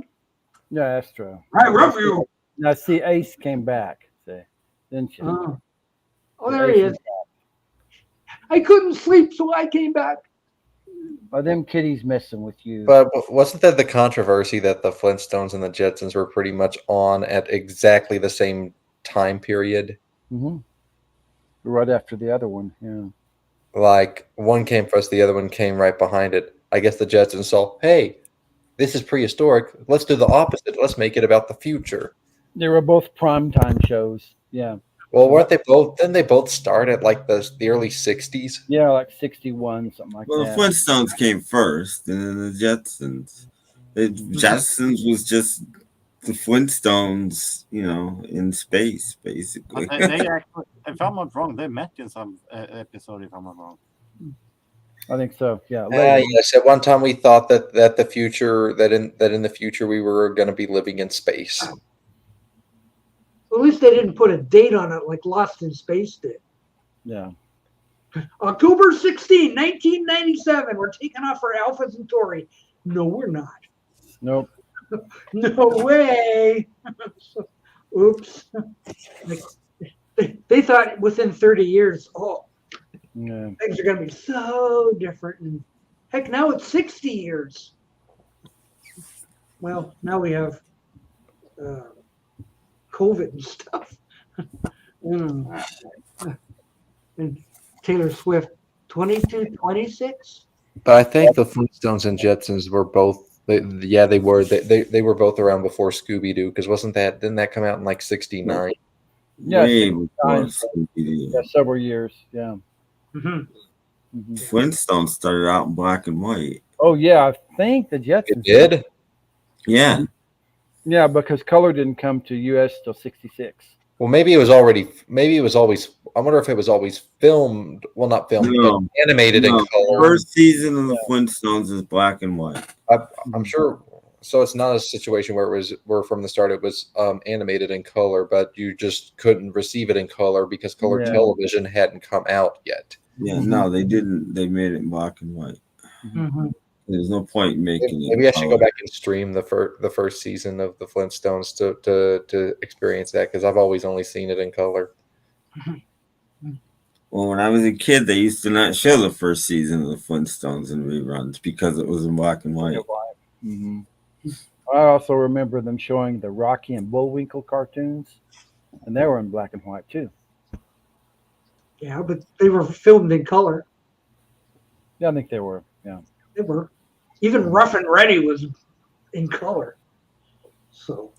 Yeah, Astro. I love you. Now, see, Ace came back. See, didn't you? Oh, there he is. I couldn't sleep, so I came back. Are them kitties messing with you? But wasn't that the controversy that the Flintstones and the Jetsons were pretty much on at exactly the same time period? Mm-hmm. Right after the other one, yeah. Like, one came first, the other one came right behind it. I guess the Jetsons saw, hey, this is prehistoric. Let's do the opposite. Let's make it about the future. They were both primetime shows. Yeah. Well, weren't they both? Didn't they both start at like the early 60s? Yeah, like 61, something like Well, that. the Flintstones came first, and then the Jetsons. The Jetsons was just the Flintstones, in space, basically. But they actually, if I'm not wrong, they met in some episode. If I'm not wrong. I think so. Yeah. Yes. At one time, we thought that the future in the future we were going to be living in space. At least they didn't put a date on it like Lost in Space did. Yeah. October 16, 1997. We're taking off for Alpha Centauri. No, we're not. Nope. No way. Oops. They thought within 30 years, Yeah. things are going to be so different. And heck, now it's 60 years. Well, now we have COVID and stuff. And Taylor Swift, 22, 26? But I think the Flintstones and Jetsons were both. They were. They were both around before Scooby Doo, because didn't that come out in like '69? Yeah, Way before 69. Scooby-Doo. Yeah, several years. Yeah. Mm-hmm. Mm-hmm. Flintstones started out in black and white. Oh yeah, I think the Jetsons It did. Yeah. Yeah, because color didn't come to U.S. till '66. Well, maybe it was always. I wonder if it was always filmed. Well, not filmed, No. but animated in color. First season of the Flintstones is black and white. I'm sure. So it's not a situation where from the start it was animated in color, but you just couldn't receive it in color because color television hadn't come out yet. Yeah, no, they didn't. They made it in black and white. Mm-hmm. There's no point in making it. Maybe I should go back and stream the first season of the Flintstones to experience that, because I've always only seen it in color. Well, when I was a kid, they used to not show the first season of the Flintstones in reruns because it was in black and white. Mm-hmm. I also remember them showing the Rocky and Bullwinkle cartoons, and they were in black and white too. Yeah, but they were filmed in color. Yeah, I think they were. Yeah, They were. Even Rough and Ready was in color. So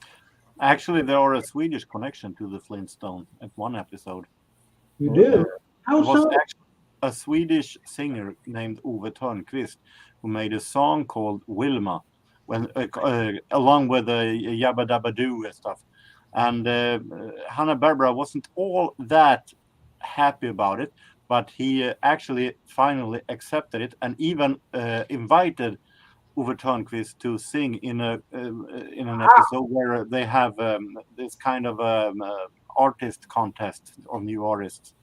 Actually, there are a Swedish connection to the Flintstone at one episode. you do. How It was so? actually a Swedish singer named Ove Thörnqvist who made a song called Wilma, along with the Yabba Dabba Doo and stuff. And Hanna-Barbera wasn't all that happy about it, but he actually finally accepted it and even invited Ove Thörnqvist to sing in an episode where they have this kind of artist contest of new artists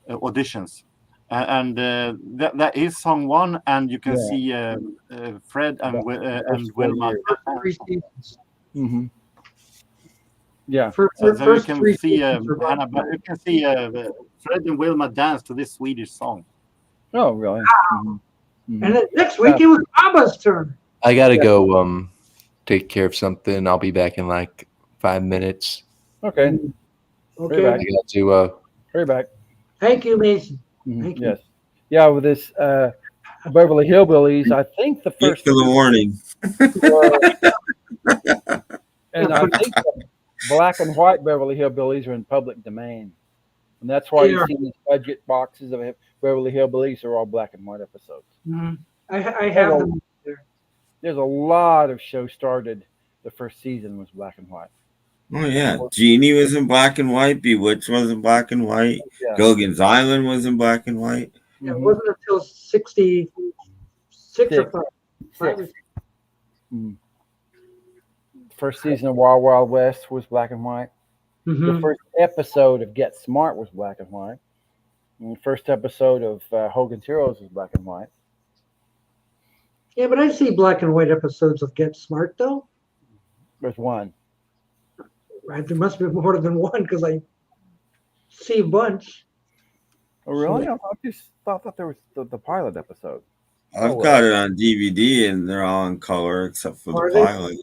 auditions, and that is song one, and you can see Fred and Wilma. Mm-hmm. Yeah. So you can see Hannah, you can see Fred and Wilma dance to this Swedish song. Oh, really? Wow. Mm-hmm. And then next week it was Abba's turn. I gotta go take care of something. I'll be back in like 5 minutes. Okay. Okay. I got to Hurry back. Thank you, Mason. Mhm, Thank you. yes. Yeah, with this Beverly Hillbillies, I think the Thanks first for the warning. were, and I think the black and white Beverly Hillbillies are in public domain. And that's why They you are. see these budget boxes of Beverly Hillbillies are all black and white episodes. Mhm. I have them there. There's a lot of shows started. The first season was black and white. Oh yeah, Genie was in black and white. Bewitched was in black and white. Yeah. Gilligan's Island was in black and white. Yeah, it wasn't until 66 or 5. Six. First season of Wild Wild West was black and white. The first episode of Get Smart was black and white. And the first episode of Hogan's Heroes was black and white. Yeah, but I see black and white episodes of Get Smart, though. There's one. Right, there must be more than one because I see a bunch. Oh, really? I just thought there was the pilot episode. I've got it on DVD and they're all in color except for Are the they? pilot.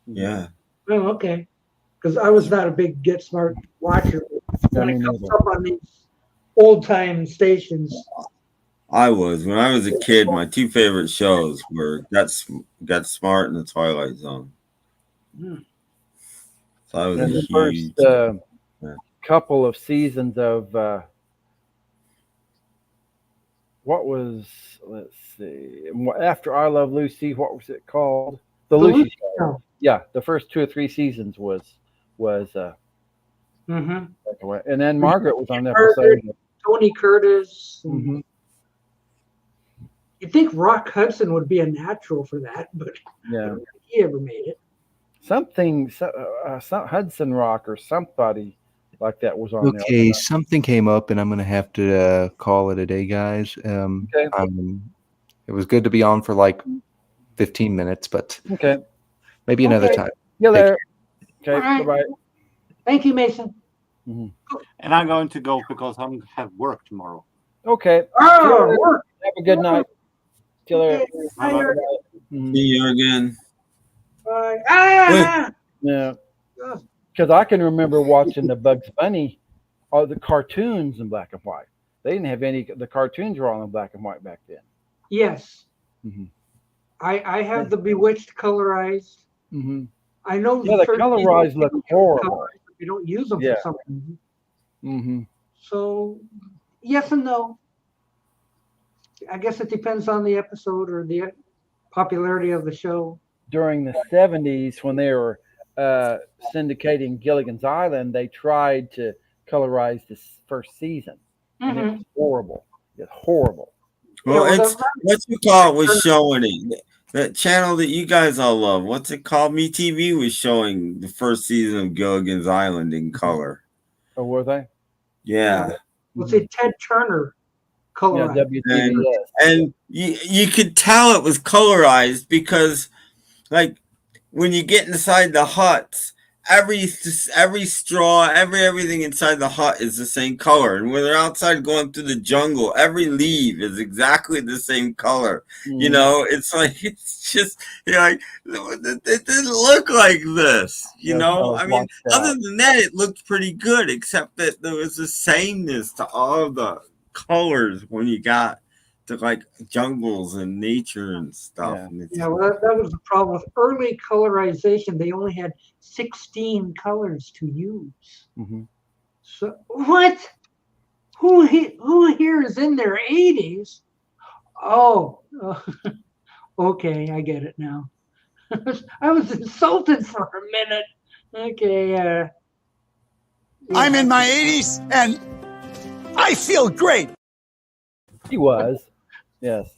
Yeah. Oh, okay. Because I was not a big Get Smart watcher. When it comes up on these old time stations. I was. When I was a kid, my two favorite shows were Get Smart and The Twilight Zone. So I was And a the huge first couple of seasons of what was, let's see, after I Love Lucy, what was it called? The Lucy Show. Yeah, the first 2 or 3 seasons was and then Margaret was on the episode. Tony Curtis. You'd think Rock Hudson would be a natural for that, but I don't think he ever made it. Something, some Hudson Rock or somebody like that was on there. Okay, something came up, and I'm going to have to call it a day, guys. Okay. It was good to be on for like 15 minutes, but maybe another time. Yeah, there. Okay, All right. bye-bye. Thank you, Mason. And I'm going to go because I have work tomorrow. Okay. Oh, work. Have a good night. Till there. Bye. See you again. Bye. Yeah. Because I can remember watching the Bugs Bunny, all the cartoons in black and white. They didn't have any. The cartoons were all in black and white back then. Yes. I have the Bewitched colorized. I know the colorized look horrible. You don't use them for something. So, yes and no. I guess it depends on the episode or the popularity of the show. During the 70s, when they were syndicating Gilligan's Island, they tried to colorize this first season, and it was horrible. It's horrible. Well, it's what you call it was showing it. That channel that you guys all love. What's it called? MeTV was showing the first season of Gilligan's Island in color. Oh, were they? Yeah. Was it Ted Turner colorized? Yeah, WTV. And you could tell it was colorized because, like, when you get inside the huts, every straw, everything inside the hut is the same color. And when they're outside going through the jungle, every leaf is exactly the same color. You know, it's like, it's just, you're like, it didn't look like this. You know, I mean, other than that, it looked pretty good, except that there was a sameness to all of the colors when you got to like jungles and nature and stuff. Yeah, well, that was the problem with early colorization. They only had 16 colors to use. So what? Who here is in their 80s? Oh, okay, I get it now. I was insulted for a minute. Okay. I'm in my 80s and I feel great. He was. Yes.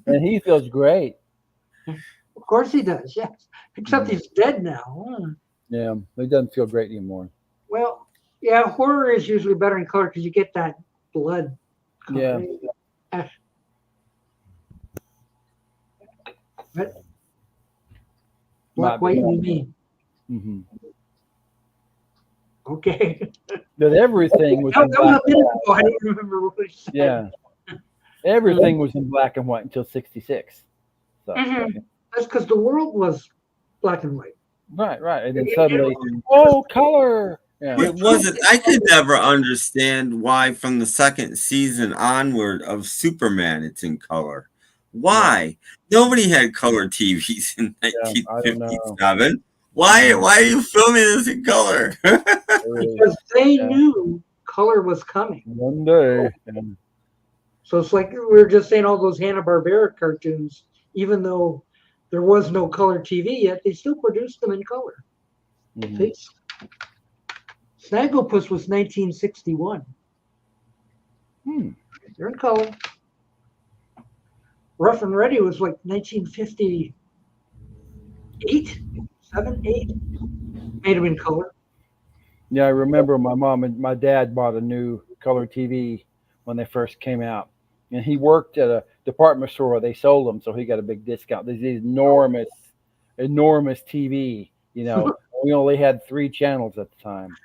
And he feels great. Of course he does, yes. Except he's dead now. Yeah, he doesn't feel great anymore. Well, yeah, horror is usually better in color because you get that blood color. Yeah. But black, white, you mean? Okay. But everything was in black and white. I don't remember what he said. Yeah. Everything was in black and white until 66. So, That's because the world was black and white. Right. And then suddenly, oh, color. Yeah. It wasn't. I could never understand why, from the second season onward of Superman, it's in color. Why? Nobody had color TVs in I don't know. 1957. Why are you filming this in color? Because they knew color was coming. One day. So it's like we were just saying, all those Hanna-Barbera cartoons, even though there was no color TV yet, they still produced them in color. Mhm. Snagglepuss was 1961. They're in color. Rough and Ready was like 1958, 7, 8. Made them in color. Yeah, I remember my mom and my dad bought a new color TV when they first came out, and he worked at a department store where they sold them, so he got a big discount. There's these enormous TV. You know, we only had 3 channels at the time.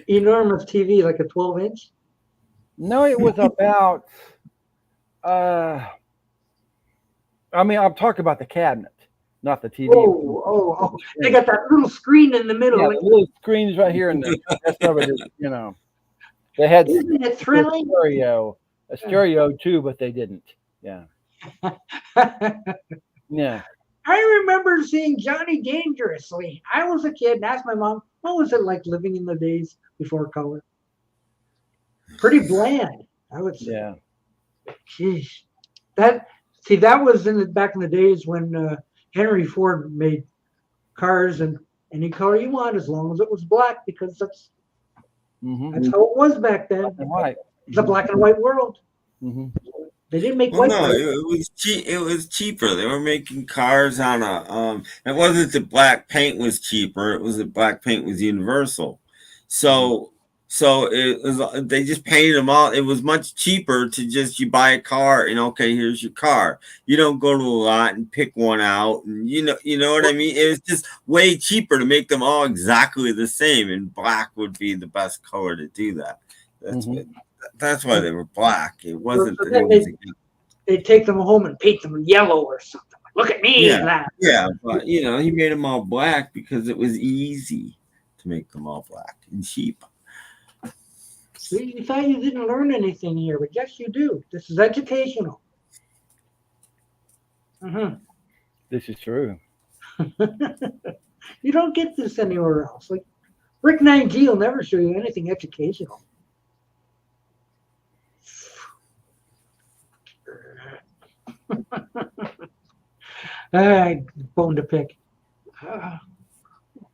Enormous TV, like a 12-inch. No, it was about. I mean, I'm talking about the cabinet, not the TV. Oh! They got that little screen in the middle. Yeah, the little screens right here, and the rest of it is, you know, they had Isn't it thrilling? a stereo too, but they didn't. Yeah. Yeah. I remember seeing Johnny Dangerously. I was a kid and asked my mom, what was it like living in the days before color? Pretty bland, I would say. Yeah. Jeez. That was back in the days when Henry Ford made cars in any color you want, as long as it was black, because that's how it was back then. Black and white. It's a black and white world. They didn't make white. No, it was cheap. It was cheaper. They were making cars on a. It wasn't that black paint was cheaper. It was that black paint was universal. So it was. They just painted them all. It was much cheaper to just you buy a car and okay, here's your car. You don't go to a lot and pick one out, and you know what I mean. It was just way cheaper to make them all exactly the same, and black would be the best color to do that. That's why they were black. It wasn't. They'd take them home and paint them yellow or something. Look at me. Yeah, but he made them all black because it was easy to make them all black and cheap. You thought you didn't learn anything here, but yes, you do. This is educational. This is true. You don't get this anywhere else. Like Rick 9G will never show you anything educational. Bone to pick.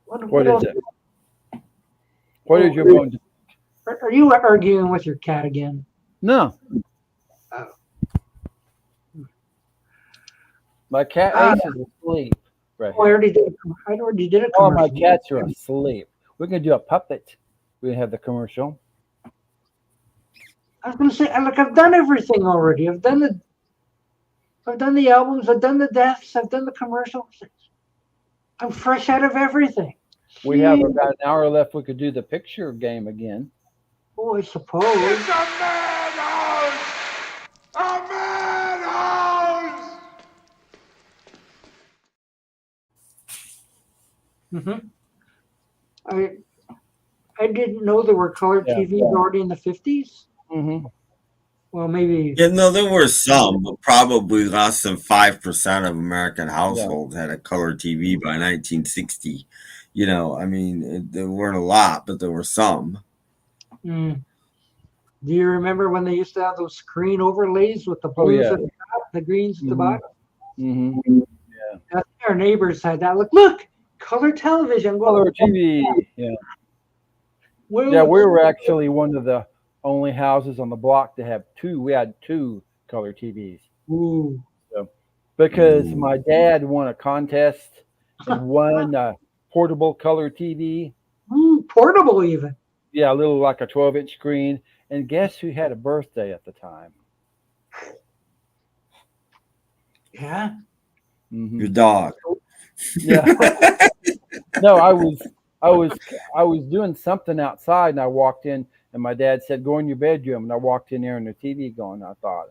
What is it? What is your bone to pick? Are you arguing with your cat again? No. My cat Ace is asleep. Right. I already did a commercial. All my cats are asleep. We're gonna do a puppet. We have the commercial. I was gonna say, look, I've done everything already. I've done the albums. I've done the deaths. I've done the commercials. I'm fresh out of everything. We have about an hour left. We could do the picture game again. Oh, I suppose. It's a madhouse! A madhouse! I didn't know there were color TVs already in the 50s. Well, maybe. Yeah, no, there were some, but probably less than 5% of American households had a color TV by 1960. I mean, there weren't a lot, but there were some. Do you remember when they used to have those screen overlays with the blues at the top, the greens at the bottom? Yeah. Our neighbors had that. Look, color television. Color TV. Yeah. We were actually one of the only houses on the block to have 2. We had 2 color TVs. Ooh. So, because my dad won a contest and won a portable color TV. Portable even. Yeah, a little like a 12-inch screen. And guess who had a birthday at the time? Yeah. Your dog. Yeah. No, I was doing something outside and I walked in and my dad said, "Go in your bedroom." And I walked in there and the TV going. I thought,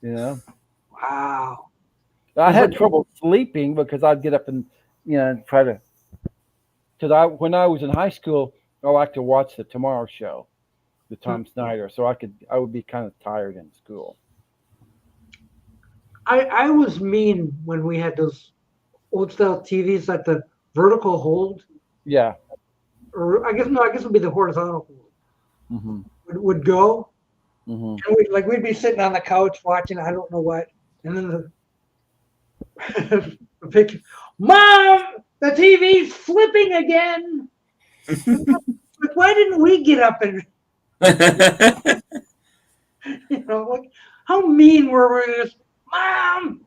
Wow. I had trouble sleeping because I'd get up and try to because when I was in high school, I liked to watch the Tomorrow Show, the Tom Snyder, so I would be kind of tired in school. I was mean when we had those old style TVs at the vertical hold. Yeah. Or I guess it would be the horizontal hold. Mm-hmm. Would go. Mm-hmm. And we'd be sitting on the couch watching I don't know what, and then the picture, Mom, the TV's flipping again. Like, why didn't we get up and like how mean were we? Just, Mom,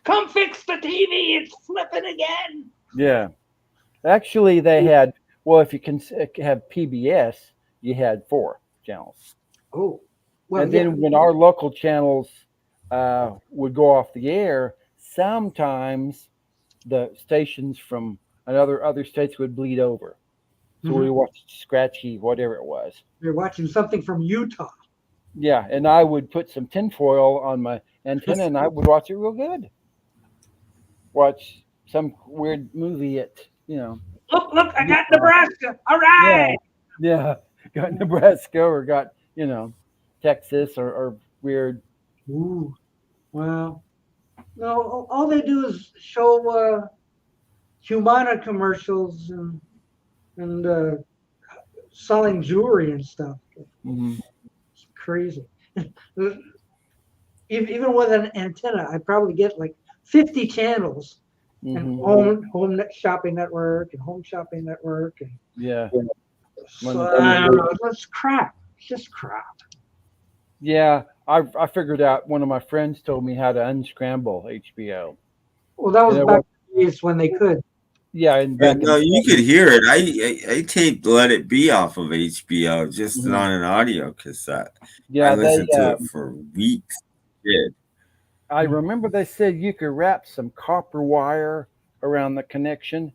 come fix the TV. It's flipping again. Yeah. Actually, they had, well, if you can have PBS, you had 4 channels. Oh. Well, and then when our local channels would go off the air, sometimes the stations from other states would bleed over. So we watched Scratchy, whatever it was. You're watching something from Utah. Yeah, and I would put some tinfoil on my antenna, and I would watch it real good. Watch some weird movie at, Look, I got Nebraska. All right. Yeah, got Nebraska or got, Texas or weird. Ooh, well, no, all they do is show Humana commercials and selling jewelry and stuff. Mm-hmm. It's crazy. Even with an antenna, I probably get like 50 channels, and home shopping network and home shopping network and So, I don't know. It's crap. It's just crap. Yeah, I figured out. One of my friends told me how to unscramble HBO. Well, that was back in the days when they could. Yeah, and no, you could hear it. I taped "Let It Be" off of HBO just on an audio cassette. Yeah, I listened to it for weeks. Yeah. I remember they said you could wrap some copper wire around the connection,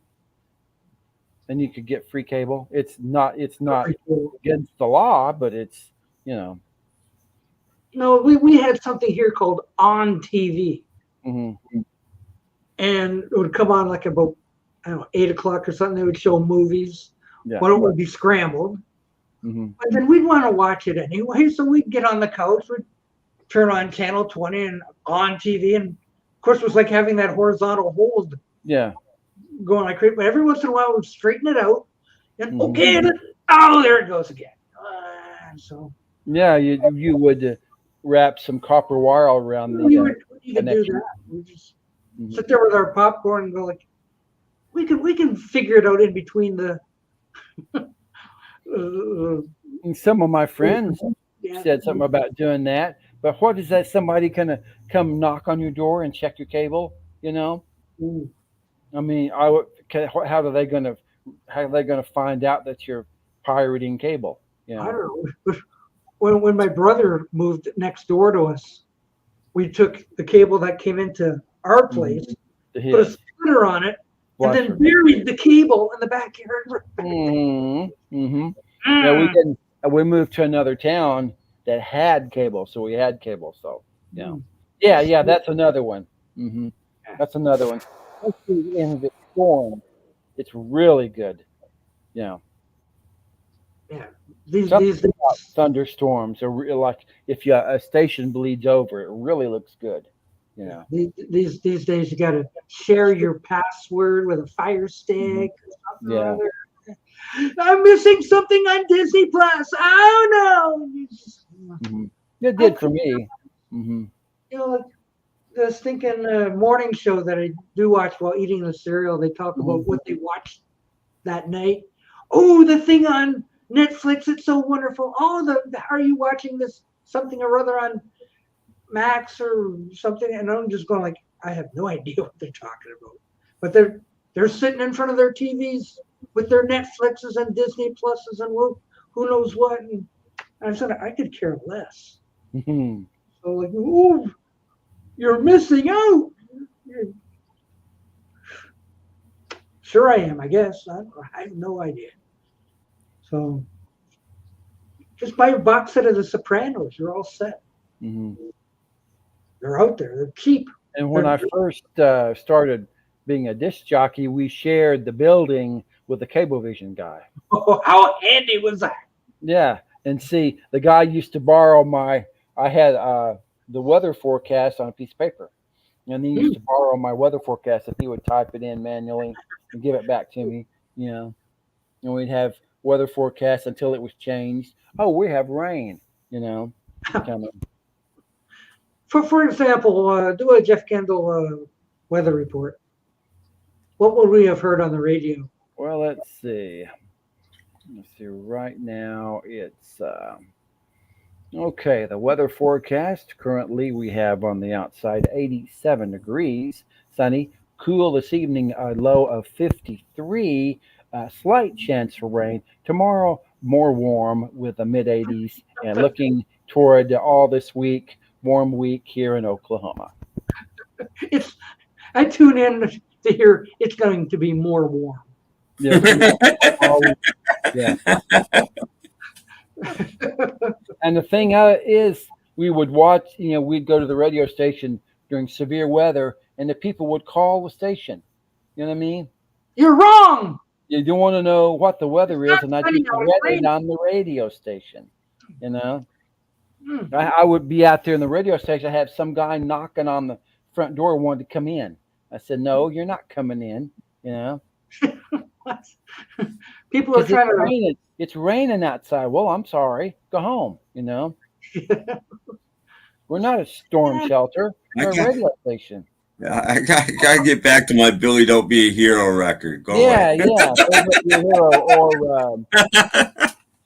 and you could get free cable. It's not against the law, but it's No, we had something here called On TV, and it would come on like about 8 o'clock or something. They would show movies. Yeah. One would be scrambled, but then we'd want to watch it anyway. So we'd get on the couch, we'd turn on channel 20 and On TV, and of course it was like having that horizontal hold. Yeah. Going like crazy, but every once in a while we'd straighten it out, and there it goes again. So yeah, you would wrap some copper wire around the you could do that. We just sit there with our popcorn and go like, we can figure it out in between the. And some of my friends said something about doing that, but what is that? Somebody gonna come knock on your door and check your cable? I mean, how are they gonna find out that you're pirating cable? I don't know. When my brother moved next door to us, we took the cable that came into our place, put a splitter on it, and then buried the cable in the backyard. Yeah, we moved to another town that had cable, so we had cable. So yeah, that's another one. That's another one. In the storm, it's really good. Yeah. These thunderstorms are like if a station bleeds over, it really looks good. These days you got to share your password with a Fire Stick. Yeah. I'm missing something on Disney Plus. Oh no! It did for me. The stinking morning show that I do watch while eating the cereal, they talk about what they watched that night. Oh, the thing on Netflix, it's so wonderful. Oh, are you watching this something or other on Max or something? And I'm just going like, I have no idea what they're talking about. But they're sitting in front of their TVs with their Netflixes and Disney Pluses and who knows what. And I said, I could care less. So like, ooh, you're missing out. Sure I am, I guess. I have no idea. So just buy a box set of The Sopranos. You're all set. They're out there. They're cheap. And when I first started being a disc jockey, we shared the building with the Cablevision guy. Oh, how handy was that? Yeah, and see, the guy used to borrow I had the weather forecast on a piece of paper, and he used to borrow my weather forecast, and he would type it in manually and give it back to me, and we'd have weather forecast until it was changed. Oh, we have rain, coming. For example, do a Jeff Kendall weather report. What would we have heard on the radio? Well, let's see. Right now, it's okay. The weather forecast currently we have on the outside 87 degrees, sunny, cool this evening, a low of 53. Slight chance for rain. Tomorrow, more warm with the mid 80s, and looking toward all this week, warm week here in Oklahoma. I tune in to hear it's going to be more warm. Yeah. Yeah. And the thing is, we would watch, we'd go to the radio station during severe weather, and the people would call the station. You know what I mean? You're wrong. You don't want to know what the weather is, and I just read it on the radio station. I would be out there in the radio station. I had some guy knocking on the front door, wanted to come in. I said, "No, you're not coming in." People are trying to. It's raining outside. Well, I'm sorry. Go home. We're not a storm shelter. We're a radio station. I gotta get back to my Billy Don't Be a Hero record. Go away.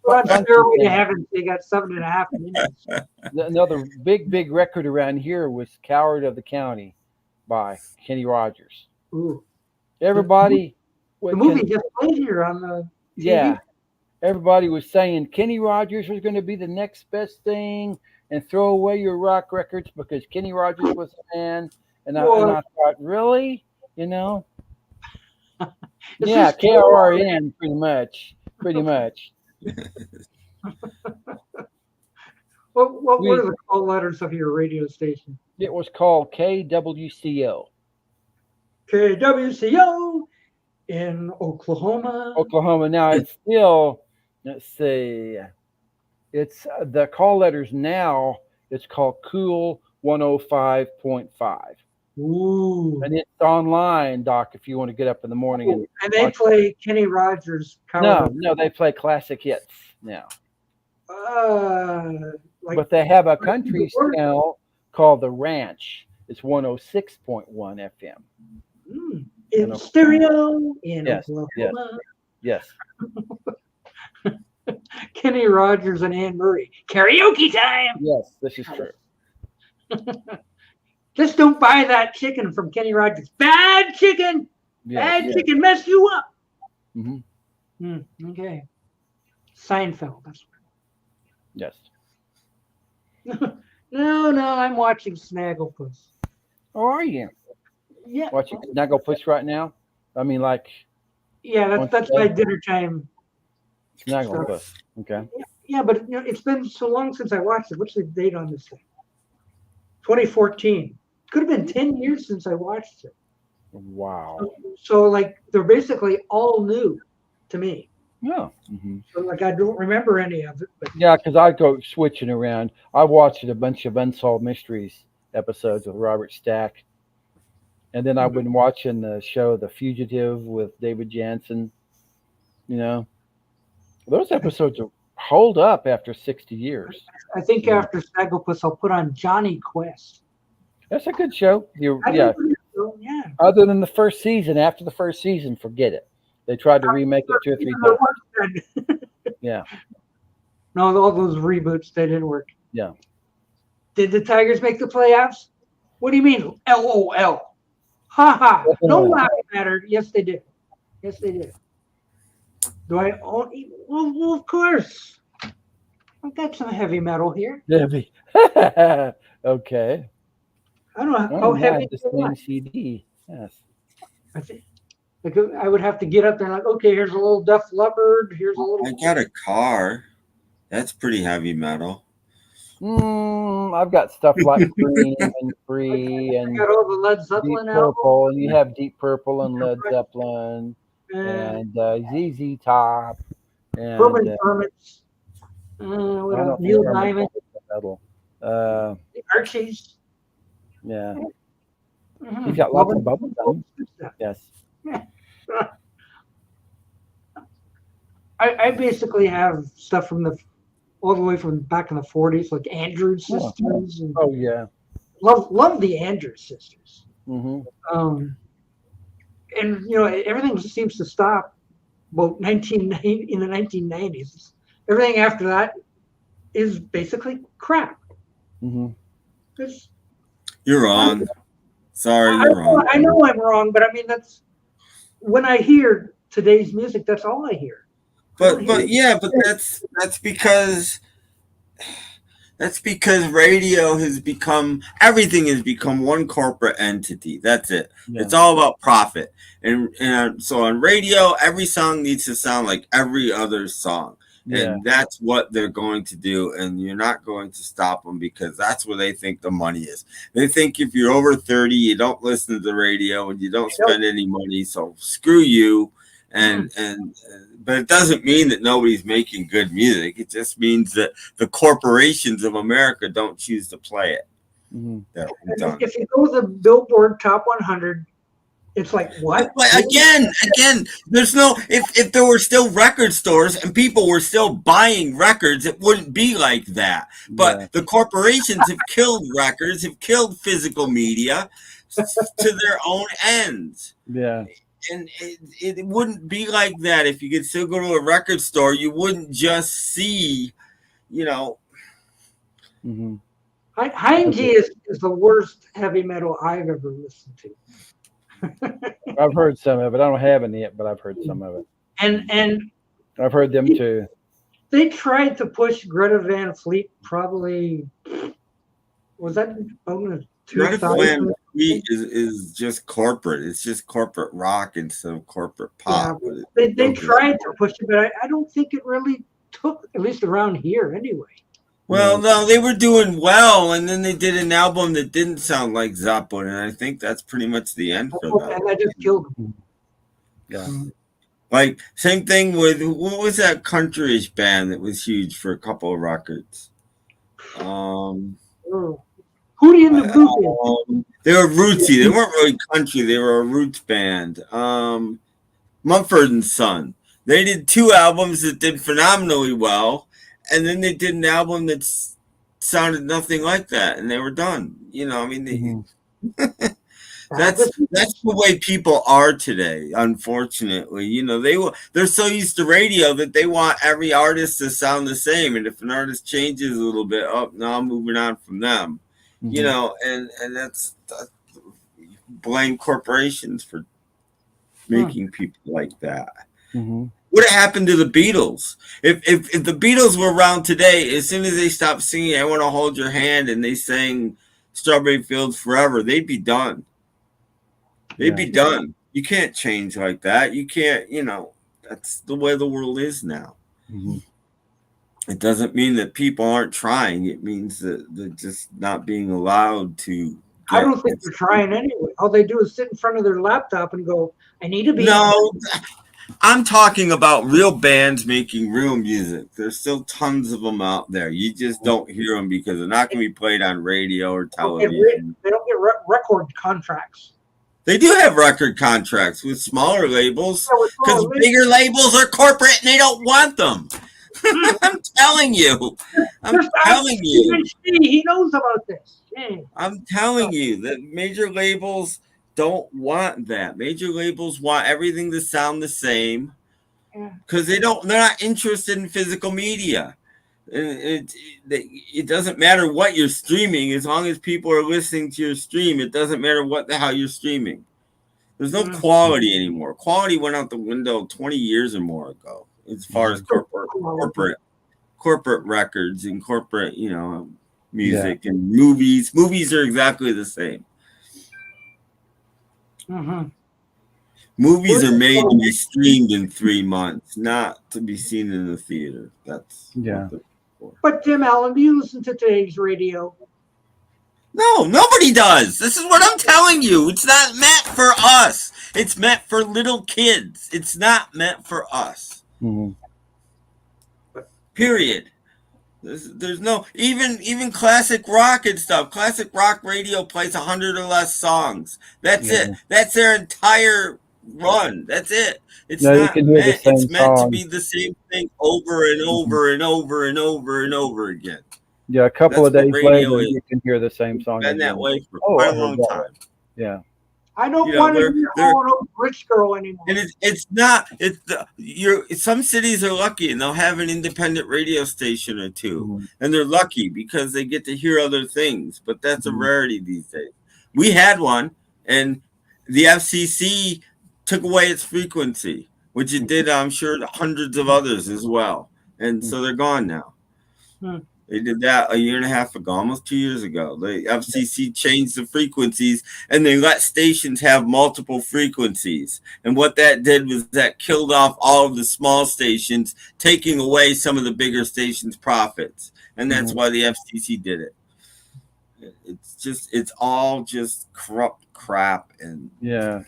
Well, I'm sure we haven't. They got 7.5 minutes. Another big record around here was "Coward of the County" by Kenny Rogers. Ooh. Everybody. The movie just played here on the TV. Yeah. Everybody was saying Kenny Rogers was going to be the next best thing, and throw away your rock records because Kenny Rogers was a man. And I thought, really? Yeah, KRN, pretty much. What were the call letters of your radio station? It was called KWCO. KWCO in Oklahoma. Now it's still, let's see, it's the call letters now. It's called Cool 105.5. Ooh. And it's online, Doc, if you want to get up in the morning. And they play Kenny Rogers. No, they play classic hits now. But they have a country channel called The Ranch. It's 106.1 FM. In stereo in Oklahoma. Yes. Kenny Rogers and Anne Murray. Karaoke time. Yes, this is true. Just don't buy that chicken from Kenny Rogers. Bad chicken. Bad chicken mess you up. Mm-hmm. Okay. Seinfeld. That's right. Yes. No, I'm watching Snagglepuss. Oh, are you? Yeah. Watching Snagglepuss right now? I mean, like. Yeah, that's my dinner time. Snagglepuss. Okay. Yeah, but it's been so long since I watched it. What's the date on this thing? 2014. Could have been 10 years since I watched it. Wow. So like they're basically all new to me. Yeah. Mm-hmm. So like I don't remember any of it. But yeah, because I go switching around. I watched a bunch of Unsolved Mysteries episodes with Robert Stack. And then I've been watching the show The Fugitive with David Jansen. Those episodes hold up after 60 years. I think after Snagglepuss, I'll put on Johnny Quest. That's a good show. Yeah. Other than the first season, after the first season, forget it. They tried to remake it 2 or 3 times. Yeah. No, all those reboots, they didn't work. Yeah. Did the Tigers make the playoffs? What do you mean? LOL. Ha ha. No laughing matter. Yes, they did. Yes, they did. Do I own? Well, of course. I've got some heavy metal here. Heavy. Okay. I don't know how heavy the same CD. Yes. I think I would have to get up there and like, okay, here's a little Def Leppard. Here's a little. I got a car. That's pretty heavy metal. I've got stuff like Cream and Free and I got all the Led Zeppelin Deep Purple, and you have Deep Purple and Led Zeppelin. and ZZ Top, and Urban Hermits. I What don't else? know if Neil you remember Diamond. metal. The Archies. Yeah, Mhm. he's got lots of bubble gum. Yes. I basically have stuff from all the way from back in the 40s, like Andrews Oh. Sisters. And Oh yeah. love the Andrews Sisters. Mm-hmm. And everything seems to stop about in the 1990s. Everything after that is basically crap. Mm-hmm. You're wrong. Sorry, you're wrong. I know I'm wrong, but I mean that's when I hear today's music, that's all I hear. But that's because radio has become, everything has become one corporate entity. That's it. Yeah. It's all about profit. And so on radio, every song needs to sound like every other song. Yeah. And that's what they're going to do. And you're not going to stop them because that's where they think the money is. They think if you're over 30, you don't listen to the radio and you don't spend any money. So screw you. But it doesn't mean that nobody's making good music. It just means that the corporations of America don't choose to play it. Mm-hmm. If you go to the Billboard Top 100, it's like what? But again, there's no. If there were still record stores and people were still buying records, it wouldn't be like that. But the corporations have killed records, have killed physical media to their own ends. Yeah. And it wouldn't be like that if you could still go to a record store. You wouldn't just see, Mm-hmm. Heinz is the worst heavy metal I've ever listened to. I've heard some of it. I don't have any yet, but I've heard some of it. And I've heard them too. They tried to push Greta Van Fleet. Probably was that Greta Van Fleet is just corporate. It's just corporate rock instead of corporate pop. Yeah, they tried to push it, but I don't think it really took, at least around here anyway. Well, no, they were doing well, and then they did an album that didn't sound like Zeppelin, and I think that's pretty much the end for them. And I just killed them. Yeah. Like, same thing with, what was that countryish band that was huge for a couple of records? Hootie and the Blue. They were rootsy. They weren't really country. They were a roots band. Mumford & Son. They did 2 albums that did phenomenally well, and then they did an album that sounded nothing like that, and they were done. That's the way people are today, unfortunately. They're so used to radio that they want every artist to sound the same, and if an artist changes a little bit, now I'm moving on from them. And that's blame corporations for making people like that. Mm-hmm. What happened to the Beatles? If the Beatles were around today, as soon as they stopped singing "I Want to Hold Your Hand" and they sang "Strawberry Fields Forever," they'd be done. They'd be done. You can't change like that. You can't. That's the way the world is now. Mm-hmm. It doesn't mean that people aren't trying. It means that they're just not being allowed to. I don't think they're trying anyway. All they do is sit in front of their laptop and go, "I need to be." No. I'm talking about real bands making real music. There's still tons of them out there. You just don't hear them because they're not going to be played on radio or television. They don't get record contracts. They do have record contracts with smaller labels because bigger labels are corporate and they don't want them. I'm telling you. He knows about this. Yeah. I'm telling you that major labels don't want that. Major labels want everything to sound the same because they're not interested in physical media. It doesn't matter what you're streaming as long as people are listening to your stream. It doesn't matter what the hell you're streaming. There's no quality anymore. Quality went out the window 20 years or more ago as far as corporate records and corporate music and movies. Movies are exactly the same. Mm-hmm. Movies are made to be streamed in 3 months, not to be seen in the theater. That's But Jim Allen, do you listen to today's radio? No, nobody does. This is what I'm telling you. It's not meant for us. It's meant for little kids. It's not meant for us. Mm-hmm. Period. There's no even classic rock and stuff. Classic rock radio plays 100 or less songs. That's it. That's their entire run. That's it. It's not meant. It's meant to be the same thing over and over and over and over and over again. Yeah, a couple of days later, you can hear the same song. Been that way for quite a long time. Yeah. I don't want to be calling up Rich Girl anymore. And it's not. Some cities are lucky and they'll have an independent radio station or two, and they're lucky because they get to hear other things. But that's a rarity these days. We had one, and the FCC took away its frequency, which it did, I'm sure, hundreds of others as well, and so they're gone now. They did that a year and a half ago, almost 2 years ago. The FCC changed the frequencies, and they let stations have multiple frequencies. And what that did was that killed off all of the small stations, taking away some of the bigger stations' profits. And that's why the FCC did it. It's all just corrupt crap. And yeah,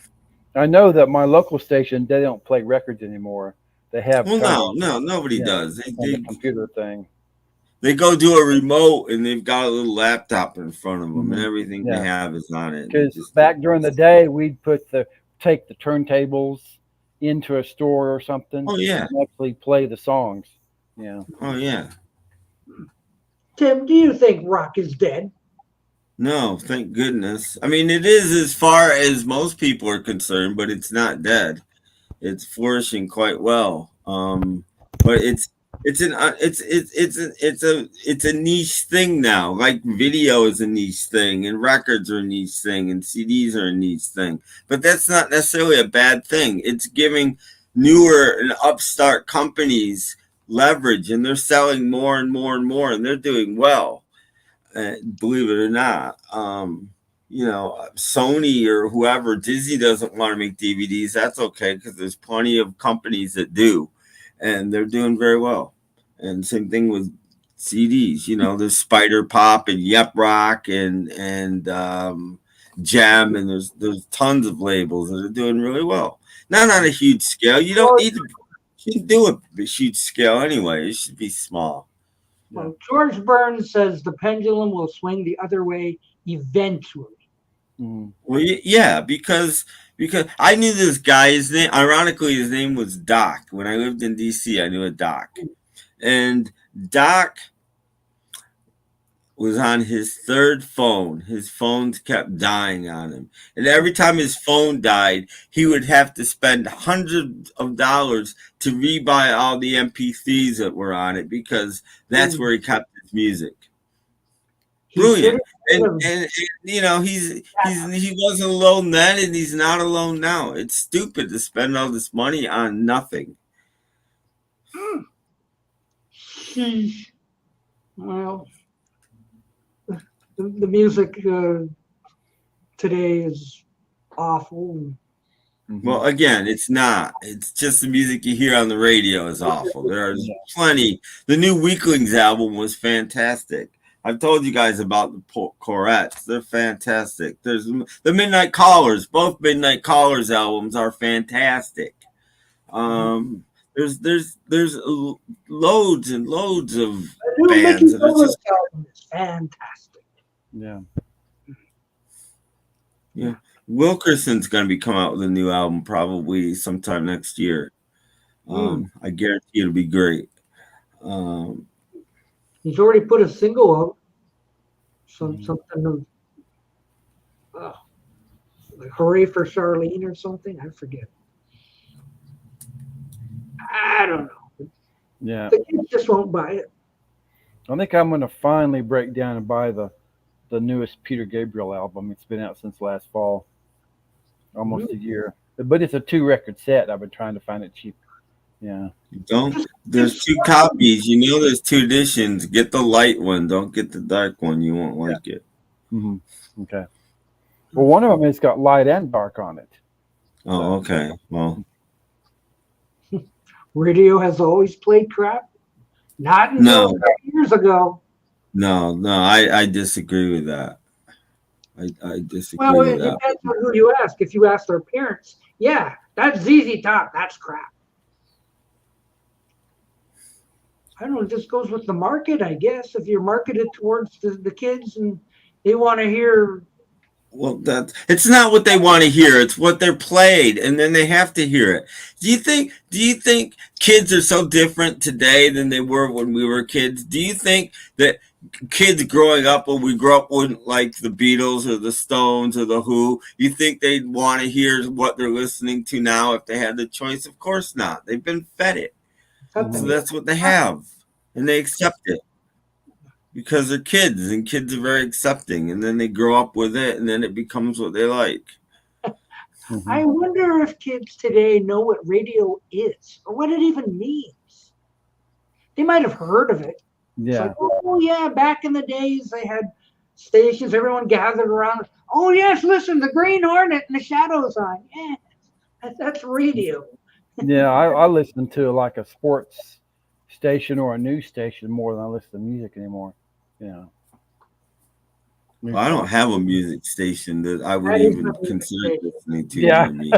I know that my local station, they don't play records anymore. They have no, nobody does. They computer thing. They go do a remote and they've got a little laptop in front of them and everything they have is on it. Because back during the day, we'd take the turntables into a store or something. Oh, yeah. And actually play the songs. Yeah. Oh, yeah. Tim, do you think rock is dead? No, thank goodness. I mean, it is as far as most people are concerned, but it's not dead. It's flourishing quite well. But it's a niche thing now. Like video is a niche thing, and records are a niche thing, and CDs are a niche thing. But that's not necessarily a bad thing. It's giving newer and upstart companies leverage, and they're selling more and more and more, and they're doing well. Believe it or not, Sony or whoever, Disney doesn't want to make DVDs. That's okay because there's plenty of companies that do. And they're doing very well. And same thing with CDs. There's Spider Pop and Yep Rock and Gem, and there's tons of labels that are doing really well. Not on a huge scale. You don't need to do a huge scale anyway. It should be small. Well, George Burns says the pendulum will swing the other way eventually. Well, yeah, because I knew this guy. His name, ironically, his name was Doc. When I lived in DC, I knew a Doc, and Doc was on his third phone. His phones kept dying on him, and every time his phone died, he would have to spend hundreds of dollars to rebuy all the MP3s that were on it because that's where he kept his music. Brilliant. And he wasn't alone then, and he's not alone now. It's stupid to spend all this money on nothing. Well, the music today is awful. Well, again, it's not. It's just the music you hear on the radio is awful. There's plenty. The new Weaklings album was fantastic. I've told you guys about the Corettes. They're fantastic. There's the Midnight Callers. Both Midnight Callers albums are fantastic. There's loads and loads of bands. That are just fantastic. Yeah. Yeah. Wilkerson's going to be coming out with a new album probably sometime next year. I guarantee it'll be great. He's already put a single out. Something of like Hooray for Charlene or something. I forget. I don't know. Yeah. The kids just won't buy it. I think I'm going to finally break down and buy the newest Peter Gabriel album. It's been out since last fall. Almost a year. But it's a 2-record set. I've been trying to find it cheap. Yeah. There's 2 copies. There's 2 editions. Get the light one. Don't get the dark one. You won't like it. Okay. Well, one of them has got light and dark on it. Oh, okay. Well, radio has always played crap. Not years ago. No, I disagree with that. I disagree with that. Well, it depends on who you ask. If you ask their parents, Yeah, that's ZZ Top. That's crap. I don't know. It just goes with the market, I guess. If you're marketed towards the kids and they want to hear. Well, it's not what they want to hear. It's what they're played, and then they have to hear it. Do you think kids are so different today than they were when we were kids? Do you think that kids growing up, when we grew up with like the Beatles or the Stones or the Who, you think they'd want to hear what they're listening to now if they had the choice? Of course not. They've been fed it. So that's what they have, and they accept it because they're kids, and kids are very accepting, and then they grow up with it, and then it becomes what they like. I wonder if kids today know what radio is or what it even means. They might have heard of it. Yeah. It's like, oh yeah, back in the days they had stations, everyone gathered around. Oh yes, listen, the Green Hornet and the Shadows on. Yeah, that's radio. Yeah, I listen to like a sports station or a news station more than I listen to music anymore. Yeah. Well, I don't have a music station that I would That is even not a music consider station. listening to. Yeah. I mean,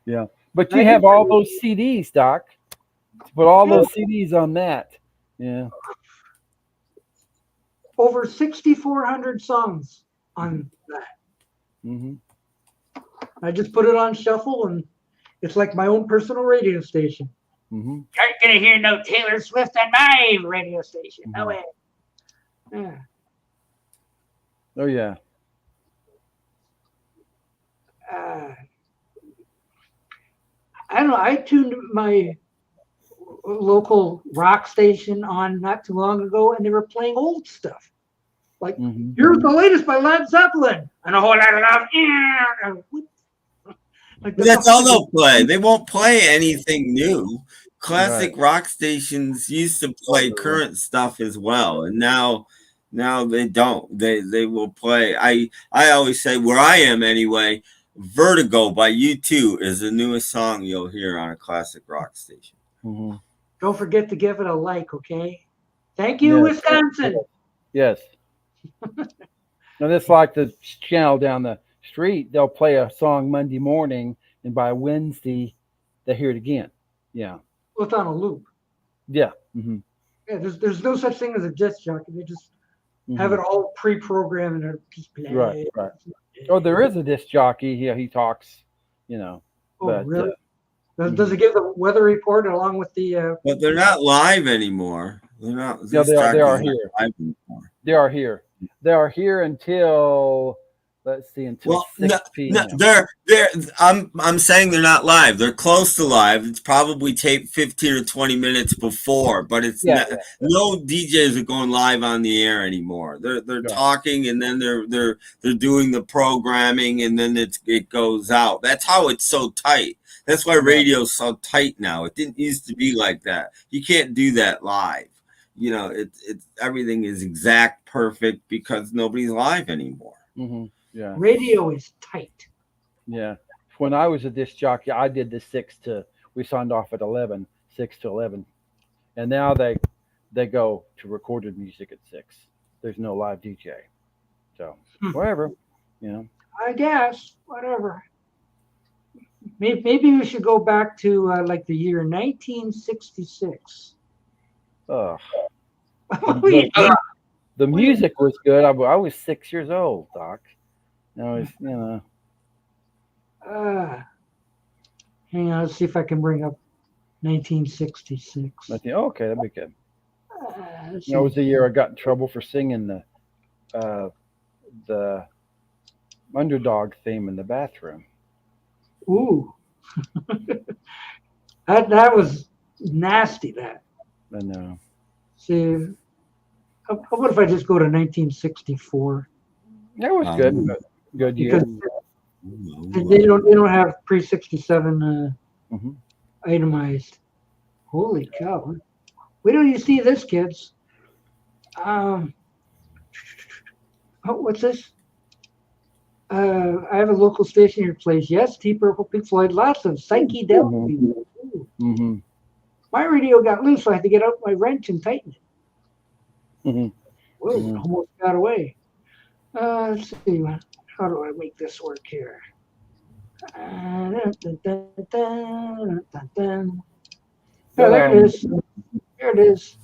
Yeah. But you have all those CDs, Doc. Put all those CDs on that. Yeah. Over 6,400 songs on that. Mm-hmm. I just put it on shuffle, and it's like my own personal radio station. Mm-hmm. Aren't gonna hear no Taylor Swift on my radio station. No way. Yeah. Oh yeah. I don't know. I tuned my local rock station on not too long ago, and they were playing old stuff. Like, here's the latest by Led Zeppelin, and a whole lot of love. Like that's all they'll play. They won't play anything new. Classic rock stations used to play current stuff as well, and now they don't. They will play. I always say, where I am anyway, Vertigo by U2 is the newest song you'll hear on a classic rock station. Mm-hmm. Don't forget to give it a like, okay? Thank you, Wisconsin. Yes. And it's like the channel down the street. They'll play a song Monday morning, and by Wednesday, they hear it again. Yeah. Well, it's on a loop. Yeah. Mm-hmm. Yeah. There's no such thing as a disc jockey. They just have it all pre-programmed and they're just playing. Right. Oh, there is a disc jockey. Yeah, he talks. You know. Oh, but, really? Does it give the weather report along with the? But they're not live anymore. They're not. Yeah, they are here. They are here. They are here until, let's see, until 6 p.m. No, I'm saying they're not live. They're close to live. It's probably taped 15 or 20 minutes before, but it's no DJs are going live on the air anymore. They're talking, and then they're doing the programming, and then it goes out. That's how it's so tight. That's why radio's so tight now. It didn't used to be like that. You can't do that live. You know, it's everything is exact, perfect, because nobody's live anymore. Mm-hmm. Yeah. Radio is tight. Yeah. When I was a disc jockey, I did the we signed off at 11, 6 to 11. And now they go to recorded music at 6. There's no live DJ. So whatever, you know. I guess, whatever. Maybe we should go back to like the year 1966. The music was good. I was 6 years old, Doc. I was, you know. Hang on, let's see if I can bring up 1966. Okay, that'd be good. That was the year I got in trouble for singing the Underdog theme in the bathroom. Ooh. that was nasty, that. I know. See, what if I just go to 1964? That was good. Good year. They don't have pre-67 itemized. Holy cow! Wait till you see this, kids. What's this? I have a local station here plays. Yes, T Purple, Pink Floyd, lots of psychedelic music. Mm-hmm. My radio got loose, so I had to get out my wrench and tighten it. Mm-hmm. Whoa, almost got away. Let's see. How do I make this work here? Oh, there it is. There it is.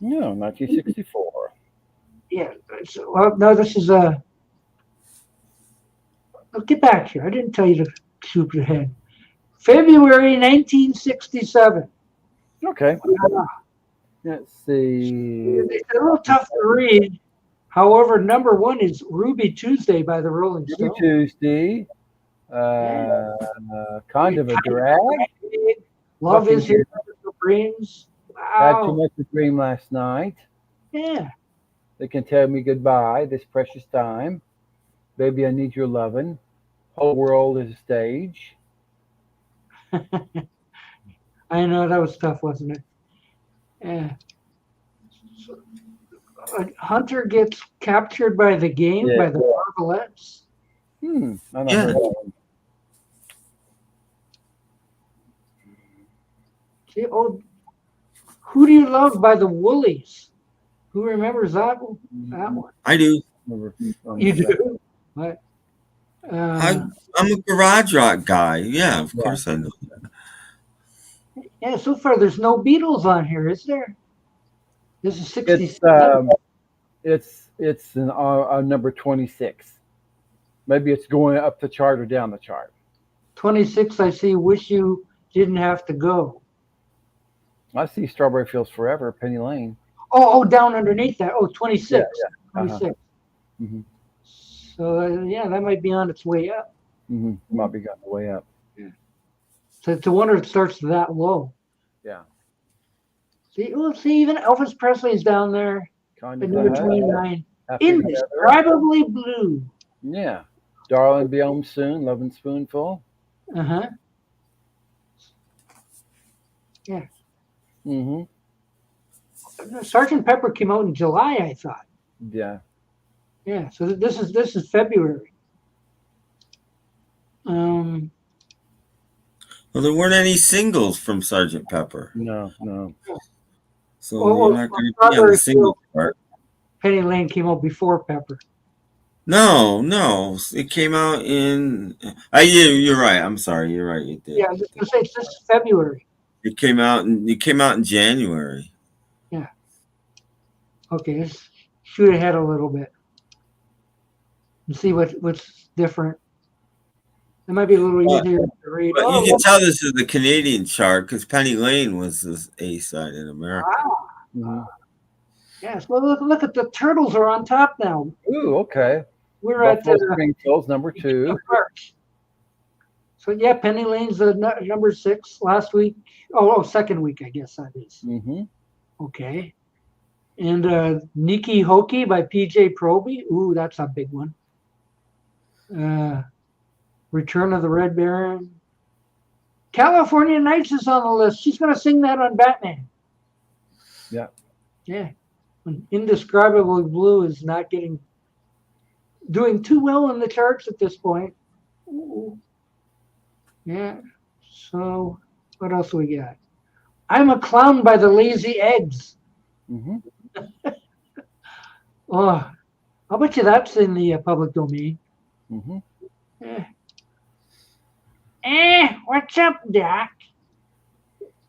No, 1964. Yeah. Well, no, this is a. Get back here. I didn't tell you to shoot ahead. February 1967. Okay. Let's see. It's a little tough to read. However, number one is Ruby Tuesday by the Rolling Ruby Stones. Tuesday. Kind of a drag. Love is here for dreams. Had too Wow. much to dream last night. Yeah. They can tell me goodbye this precious time. Baby, I need your lovin'. Whole world is a stage. I know that was tough, wasn't it? Yeah. So, Hunter gets captured by the game by the Marvelettes. I'm not Yeah. heard that one. See, oh, Who Do You Love by the Woolies? Who remembers that one? I do. You do? What? I'm a garage rock guy. Yeah, of course I know that. Yeah, so far there's no Beatles on here, is there? This is 67. It's an number 26. Maybe it's going up the chart or down the chart. 26, I see Wish You Didn't Have to Go. I see Strawberry Fields Forever, Penny Lane. Oh, down underneath that. Oh, 26. Yeah. 26. Mm-hmm. So, yeah, that might be on its way up. Mm-hmm. Might be on the way up. So it's a wonder it starts that low. Yeah. See, even Elvis Presley's down there Kind at of number ahead. 29. Happy together. Indescribably Blue. Yeah. Darling, Be Home Soon, Lovin' Spoonful. Uh-huh. Yeah. Mm-hmm. Sgt. Pepper came out in July, I thought. Yeah. Yeah, so this is February. Well, there weren't any singles from Sgt. Pepper. No. So you're not going to be on the single part. Penny Lane came out before Pepper. No. It came out in. You're right. I'm sorry. You're right. You did. Yeah, I was just going to say it's this February. It came out in January. Yeah. Okay, let's shoot ahead a little bit and see what's different. It might be a little easier to read. But you can tell this is the Canadian chart because Penny Lane was the A side in America. Mm-hmm. Yes. Well, look at the Turtles are on top now. Ooh, okay. We're at Springfields, number 2. So yeah, Penny Lane's number 6 last week. Oh, second week, I guess that is. Mm-hmm. Okay. And Nikki Hokey by PJ Proby. Ooh, that's a big one. Return of the Red Baron. California Nights is on the list. She's going to sing that on Batman. Yeah. Yeah. Indescribably Blue is not doing too well in the charts at this point. Ooh. Yeah. So what else we got? I'm a Clown by the Lazy Eggs. Mm-hmm. Oh, I'll bet you that's in the public domain. Mm-hmm. What's up, Doc?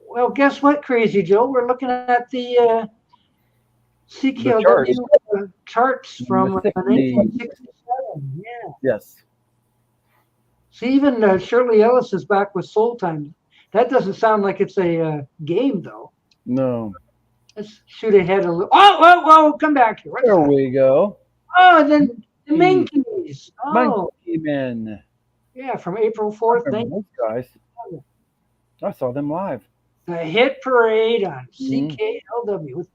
Well, guess what, Crazy Joe? We're looking at the CKLW charts from 1967. Yeah. Yes. See, even Shirley Ellis is back with Soul Time. That doesn't sound like it's a game, though. No. Let's shoot ahead a little. Oh, come back here. There we go. Oh, and then the Monkeys. Oh, Monkey Men. yeah, from April 4th. Those guys. I saw them live. The Hit Parade on CKLW.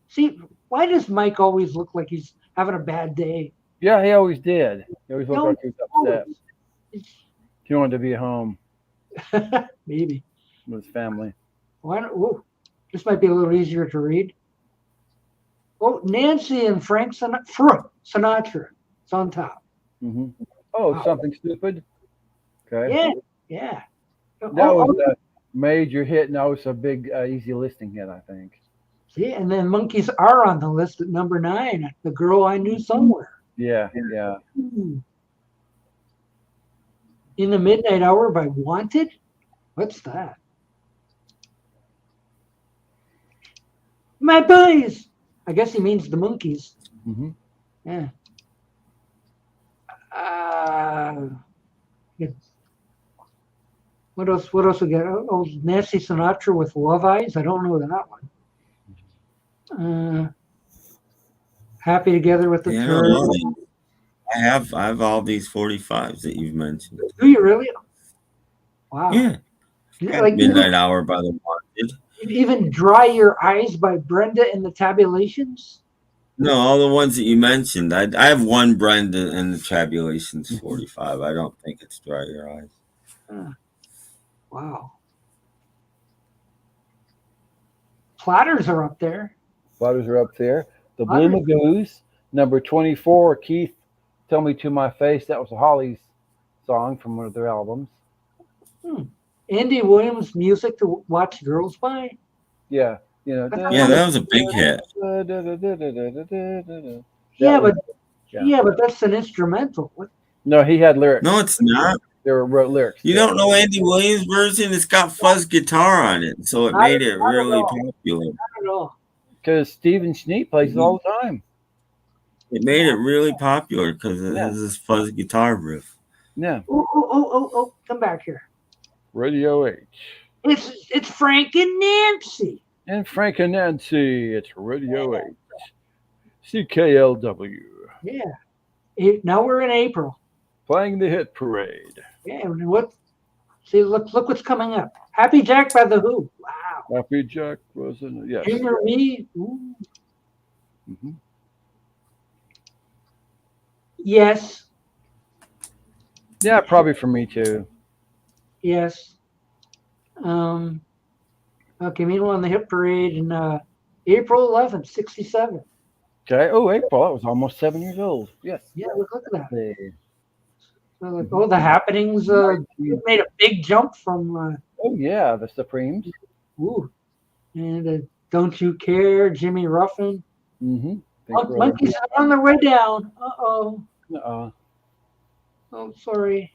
See, why does Mike always look like he's having a bad day? Yeah, he always did. He always looked like he was upset. He wanted to be at home. Maybe. With his family. This might be a little easier to read. Oh, Nancy and Frank Sinatra. It's on top. Mm-hmm. Oh, Something Stupid. Okay. Yeah. That was a major hit, and that was a big, easy listing hit, I think. See, and then Monkeys are on the list at number 9. The Girl I Knew Somewhere. Yeah. In the Midnight Hour by Wanted? What's that? My boys! I guess he means the monkeys. Mm-hmm. Yeah. What else? What else we got? Oh, Nancy Sinatra with Love Eyes. I don't know that one. Happy Together with the Yeah, Turtles. I have all these 45s that you've mentioned. Do you really? Wow. Yeah. Like Midnight Hour by the Wanted. Even Dry Your Eyes by Brenda and the Tabulations. No, all the ones that you mentioned. I have one Brenda and the Tabulations 45. I don't think it's Dry Your Eyes. Wow. Platters are up there. Platters are up there. The Blue Magoos, number 24. Keith, Tell Me to My Face. That was a Holly's song from one of their albums. Andy Williams, Music to Watch Girls By. Yeah, you know. Yeah, that was a big hit. Yeah, but that's an instrumental. What? No, he had lyrics. No, it's not. They wrote lyrics. You don't know Andy Williams' version? It's got fuzz guitar on it, so it made it really popular. I don't know. Because Stephen Schneep plays it all the time. It made it really popular because it has this fuzz guitar riff. Yeah. Oh! Come back here. Radio H. It's Frank and Nancy. And Frank and Nancy. It's Radio H. CKLW. Yeah. Now we're in April. Playing the hit parade. Yeah. And what? See, look what's coming up. Happy Jack by The Who. Wow. Happy Jack was in it. Yes. Humor Me. Ooh. Mm-hmm. Yes. Yeah, probably for me too. Yes. Okay, meanwhile on the hit parade in April 11th, 67. Okay. Oh, April. That was almost 7 years old. Yes. Yeah, look at that. Hey. So, the Happenings made a big jump from. Oh yeah, the Supremes. Ooh, and Don't You Care, Jimmy Ruffin. Mm-hmm. Monkeys are on their way down. Uh-oh. Oh, sorry.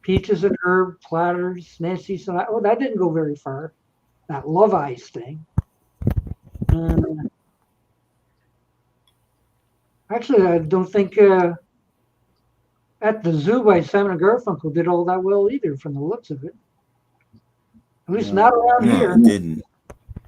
Peaches and Herb, Platters, Nancy Sinatra. Oh, that didn't go very far. That Love Eyes thing. Actually, I don't think At the Zoo by Simon & Garfunkel did all that well either, from the looks of it. At least not around here. It didn't.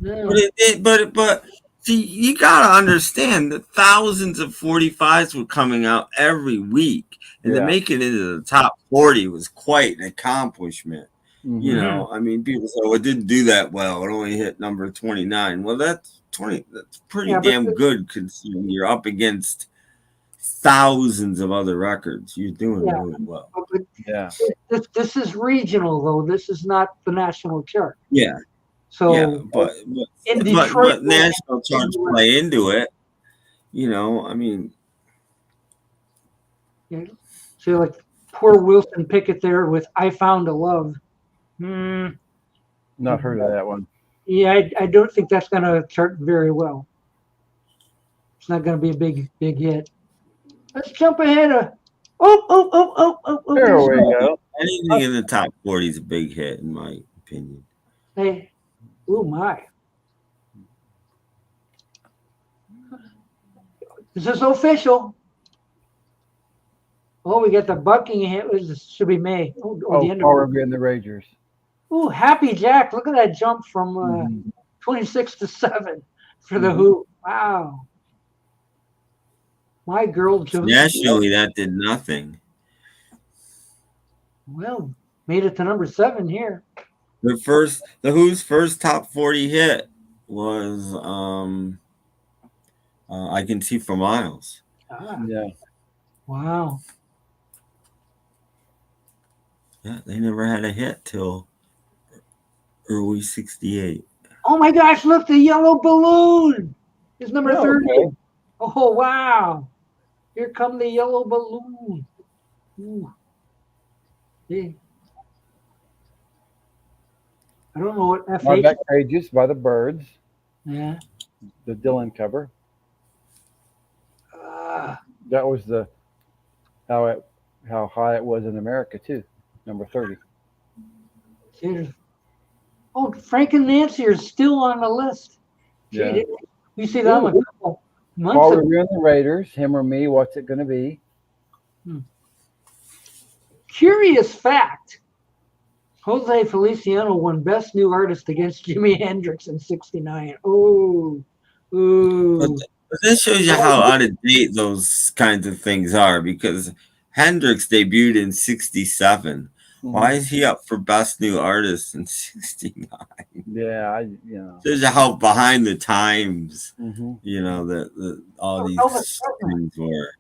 No. But it did. But see, you gotta understand that thousands of 45s were coming out every week, and to make it into the top 40 was quite an accomplishment. Mm-hmm. You know, I mean, people say, "Well, it didn't do that well. It only hit number 29." Well, that's pretty damn good considering you're up against thousands of other records. You're doing really well. Yeah. This is regional though. This is not the national chart. Yeah. So but in Detroit, but national charts play into it. You know, I mean. Yeah. So like poor Wilson Pickett there with "I Found a Love." Not heard of that one. Yeah, I don't think that's going to chart very well. It's not going to be a big hit. Let's jump ahead of. Oh! There we go. Anything in the top 40 is a big hit, in my opinion. Hey, oh my! Is this official? Oh, we got the Buckingham. This should be May. The end Power of and the Ragers. Oh, Happy Jack! Look at that jump from 26 to 7 for the Who. Wow. My girl Josie. Nationally, that did nothing. Well, made it to number 7 here. The Who's first top 40 hit was I Can See for Miles. Yeah. Wow. Yeah, they never had a hit till early 68. Oh my gosh, look, the Yellow Balloon is number 30. Okay. Oh, wow. Here come the Yellow Balloon. Ooh. Yeah. I don't know what FH. My Back Pages by the Birds. Yeah. The Dylan cover. That was how it how high it was in America too. Number 30. Oh, Frank and Nancy are still on the list. Gee, Yeah. you see them a couple months Paul ago. Revere and the Raiders, him or me, what's it going to be? Curious fact. Jose Feliciano won Best New Artist against Jimi Hendrix in '69. Ooh. But this shows you how out of date those kinds of things are, because Hendrix debuted in '67. Why is he up for Best New Artist in '69? Yeah, Shows you how behind the times, Mm-hmm. that all these things were.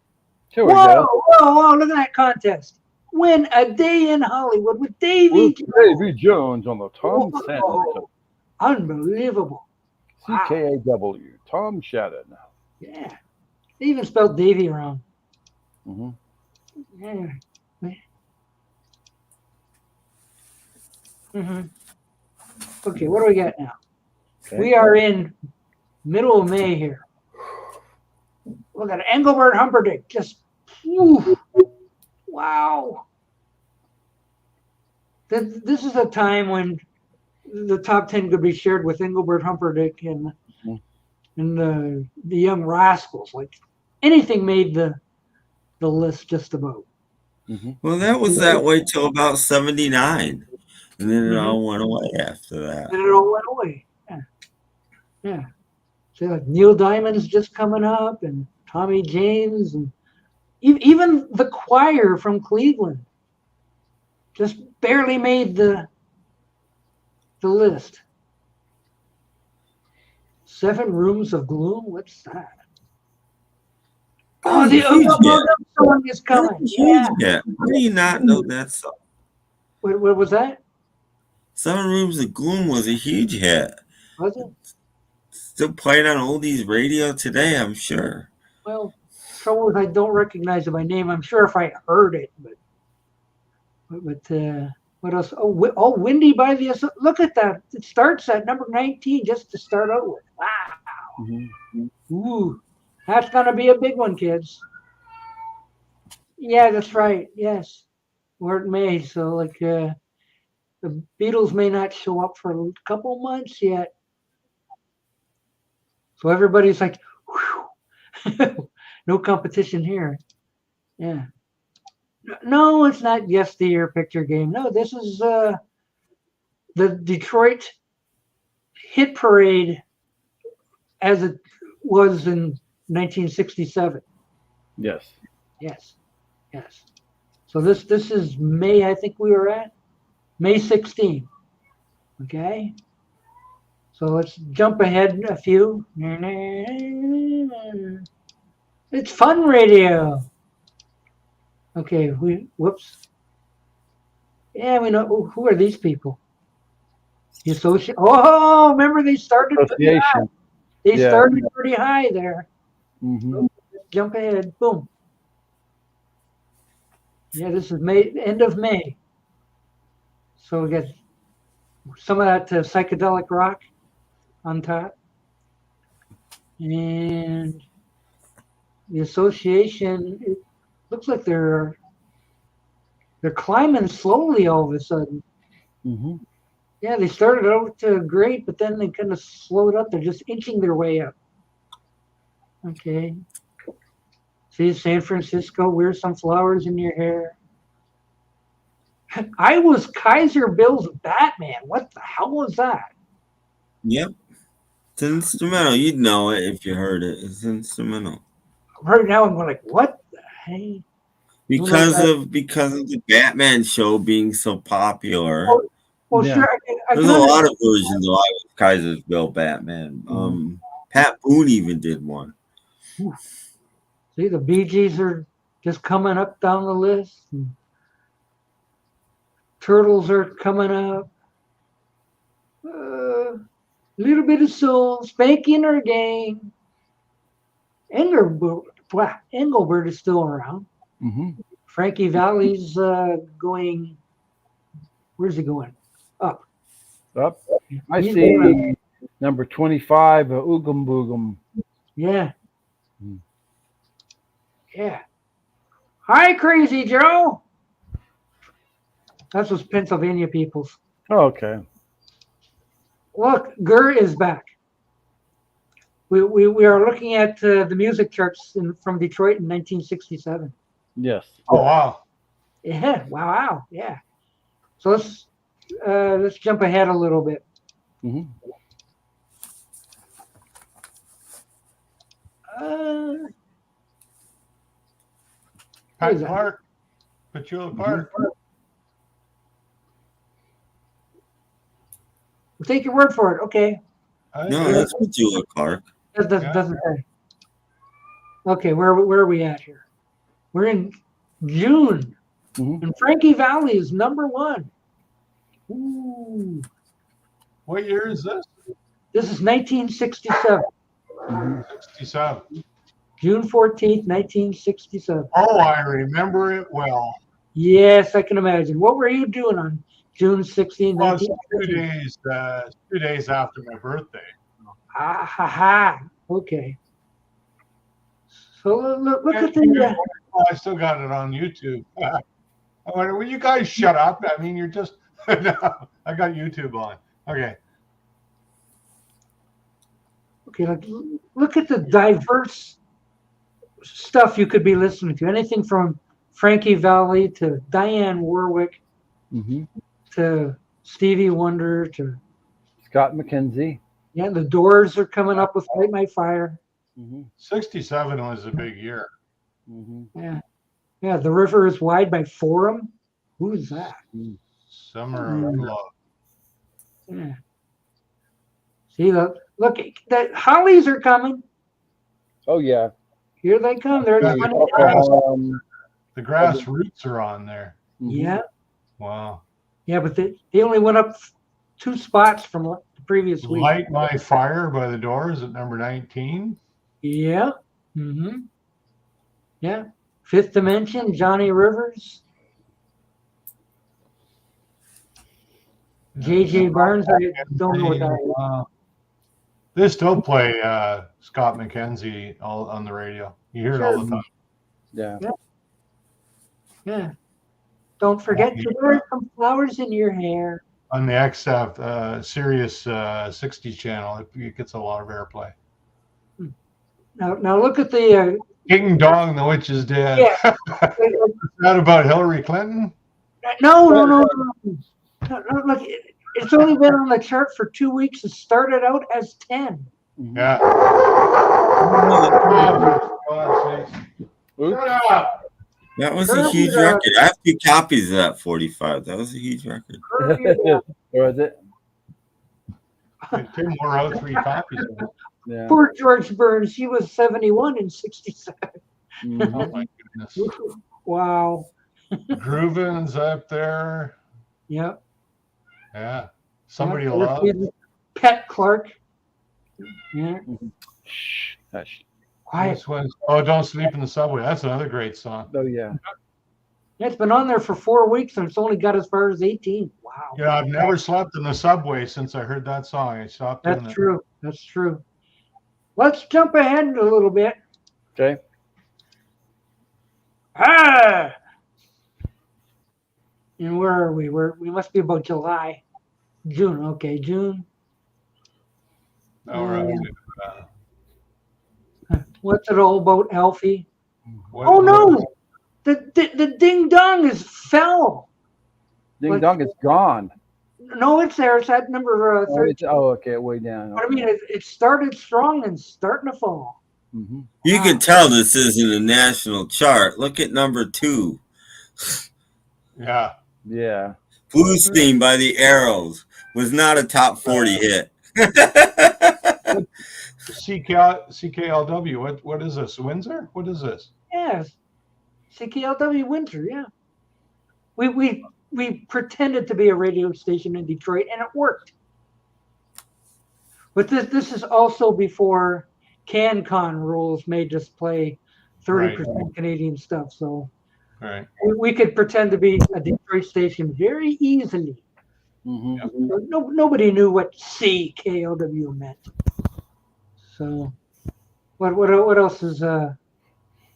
Whoa, look at that contest. Win a day in Hollywood with Davy Jones. Davy Jones on the Tom Shannon. Unbelievable. CKAW, Tom Shannon. Yeah. They even spelled Davy wrong. Mm-hmm. Yeah. Mm-hmm. Okay, what do we got now? Okay. We are in middle of May here. Look at Engelbert Humperdinck. Just, wow. This is a time when the top 10 could be shared with Engelbert Humperdinck and the Young Rascals. Like anything made the list just about. Mm-hmm. Well, that was that way till about '79. And then it all went away after that. And it all went away. Yeah. So like Neil Diamond's just coming up, and Tommy James, and even the Choir from Cleveland just barely made the list. 7 Rooms of Gloom. What's that? Oh, the Oogabooga song is coming. Yeah. How do you not know that song? What was that? 7 Rooms of Gloom was a huge hit. Was it? Still played on oldies radio today, I'm sure. Well, trouble is I don't recognize it by name. I'm sure if I heard it, but what else? Oh, Windy by the... Look at that. It starts at number 19 just to start out with. Wow. Mm-hmm. Ooh, that's going to be a big one, kids. Yeah, that's right. Yes. We're in May, so like... the Beatles may not show up for a couple months yet. So everybody's like, no competition here. Yeah. No, it's not yesteryear picture game. No, this is the Detroit hit parade as it was in 1967. Yes. So this is May, I think we were at. May 16. Okay. So let's jump ahead a few. It's fun radio. Okay, whoops. Yeah, we know who are these people. The association. Oh, remember they started pretty high. They started pretty high there. Mm-hmm. Jump ahead. Boom. Yeah, this is May, end of May. So we got some of that psychedelic rock on top. And the association, it looks like they're climbing slowly all of a sudden. Mm-hmm. Yeah, they started out great, but then they kind of slowed up. They're just inching their way up. Okay. See, San Francisco, wear some flowers in your hair. I was Kaiser Bill's Batman. What the hell was that? Yep. It's instrumental. You'd know it if you heard it. It's instrumental. Right now I'm going like, what the heck? Because of the Batman show being so popular. Well, sure. There's a lot of versions of Kaiser's Bill Batman. Pat Boone even did one. See, the Bee Gees are just coming up down the list. Turtles are coming up. Little bit of soul, Spanky and her gang. Engelbert is still around. Mm-hmm. Frankie Valli's going. Where's he going? Up. I see number 25, Oogum Boogum. Yeah. Mm. Yeah. Hi, Crazy Joe. That's those Pennsylvania peoples. Oh, okay. Look, Gurr is back. We are looking at the music charts from Detroit in 1967. Yes. Oh wow. Yeah. Wow. Yeah. So let's jump ahead a little bit. Mm-hmm. Pat Clark, Petula Park. We'll take your word for it. Okay. No, that's Petula Clark. That doesn't say. Okay, where are we at here? We're in June, and Frankie Valli is #1. Ooh. What year is this? This is 1967. 67. June 14th, 1967. Oh, I remember it well. Yes, I can imagine. What were you doing on June 16th, Well, 1967? 2 days after my birthday. Ah, ha, ha. Okay. So look at the. I still got it on YouTube. I wonder, will you guys shut up? I mean, you're just. No, I got YouTube on. Okay. Okay, look at the diverse stuff you could be listening to. Anything from Frankie Valli to Diane Warwick to Stevie Wonder to Scott McKenzie. Yeah, the Doors are coming up with Light My Fire. 67 was a big year. Yeah, The River is Wide by Forum. Who's that? Summer of Love. Yeah. See, look, the Hollies are coming. Oh yeah. Here they come. They're the Grassroots are on there. Yeah. Wow. Yeah, but they only went up 2 spots from the previous week. Light My Fire by the Doors at number 19. Yeah. Yeah. Fifth Dimension, Johnny Rivers. J.J. Barnes, I don't know what that is. They still play Scott McKenzie on the radio. You hear it all the time. Yeah. Don't forget to wear some flowers in your hair. On the XF Sirius 60 channel, it gets a lot of airplay. Now look at the King Dong, the Witch is Dead. Yeah. Is that about Hillary Clinton? No. Look, it's only been on the chart for 2 weeks. It started out as 10. Yeah. Shut up. That was a huge record. I have 2 copies of that 45. That was a huge record. Was it? 2 more out, 3 copies of it. Yeah. Poor George Burns. He was 71 in 67. Oh my goodness. Wow. Groovin's up there. Yep. Yeah. Somebody love. Pat Clark. Yeah. Hush. Quiet. Oh, Don't Sleep in the Subway. That's another great song. Oh yeah. It's been on there for 4 weeks and it's only got as far as 18. Wow. Yeah, I've never slept in the subway since I heard that song. I stopped doing That's it. true. That's true. Let's jump ahead a little bit. Okay. And where are we? We must be about June. Okay, June. All right. What's it all about, Alfie? Oh no! The ding dong is fell. Ding dong is gone. No, it's there. It's at number 13. Okay, way down. But I mean, it started strong and starting to fall. You can tell this isn't a national chart. Look at number 2. Yeah. Yeah. Blues Theme by the Arrows was not a top 40 hit. CKLW. What is this? Windsor? What is this? Yes. CKLW Winter, yeah. We pretended to be a radio station in Detroit, and it worked. But this is also before CanCon rules made us play 30% Canadian stuff. So we could pretend to be a Detroit station very easily. Nobody knew what CKLW meant. So what else is on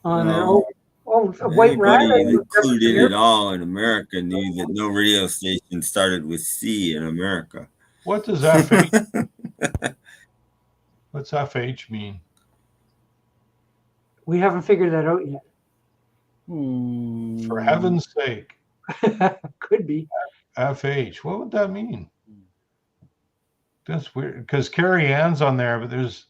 there? Oh, Oh, a white Anybody rabbit. that clued in at all in America knew that no radio station started with C in America. What does FH? What's FH mean? We haven't figured that out yet. For heaven's sake. Could be. FH. What would that mean? That's weird. Because Carrie Ann's on there, but there's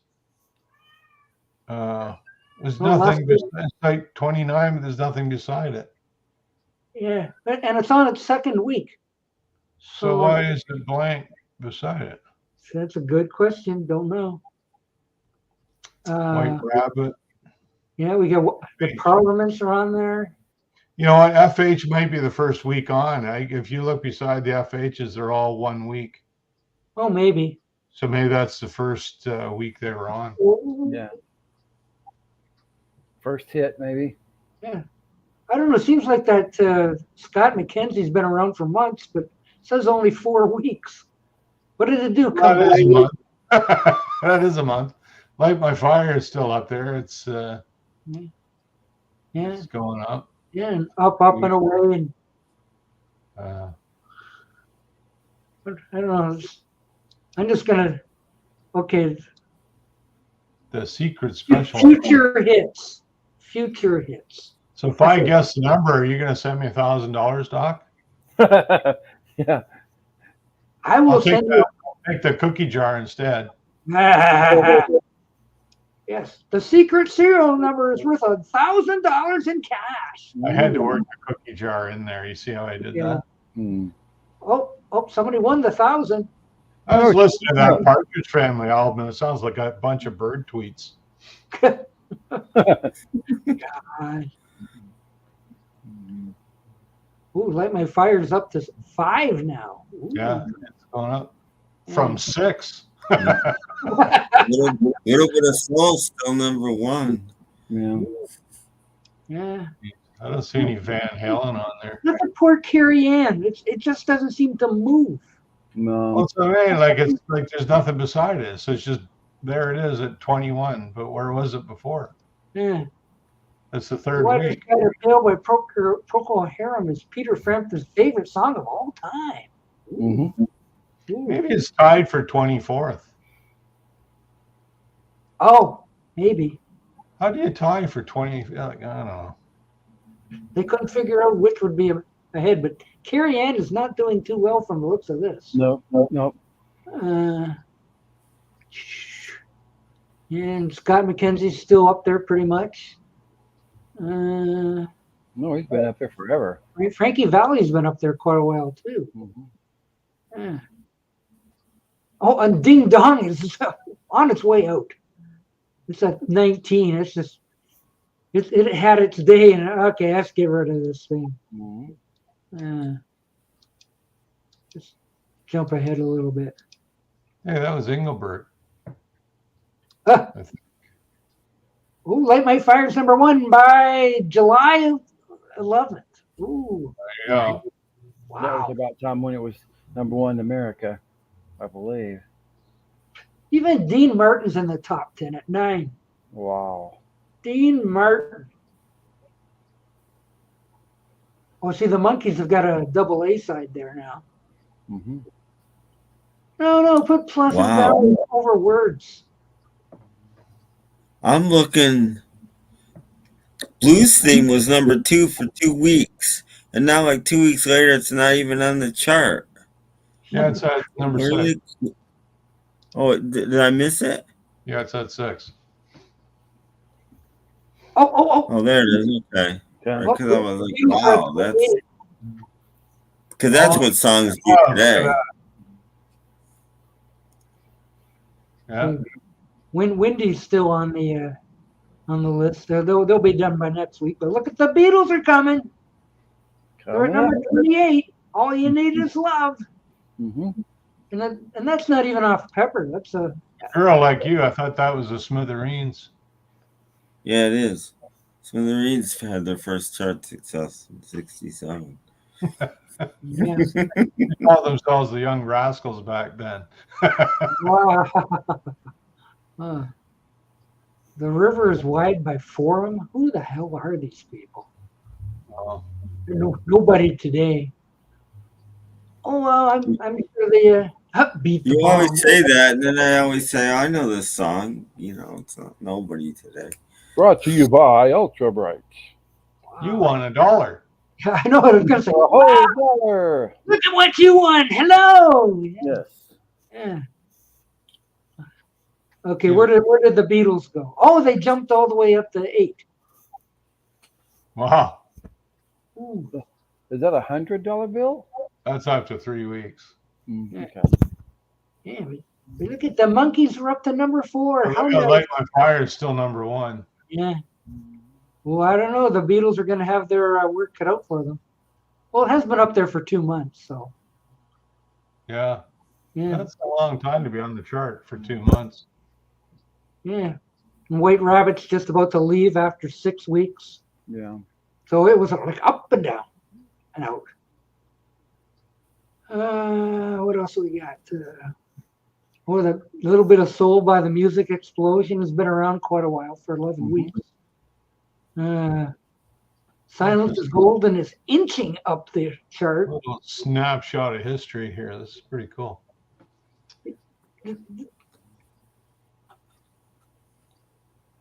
nothing. It's like 29, but there's nothing beside it. Yeah, and it's on its second week. So why is it blank beside it? That's a good question. Don't know. White rabbit. Yeah, we got the parliaments are on there. You know what? FH might be the first week on. If you look beside the FHs, they're all 1 week. Oh, maybe. So maybe that's the first week they were on. Yeah. First hit, maybe. Yeah. I don't know. It seems like that Scott McKenzie's been around for months, but it says only 4 weeks. What did it do? That is a month. That is a month. Light My Fire is still up there. It's it's going up. Yeah, and up and away, and I don't know. I'm just gonna The secret special. Future hits. So if I guess the number, are you going to send me $1,000, Doc? Yeah. I will send you. I'll take the cookie jar instead. Yes, the secret serial number is worth $1,000 in cash. I had to work the cookie jar in there. You see how I did that? Oh, somebody won the 1,000. I was listening to that Partridge Family album. It sounds like a bunch of bird tweets. God. Ooh, Light My Fire is up to 5 now. Ooh. Yeah, it's going up from 6. Little bit of soul, still number 1. Yeah. I don't see any Van Halen on there. Look at poor Carrie Ann. It just doesn't seem to move. No. Well, so, I mean, like it's like there's nothing beside it. So it's just there it is at 21. But where was it before? Yeah. That's the third What week. Got a Bill by Procol Harum is Peter Frampton's favorite song of all time. Mm-hmm. Maybe it's tied for 24th. Oh, maybe. How do you tie for 20? Like, I don't know. They couldn't figure out which would be ahead, but Carrie Ann is not doing too well from the looks of this. No. And Scott McKenzie's still up there pretty much. No, he's been up there forever. Frankie Valli's been up there quite a while too. Mm-hmm. Oh, and Ding Dong is on its way out. It's at 19. It's just it had its day, and okay, let's get rid of this thing. Mm-hmm. Just jump ahead a little bit. Hey, that was Engelbert. Oh, Light My Fire is number 1 by July 11th. Ooh. There you go. Wow. That was about time when it was number 1 in America, I believe. Even Dean Martin's in the top 10 at 9. Wow. Dean Martin. Oh, see, the Monkees have got a double A side there now. Mm-hmm. No, put Pleasant Valley over Words. I'm looking. Blues Theme was number 2 for 2 weeks, and now like 2 weeks later, it's not even on the chart. Yeah, it's at number 6. Oh, did I miss it? Yeah, it's at 6. Oh, there it is. Okay. Because I was like, wow, that's what songs do today. Yeah. Wendy's still on the list. They'll be done by next week. But look at the Beatles are coming. They're at number 28. All You Need Is Love. Mm-hmm. And that's not even off Pepper. That's a girl like you. I thought that was a Smithereens. Yeah, it is. Smithereens had their first chart success in '67. yeah. They called themselves the Young Rascals back then. Wow. The river is wide by Forum. Who the hell are these people? Oh. Nobody today. Oh well, I'm sure they beat the You bomb. always say that, and then I always say, I know this song. You know, it's not nobody today. Brought to you by Ultra Bright. You won $1. I know what I was going to say. A whole dollar. Look at what you won. Hello. Yes. Yeah. Okay, where did the Beatles go? Oh, they jumped all the way up to 8. Wow. Ooh. Is that $100 bill? That's after 3 weeks. Okay. Yeah, but look at the Monkeys were up to number 4. How nice. Light My Fire is still number 1. Yeah. Well, I don't know. The Beatles are going to have their work cut out for them. Well, it has been up there for 2 months, so. Yeah. Yeah. That's a long time to be on the chart for 2 months. Yeah. And White Rabbit's just about to leave after 6 weeks. Yeah. So it was like up and down and out. What else we got? The Little Bit of Soul by the Music Explosion has been around quite a while, for 11 weeks. Silence is Golden is inching up the chart. A little snapshot of history here. This is pretty cool.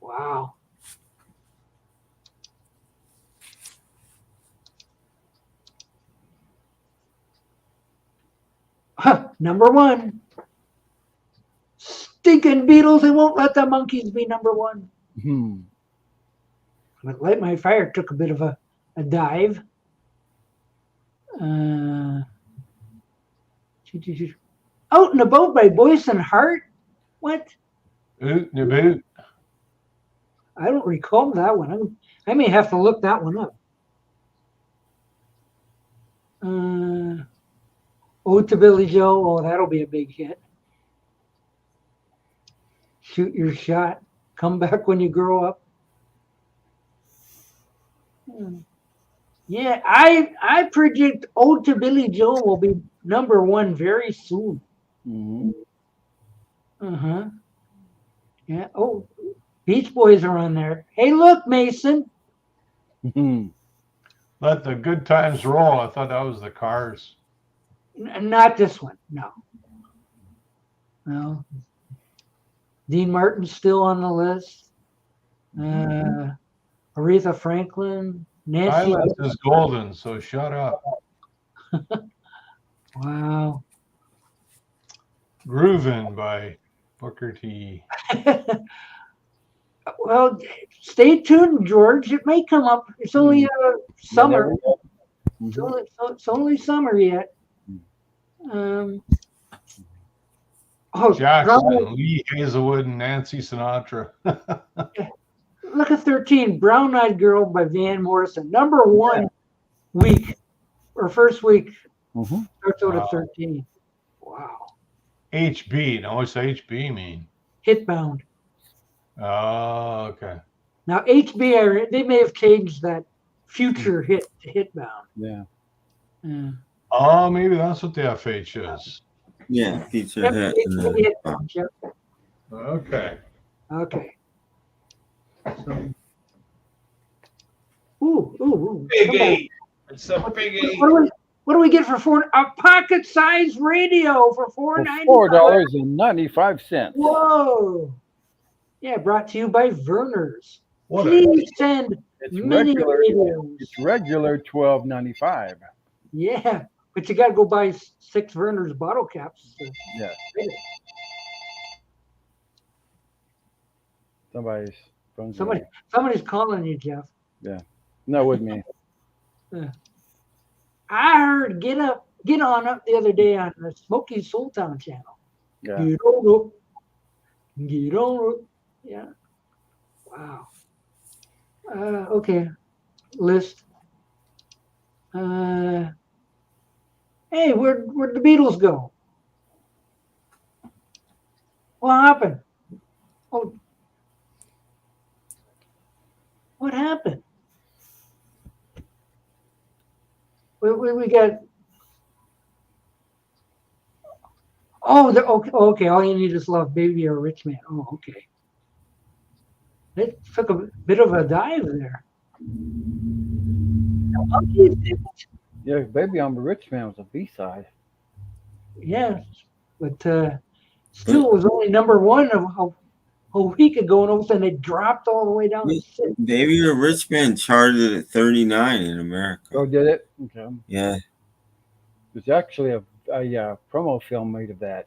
Wow. Number 1. Stinking Beatles, they won't let the Monkeys be number 1. But Light My Fire took a bit of a dive. Out and About by Boyce and Hart? What? Oot and a boot. I don't recall that one. I may have to look that one up. Ode to Billy Joe. Oh, that'll be a big hit. Shoot Your Shot. Come Back When You Grow Up. Yeah, I predict Ode to Billy Joe will be number 1 very soon. Yeah. Oh, Beach Boys are on there. Hey, look, Mason. Let the Good Times Roll. I thought that was the Cars. Not this one. No. Dean Martin's still on the list. Aretha Franklin. Nancy. Silence is Golden, so shut up. Wow. Groovin' by Booker T. Well, stay tuned, George. It may come up. It's only summer. It's only summer yet. Jackson, Lee Hazelwood, and Nancy Sinatra. Look at 13, Brown Eyed Girl by Van Morrison. Number 1 week, or first week, starts out at 13. Wow. HB. Now, what's HB mean? Hitbound. Oh, okay. Now, HB, they may have changed that future hit to Hitbound. Yeah. Oh, maybe that's what the FH is. Yeah, feature hit. Hitbound, yep. Okay. Okay. So, ooh. Big 8. It's a big 8. What do we get for a pocket-sized radio for $4.95? $4.95. Whoa! Yeah, brought to you by Verner's. What Please send mini regular. radios. It's regular $12.95. Yeah, but you got to go buy 6 Verner's bottle caps. Yeah. Somebody's calling you, Jeff. Yeah. No, with me. I heard get on up the other day on the Smoky Soul Town channel. Yeah. Get on up. Yeah. Wow. Okay. List. Hey, where'd the Beatles go? What happened? Oh, what happened? We got. Oh, okay. All you need is love, baby, or a rich man. Oh, okay. It took a bit of a dive there. The Monkees didn't. Yeah, Baby I'm a Rich Man was a B-side. Yes, but still it was only number one a week ago, and all of a sudden it dropped all the way down to 6. Baby You're a Rich Man charted at 39 in America. Oh, did it? Okay. Yeah. There's actually a promo film made of that.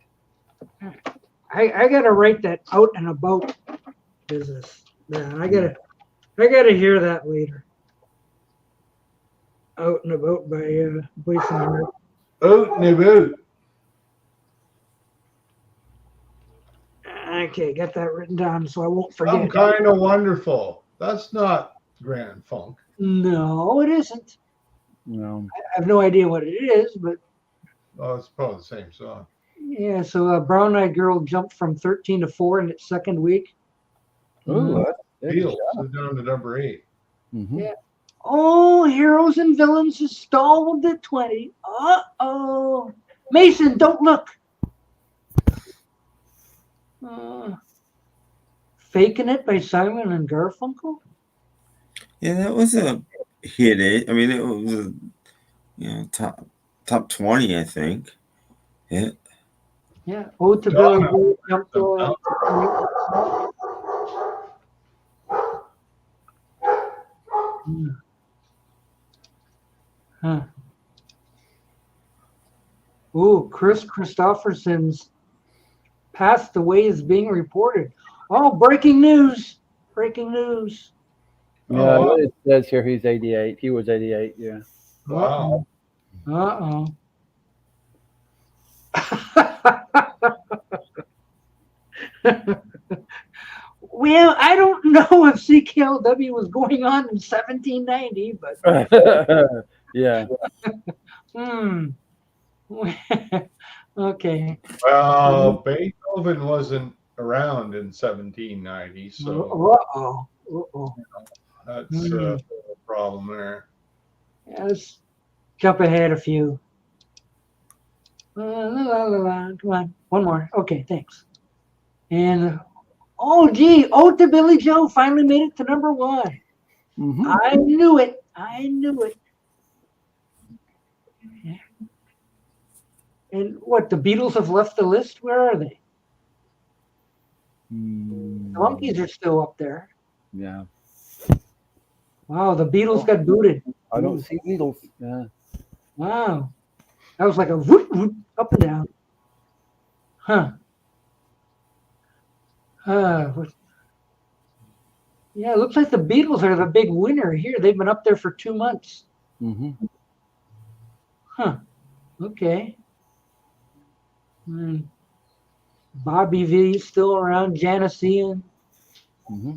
I gotta write that out and about business. Yeah, I gotta hear that later. Out and about by Boyce and Hart. Out and about. Okay, got that written down so I won't forget. I'm kind of wonderful. That's not Grand Funk. No, it isn't. No. I have no idea what it is, but Oh, it's probably the same song. yeah. So Brown Eyed Girl jumped from 13 to 4 in its second week. Ooh, Beatles is down to number 8. Mm-hmm. Yeah. Oh, Heroes and Villains is stalled at 20. Uh-oh. Mason, don't look. Faking It by Simon and Garfunkel? Yeah, that was a hit. I mean, it was a top 20, I think. Yeah. Yeah. Ode to Billy Joe jumped Ooh, Chris Christopherson's passed away is being reported. Oh, breaking news. Breaking news. Yeah, it says here he's 88. He was 88, yeah. Wow. Uh-oh. Well, I don't know if CKLW was going on in 1790, but yeah. Okay. Well, Beethoven wasn't around in 1790, so that's a problem there. Yeah, let's jump ahead a few. Come on, one more. Okay, thanks. And Ode to Billy Joe finally made it to number 1. Mm-hmm. I knew it. Yeah. And what, the Beatles have left the list? Where are they? The Monkees are still up there. Yeah. Wow, the Beatles got booted. I don't see Beatles. Yeah. Wow. That was like a whoop, whoop, up and down. Huh. Yeah, it looks like the Beatles are the big winner here. They've been up there for 2 months. Mm-hmm. Huh. Okay. Bobby V still around. Janice Ian. Mm-hmm.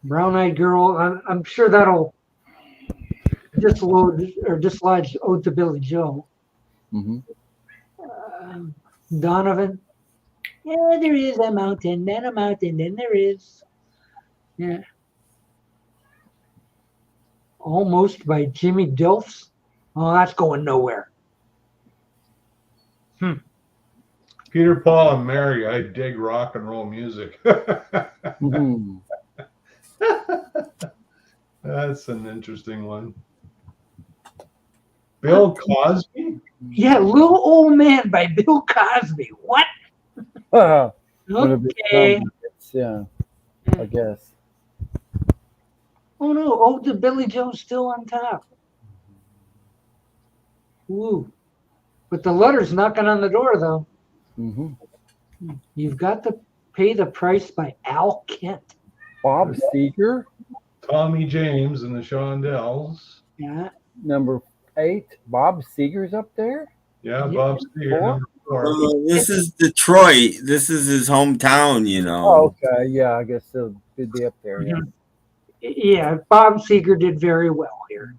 Brown Eyed Girl. I'm sure that'll dislodge Ode to Billy Joe. Mm-hmm. Donovan. Yeah, there is a mountain, then a mountain, then there is. Yeah. Almost by Jimmy Dilfs. Oh, that's going nowhere. Peter, Paul, and Mary, I dig rock and roll music. Mm-hmm. That's an interesting one. Bill Cosby? Yeah, Little Old Man by Bill Cosby. What? Okay. Yeah, I guess. Oh no, Ode to Billy Joe's still on top. Ooh. But the letter's knocking on the door though. Mm-hmm. You've got to pay the price by Al Kent. Bob Seger. Tommy James and the Shondells. Yeah. Number 8. Bob Seger's up there? Yeah, Bob Seger, number 4. This is Detroit. This is his hometown, you know. Oh, okay. Yeah, I guess he'll be up there. Yeah. Yeah, Bob Seger did very well here.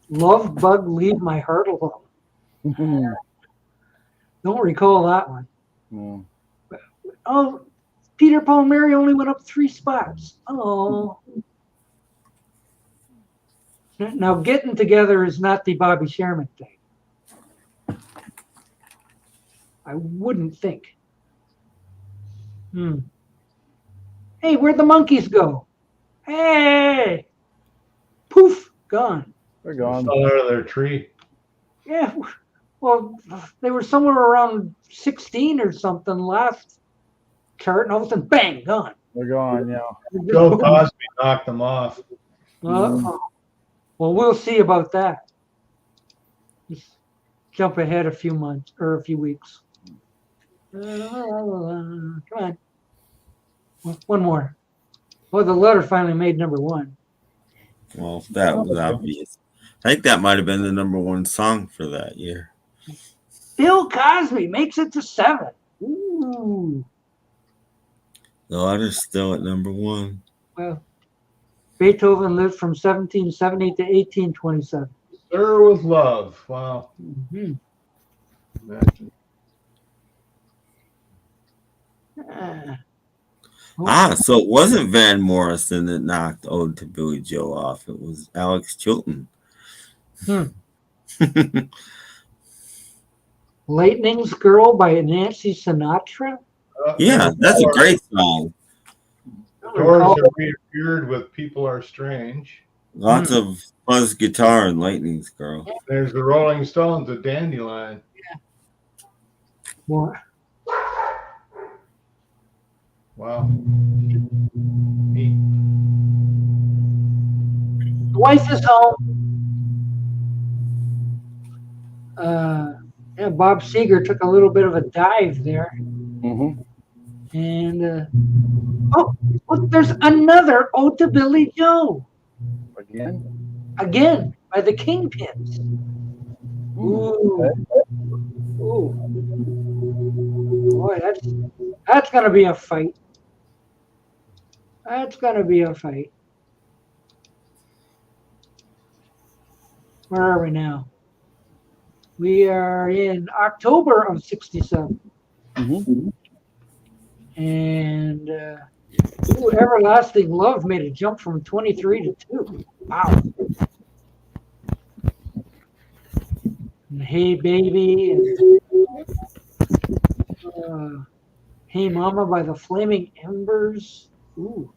Love Bug, Leave My Heart Alone. Don't recall that one. Mm. Oh, Peter, Paul, and Mary only went up 3 spots. Oh. Now, Getting Together is not the Bobby Sherman thing. I wouldn't think. Hey, where'd the monkeys go? Hey, poof, gone. They're gone. Fell out of their tree. Yeah, well, they were somewhere around 16 or something last chart, and all of a sudden, bang, gone. They're gone. Yeah. Bill Cosby knocked them off. Well, we'll see about that. Just jump ahead a few months or a few weeks. Come on. One more. Well, the letter finally made number one. Well, that was obvious. I think that might have been the number one song for that year. Bill Cosby makes it to 7. Ooh. The letter's still at number one. Well, Beethoven lived from 1770 to 1827. Sir with Love. Wow. Mhm. So it wasn't Van Morrison that knocked Ode to Billy Joe off. It was Alex Chilton. Lightning's Girl by Nancy Sinatra. Yeah, that's a great song. Doors have reappeared with People Are Strange. Lots of fuzz guitar and Lightning's Girl. There's the Rolling Stones, a Dandelion. More. Wow. Neat. The wife is home. Yeah, Bob Seger took a little bit of a dive there. Mm-hmm. And look, there's another Ode to Billy Joe. Again, by the Kingpins. Ooh. Ooh. Boy, that's gonna be a fight. That's gonna be a fight. Where are we now? We are in October of 67. Mm-hmm. And Everlasting Love made a jump from 23 to 2. Wow. And Hey Baby and Hey Mama by the Flaming Embers. Ooh.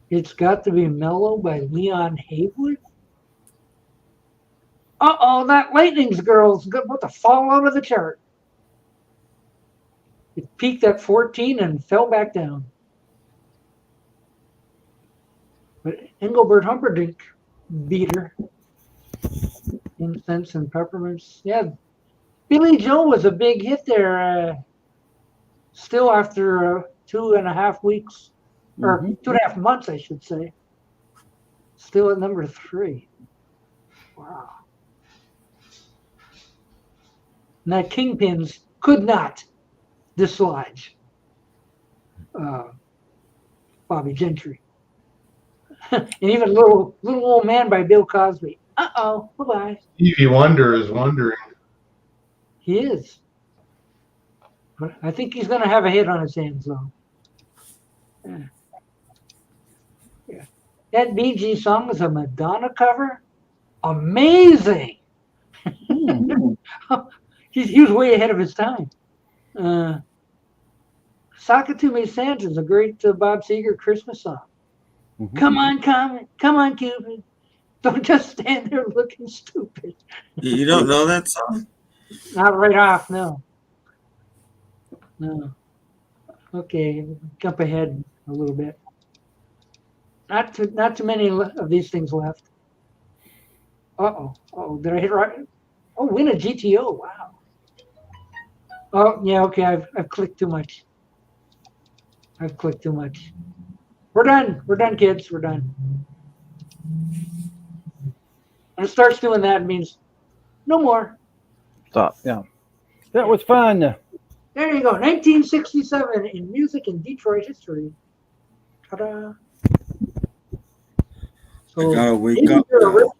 It's Got to Be Mellow by Leon Haywood. That Lightning's Girl's about to fall out of the chart. It peaked at 14 and fell back down. But Engelbert Humperdinck beat her. Incense and Peppermints. Yeah, Billy Joe was a big hit there. Still after 2.5 weeks, or 2.5 months, I should say. Still at number 3. Wow. And that Kingpins could not dislodge Bobby Gentry. And even little Old Man by Bill Cosby. Bye-bye. Stevie Wonder is wondering. He is. But I think he's going to have a hit on his hands, though. Yeah. That Bee Gees song is a Madonna cover. Amazing. He was way ahead of his time. Sock It To Me Santa is a great Bob Seger Christmas song. Mm-hmm. Come on, Cupid. Don't just stand there looking stupid. You don't know that song? Not right off, no. No. Okay, jump ahead a little bit. Not too many of these things left. Did I hit right? Oh, win a GTO! Wow. Oh yeah, okay. I've clicked too much. We're done, kids. We're done. When it starts doing that, it means no more. Stop. Yeah. That was fun. There you go. 1967 in music and Detroit history. Ta-da. So I gotta wake up.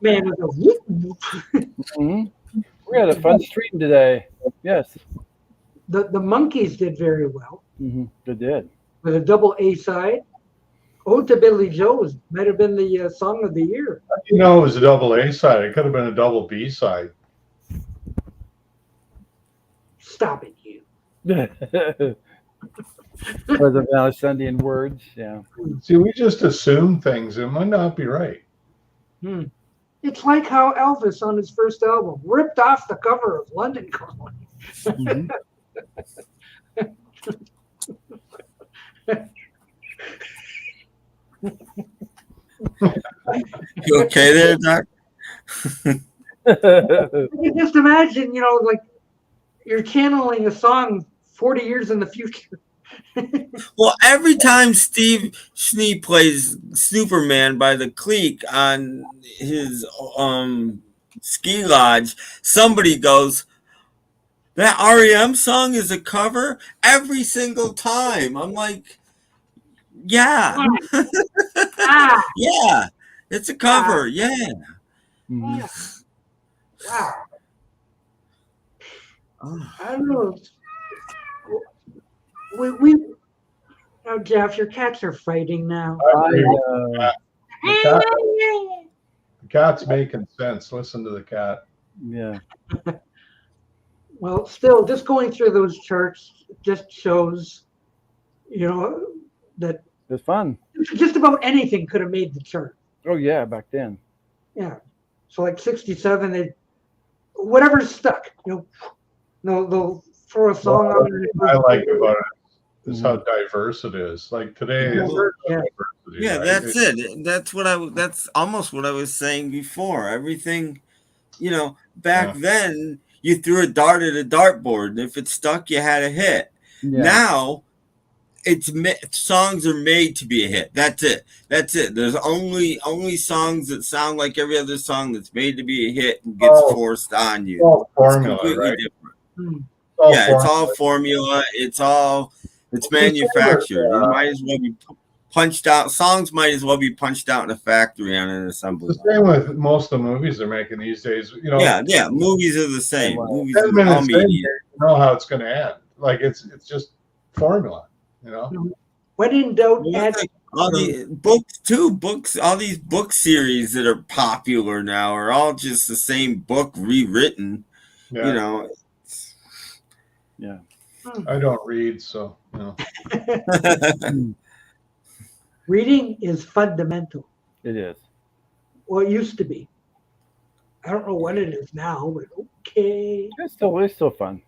Man with a whoop. We had a fun stream today. Yes. The Monkees did very well. Mm-hmm. They did. With a double A side. Ode to Billy Joe might have been the song of the year. You know, it was a double A side. It could have been a double B side. Stop it, you. For the Palestinian words, yeah. See, we just assume things. It might not be right. It's like how Elvis on his first album ripped off the cover of London Calling. Mhm. You okay there, Doc? You can just imagine, like you're channeling a song 40 years in the future. Well, every time Steve Schnee plays Superman by the Clique on his ski lodge, somebody goes, "That REM song is a cover?" Every single time. I'm like, yeah. Ah, Yeah. It's a cover. Yeah. Mhm. yeah. Wow. Oh. I don't know. We now, Jeff, your cats are fighting now. I The cat's making sense. Listen to the cat. yeah. Well, still, just going through those charts just shows, that It's fun. just about anything could have made the chart. Oh yeah, back then. Yeah. So like 67, whatever's stuck, they'll throw a song Well, on it. I like about it is how diverse it is. Like today, it's Yeah. diversity, Yeah, right? that's it. That's almost what I was saying before. Everything, back then you threw a dart at a dartboard, and if it stuck, you had a hit. Yeah. Now, songs are made to be a hit. That's it. There's only songs that sound like every other song that's made to be a hit and gets forced on you. It's all formula, It's completely right? different. It's It's all formula. It's manufactured. It might as well be punched out. Songs might as well be punched out in a factory on an assembly It's the same with most of the movies they're making these days. Yeah. Movies are the same. Movies 10 are all minutes in, media. you know how it's going to end. Like it's just formula. When in doubt, add All the books too. All these book series that are popular now are all just the same book rewritten. Yeah. Yeah. I don't read, so reading is fundamental. It is. Well, it used to be. I don't know what it is now, but okay. It's still fun.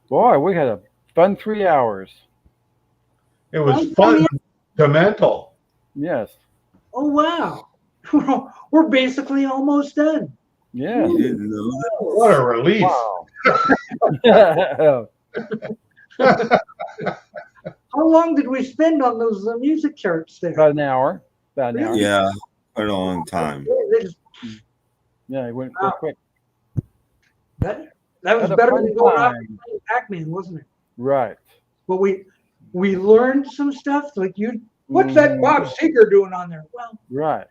Boy, we had a fun 3 hours. It was fundamental. Yes. Oh wow, we're basically almost done. Yeah. You didn't know that? What a relief! Wow. How long did we spend on those music charts there? About an hour. Yeah, quite a long time. Yeah, it went real quick. That was Had a better fun than going off time. and playing Pac-Man, wasn't it? Right. But we learned some stuff. Like what's that Bob Seger doing on there? Well, Right.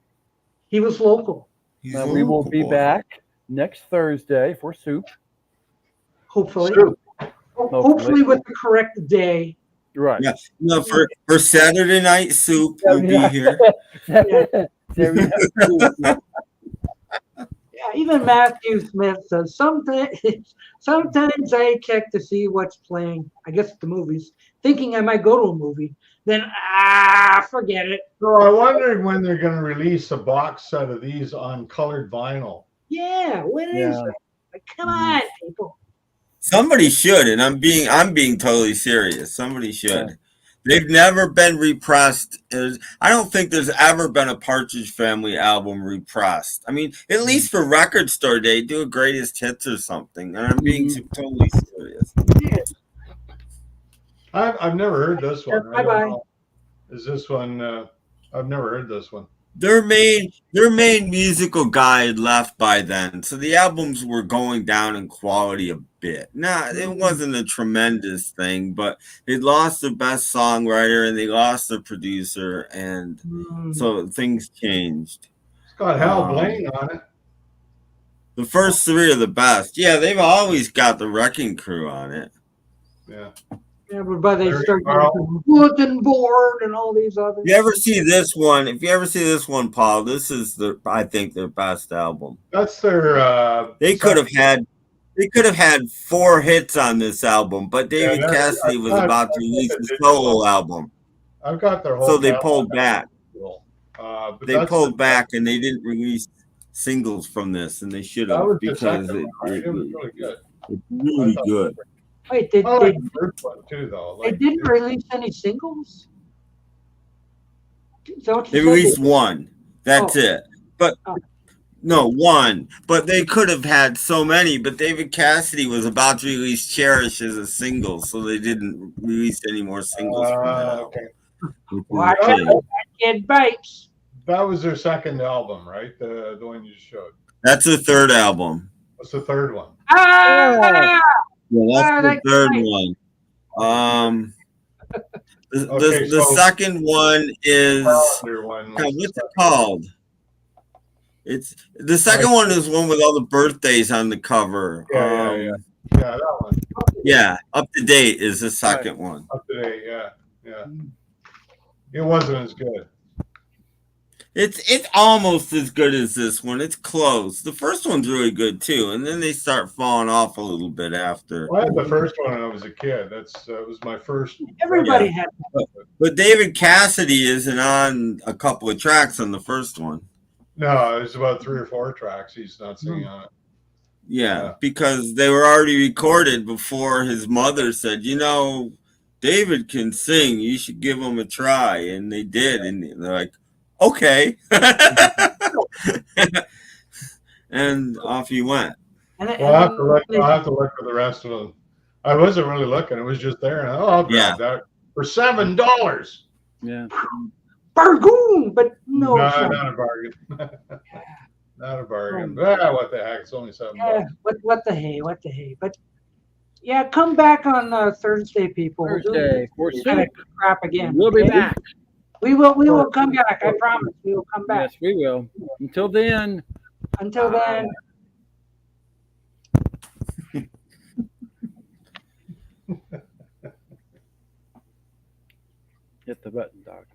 he was local. Now, we will be back next Thursday for soup. Hopefully. Soup. Hopefully with the correct day. Right. Yeah. No, for Saturday night soup, we'll be here. Yeah, even Matthew Smith says sometimes I check to see what's playing. I guess at the movies, thinking I might go to a movie. Then forget it. So I wondered when they're going to release a box set of these on colored vinyl. Yeah, when is it? Like, come on, people. Somebody should, and I'm being totally serious. Somebody should. Yeah. They've never been repressed. I don't think there's ever been a Partridge Family album repressed. I mean, at least for Record Store Day, do a greatest hits or something. And I'm being totally serious. I've never heard this one. I don't Bye-bye. know. Is this one? I've never heard this one. Their main musical guide left by then, so the albums were going down in quality a bit. Nah, it wasn't a tremendous thing, but they lost their best songwriter and they lost their producer, and so things changed. It's got Hal Blaine on it. The first three are the best. Yeah, they've always got the Wrecking Crew on it. Yeah. Yeah, but by they Very start well. going to bulletin board and all these other. If you ever see this one, Paul, this is I think their best album. That's their. They could have had They could have had 4 hits on this album, but David Cassidy was about to release a solo album. I've got their whole. So they pulled back. But They pulled back and they didn't release singles from this, and they should have because it was really good. It's really good. Wait, they the first one too, though. they didn't release any singles? Is that what They you said? released one. That's it. But no, one. But they could have had so many. But David Cassidy was about to release "Cherish" as a single, so they didn't release any more singles from that. Okay. Watch out, that kid bites. That was their second album, right? The one you just showed. That's the third album. What's the third one? Ah! Yeah, that's the third one. The second one is what's it called? It's the second one is one with all the birthdays on the cover. Yeah, that one. Yeah, Up to Date is the second one. Up to Date, yeah. It wasn't as good. It's almost as good as this one. It's close. The first one's really good too, and then they start falling off a little bit after. I had the first one when I was a kid. It was my first. Everybody had that. But David Cassidy isn't on a couple of tracks on the first one. No, there's about 3 or 4 tracks he's not singing on it. Yeah, because they were already recorded before his mother said, David can sing. You should give him a try. And they did. And they're like, okay. And off he went. I'll have to look for the rest of them. I wasn't really looking. It was just there. And I'll grab that for $7. Yeah. Bargain, but no. Not a bargain. Not a bargain. What the heck? It's only $7. Yeah, what the hey? But yeah, come back on Thursday, people. Thursday, crap again. We'll be back. We will come back. I promise. We will come back. Yes, we will. Until then. Hit the button, Doc.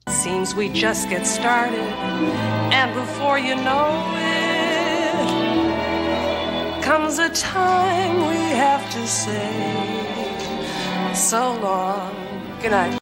Seems we just get started, and before you know it, comes a time we have to say so long. Good night.